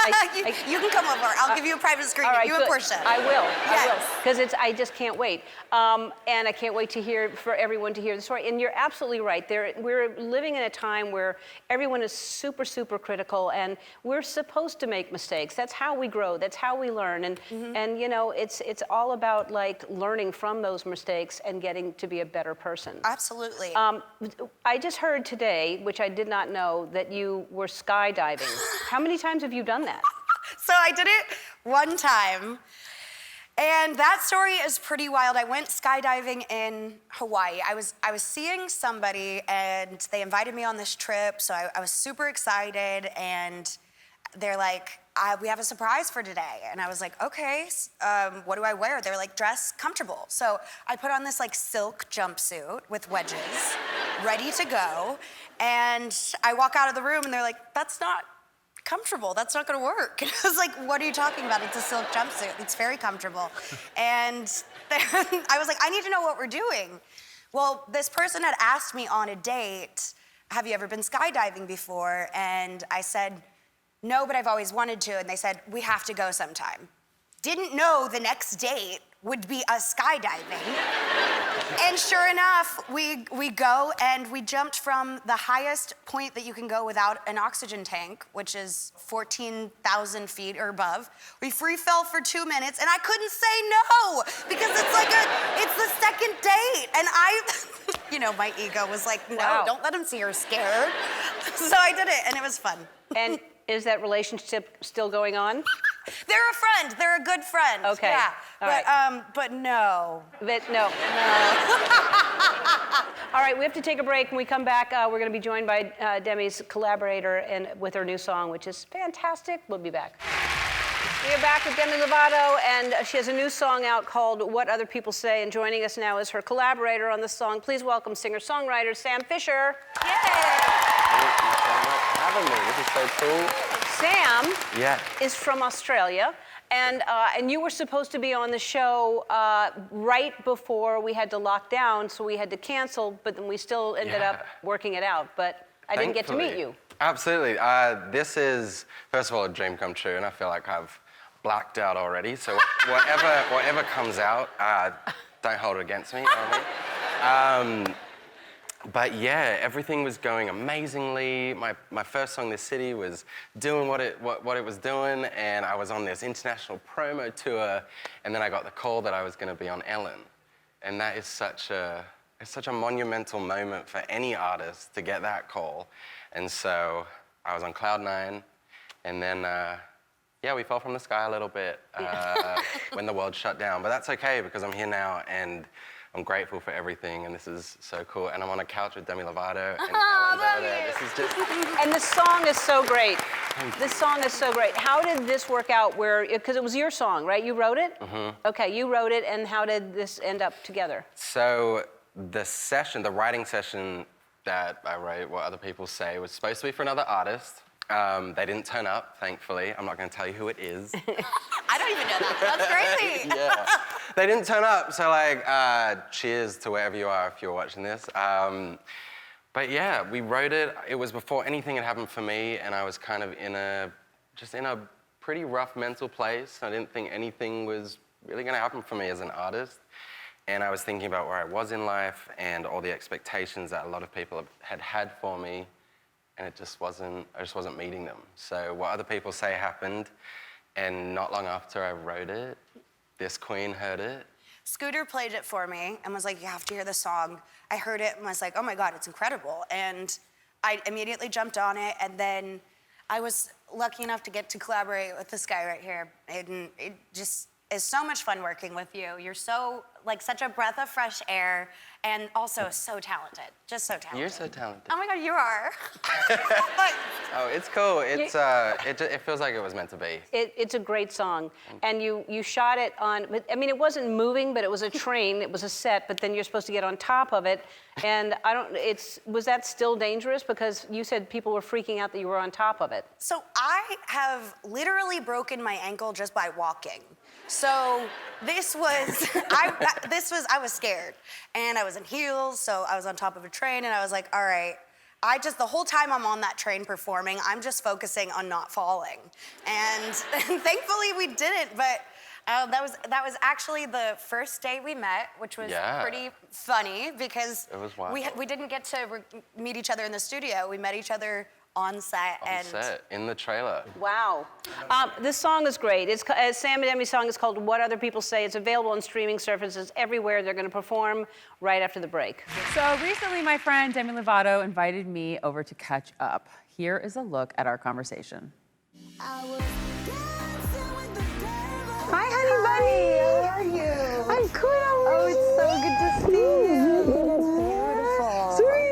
you can come over. I'll give you a private screening. Right, you and Portia. I will. Yes. I will. Because I just can't wait. And I can't wait for everyone to hear the story. And you're absolutely right. We're living in a time where everyone is super, super critical, and we're supposed to make mistakes. That's how we grow. That's how we learn. And it's all about learning from those mistakes and getting to be a better person. Absolutely. I just heard today, which I did not know, that you were skydiving. How many times have you done that? So I did it one time, and that story is pretty wild. I went skydiving in Hawaii. I was seeing somebody, and they invited me on this trip, so I was super excited, and they're like, we have a surprise for today. And I was like, okay, what do I wear? They were like, dress comfortable. So I put on this silk jumpsuit with wedges, ready to go. And I walk out of the room and they're like, that's not comfortable. That's not gonna work. And I was like, what are you talking about? It's a silk jumpsuit. It's very comfortable. And I was like, I need to know what we're doing. Well, this person had asked me on a date, have you ever been skydiving before? And I said, no, but I've always wanted to. And they said, we have to go sometime. Didn't know the next date would be us skydiving. And sure enough, we go, and we jumped from the highest point that you can go without an oxygen tank, which is 14,000 feet or above. We free fell for 2 minutes, and I couldn't say no, because it's the second date. And my ego was like, no, wow. Don't let him see her scared. So I did it, and it was fun. And is that relationship still going on? They're a friend. They're a good friend. Okay. Yeah. All But right. but no. But no. All right, we have to take a break. When we come back, we're going to be joined by Demi's collaborator and with her new song, which is fantastic. We'll be back. We are back with Demi Lovato, and she has a new song out called What Other People Say, and joining us now is her collaborator on the song. Please welcome singer-songwriter Sam Fisher. Thank you so much for having me. This is so cool. Sam is from Australia, and you were supposed to be on the show right before we had to lock down, so we had to cancel, but then we still ended up working it out. But I didn't get to meet you. Absolutely. This is, first of all, a dream come true, and I feel like I've blacked out already. So whatever comes out, don't hold it against me. You know what I mean? But yeah, everything was going amazingly. My first song, This City, was doing what it was doing, and I was on this international promo tour, and then I got the call that I was going to be on Ellen, and that is such a monumental moment for any artist to get that call. And so I was on cloud 9, and then we fell from the sky a little bit when the world shut down. But that's okay because I'm here now, and I'm grateful for everything, and this is so cool. And I'm on a couch with Demi Lovato, and Ellen's over there. This is just... And the song is so great. This song is so great. How did this work out because it was your song, right? You wrote it? Mm-hmm. Okay, you wrote it, and how did this end up together? So the writing session that I wrote, What Other People Say, was supposed to be for another artist. They didn't turn up, thankfully. I'm not going to tell you who it is. I don't even know that. That's crazy. Yeah. They didn't turn up, so cheers to wherever you are if you're watching this. But yeah, we wrote it. It was before anything had happened for me, and I was kind of in a pretty rough mental place. I didn't think anything was really going to happen for me as an artist. And I was thinking about where I was in life and all the expectations that a lot of people had for me, and I just wasn't meeting them. So What Other People Say happened, and not long after I wrote it, this queen heard it. Scooter played it for me and was like, you have to hear the song. I heard it and was like, oh my God, it's incredible. And I immediately jumped on it, and then I was lucky enough to get to collaborate with this guy right here. And it just is so much fun working with you. You're so, such a breath of fresh air, and also so talented, just so talented. You're so talented. Oh my God, you are. Oh, it's cool. It feels like it was meant to be. It's a great song, and you shot it on. I mean, it wasn't moving, but it was a train. It was a set, but then you're supposed to get on top of it, and was that still dangerous? Because you said people were freaking out that you were on top of it. So I have literally broken my ankle just by walking. So I was scared, and I was in heels, so I was on top of a train, and I was like, all right, the whole time I'm on that train performing, I'm just focusing on not falling. And thankfully we didn't, but that was actually the first day we met, which was pretty funny because it was wild. We didn't get to meet each other in the studio. We met each other on set. In the trailer. Wow. This song is great. Sam and Demi's song is called What Other People Say. It's available on streaming services everywhere. They're going to perform right after the break. So recently, my friend Demi Lovato invited me over to catch up. Here is a look at our conversation. Hi, honey bunny. How are you? I'm good. How are you? It's so good to see you. It's beautiful.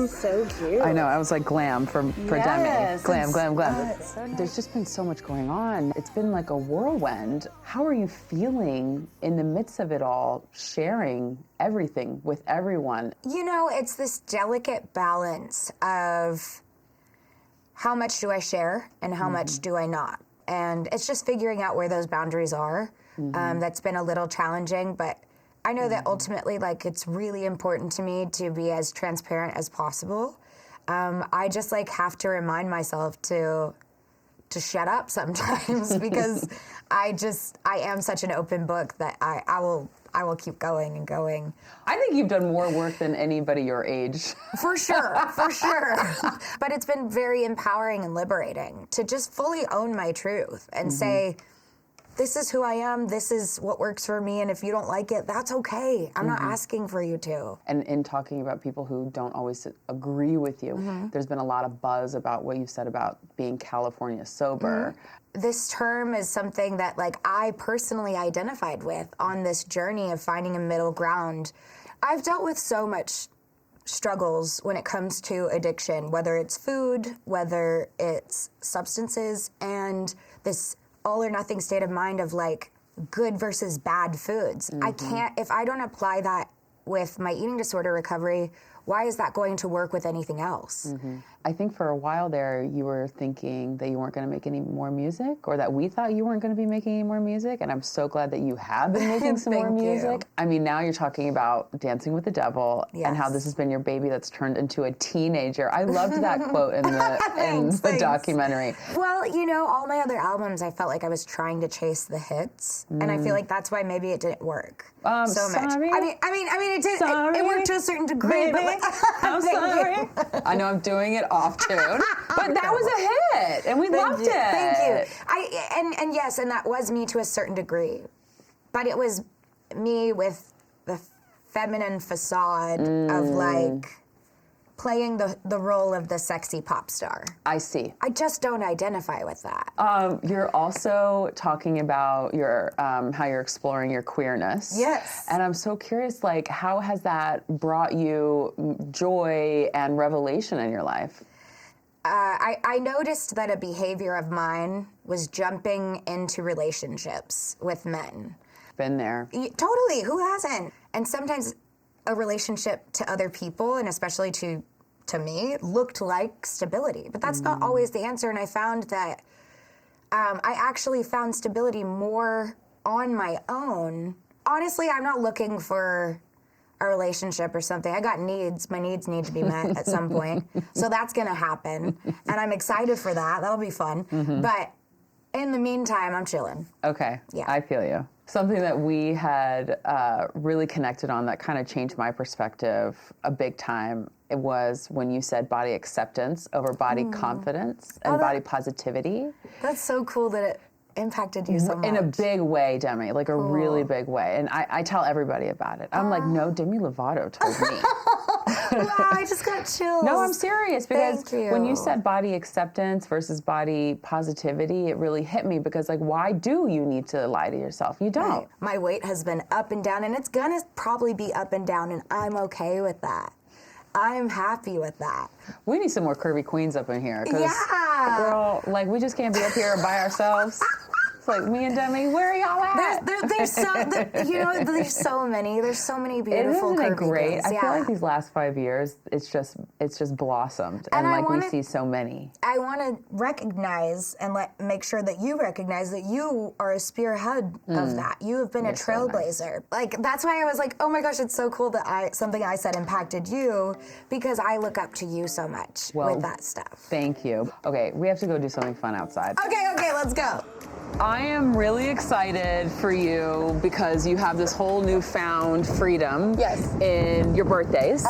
This is so cute. I know. I was like glam for Demi. Glam. So nice. There's just been so much going on. It's been like a whirlwind. How are you feeling in the midst of it all, sharing everything with everyone? You know, it's this delicate balance of how much do I share and how much do I not? And it's just figuring out where those boundaries are. That's been a little challenging, but I know that ultimately, it's really important to me to be as transparent as possible. I just have to remind myself to shut up sometimes because I am such an open book that I will keep going and going. I think you've done more work than anybody your age. For sure. But it's been very empowering and liberating to just fully own my truth and say, this is who I am, this is what works for me, and if you don't like it, that's okay. I'm not asking for you to. And in talking about people who don't always agree with you, there's been a lot of buzz about what you've said about being California sober. This term is something that like I personally identified with on this journey of finding a middle ground. I've dealt with so much struggles when it comes to addiction, whether it's food, whether it's substances, and this all or nothing state of mind of like good versus bad foods. I can't, if I don't apply that with my eating disorder recovery, why is that going to work with anything else? I think for a while there, you were thinking that you weren't going to make any more music, or that we thought you weren't going to be making any more music, and I'm so glad that you have been making some more music. I mean, now you're talking about Dancing with the Devil and how this has been your baby that's turned into a teenager. I loved that quote in the documentary. Well, you know, all my other albums, I felt like I was trying to chase the hits, and I feel like that's why maybe it didn't work so much. I mean, it did. It worked to a certain degree, but like, I'm sorry. I know I'm doing it off tune, but that was a hit, and we loved it. Thank you. And yes, and that was me to a certain degree, but it was me with the feminine facade of like playing the role of the sexy pop star. I see. I just don't identify with that. You're also talking about your how you're exploring your queerness. Yes. And I'm so curious, like, how has that brought you joy and revelation in your life? I noticed that a behavior of mine was jumping into relationships with men. Been there. Totally. Who hasn't? And sometimes a relationship to other people, and especially to me, looked like stability. But that's not always the answer. And I found that I actually found stability more on my own. Honestly, I'm not looking for a relationship or something. I got needs. My needs need to be met at some point. So that's going to happen. And I'm excited for that. That'll be fun. But in the meantime, I'm chilling. Okay. Yeah. I feel you. Something that we had really connected on that kind of changed my perspective a big time, it was when you said body acceptance over body confidence and body positivity. That's so cool that it impacted you so much. In a big way, Demi, like a really big way. And I tell everybody about it. I'm like, no, Demi Lovato told me. Wow, I just got chills. No, I'm serious, because Thank you. when you said body acceptance versus body positivity, it really hit me, because like, why do you need to lie to yourself? You don't. Right. My weight has been up and down, and it's gonna probably be up and down, and I'm okay with that. I'm happy with that. We need some more curvy queens up in here. 'Cause, Yeah. girl, like, we just can't be up here by ourselves. Like me and Demi, where are y'all at? There's so many. There's so many beautiful Isn't it curvy great? girls. I feel like these last 5 years, it's just blossomed, and like we see so many. I want to recognize and make sure that you recognize that you are a spearhead of that. You have been a trailblazer. So nice. Like that's why I was like, oh my gosh, it's so cool that something I said impacted you, because I look up to you so much with that stuff. Thank you. Okay, we have to go do something fun outside. Okay, let's go. I am really excited for you because you have this whole newfound freedom in your birthdays.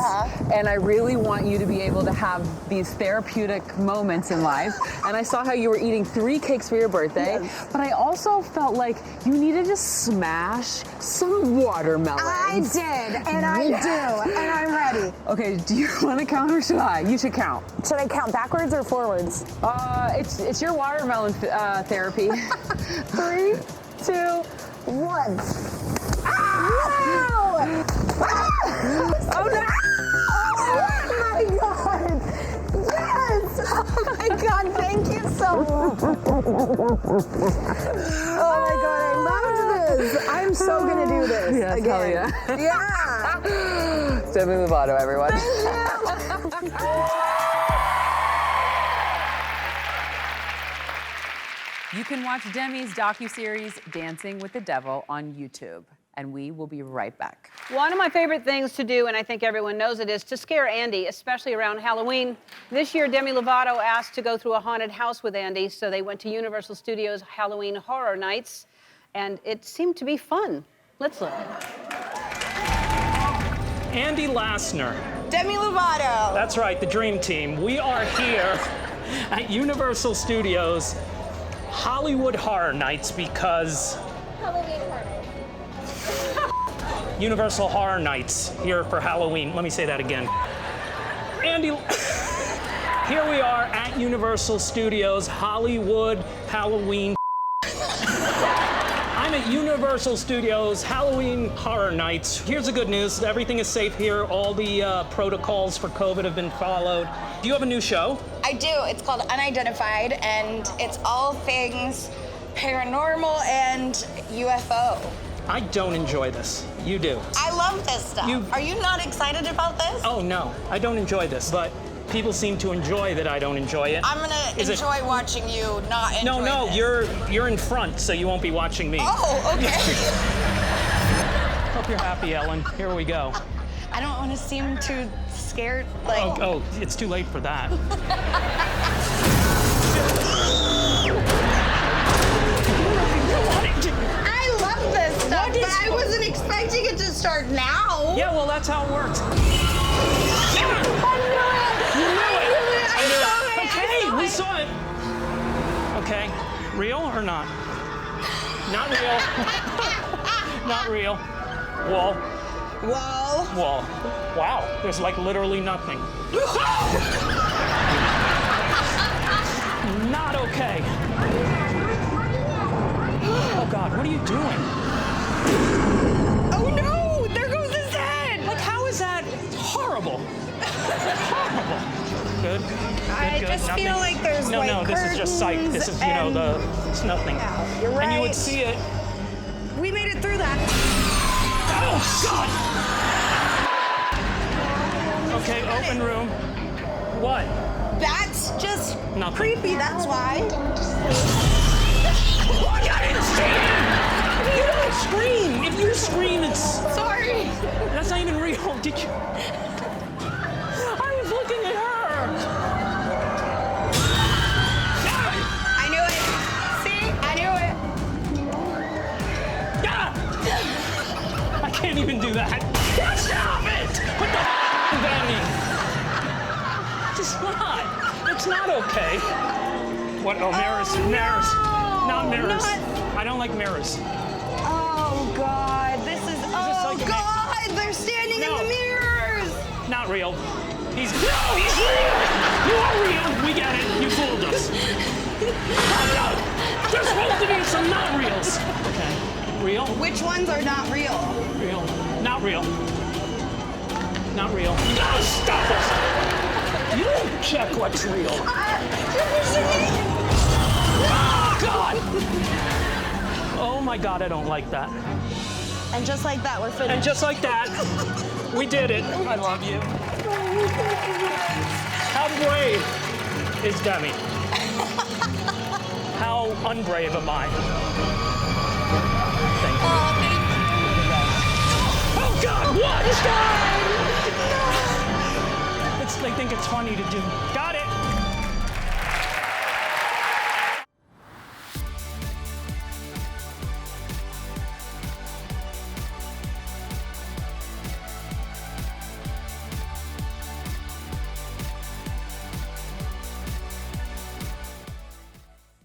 And I really want you to be able to have these therapeutic moments in life. And I saw how you were eating 3 cakes for your birthday, but I also felt like you needed to smash some watermelons. I did, and I do, and I'm ready. Okay, do you want to count or should I? You should count. Should I count backwards or forwards? It's your watermelon therapy. 3, 2, 1. Wow! Oh no! Oh my God! Yes! Oh my God! Thank you so much. Oh my God! I loved this. I'm so gonna do this again. Hell yeah! Yeah. Demi Lovato, everyone. You can watch Demi's docu-series Dancing with the Devil on YouTube, and we will be right back. One of my favorite things to do, and I think everyone knows it, is to scare Andy, especially around Halloween. This year, Demi Lovato asked to go through a haunted house with Andy, so they went to Universal Studios Halloween Horror Nights, and it seemed to be fun. Let's look. Andy Lassner. Demi Lovato. That's right, the Dream Team. We are here at Universal Studios Hollywood Horror Nights because Universal Horror Nights here for Halloween. Let me say that again. Andy, here we are at Universal Studios Hollywood Halloween. I'm at Universal Studios Halloween Horror Nights. Here's the good news. Everything is safe here. All the protocols for COVID have been followed. Do you have a new show? I do. It's called Unidentified, and it's all things paranormal and UFO. I don't enjoy this. You do. I love this stuff. Are you not excited about this? Oh, no. I don't enjoy this, but people seem to enjoy that I don't enjoy it. I'm gonna enjoy watching you not enjoy No, this. you're in front, so you won't be watching me. Oh, okay. Hope you're happy, Ellen. Here we go. I don't want to seem too scared. Like. Oh, it's too late for that. I love this stuff, but I wasn't expecting it to start now. Yeah, well, that's how it works. Okay, we saw it. Okay, real or not? Not real. Not real. Wall. Wall. Wall. Wow, there's like literally nothing. Not okay. Oh God, what are you doing? Oh no, there goes his head. Like, how is that horrible? Horrible. Good. I just nothing. feel like there's no, white this is just sight. This is, it's nothing. Yeah, you're right. And you would see it. We made it through that. Oh God! Okay, open room. What? That's just nothing. Creepy, that's why. I didn't scream! You don't scream! If you scream, it's... Sorry. That's not even real. Did you... I was looking at her! I knew it. See? I knew it. I can't even do that. Stop it! What the f*** that mean? It's not okay. What? Oh, mirrors. Mirrors. Not mirrors. I don't like mirrors. Oh God, this is. Oh God, they're standing in the mirrors. Not real. He's real. You are real. We get it. You fooled us. Oh no! There's supposed to be some not reals. Okay. Real. Which ones are not real? Real. Not real. Not real. No, stop it! You don't check what's real. Oh, God! Oh, my God, I don't like that. And just like that, we're finished. And just like that, we did it. I love you. How brave is Demi? How unbrave am I? Thank you. Oh, God, what? They think it's funny to do. Got it.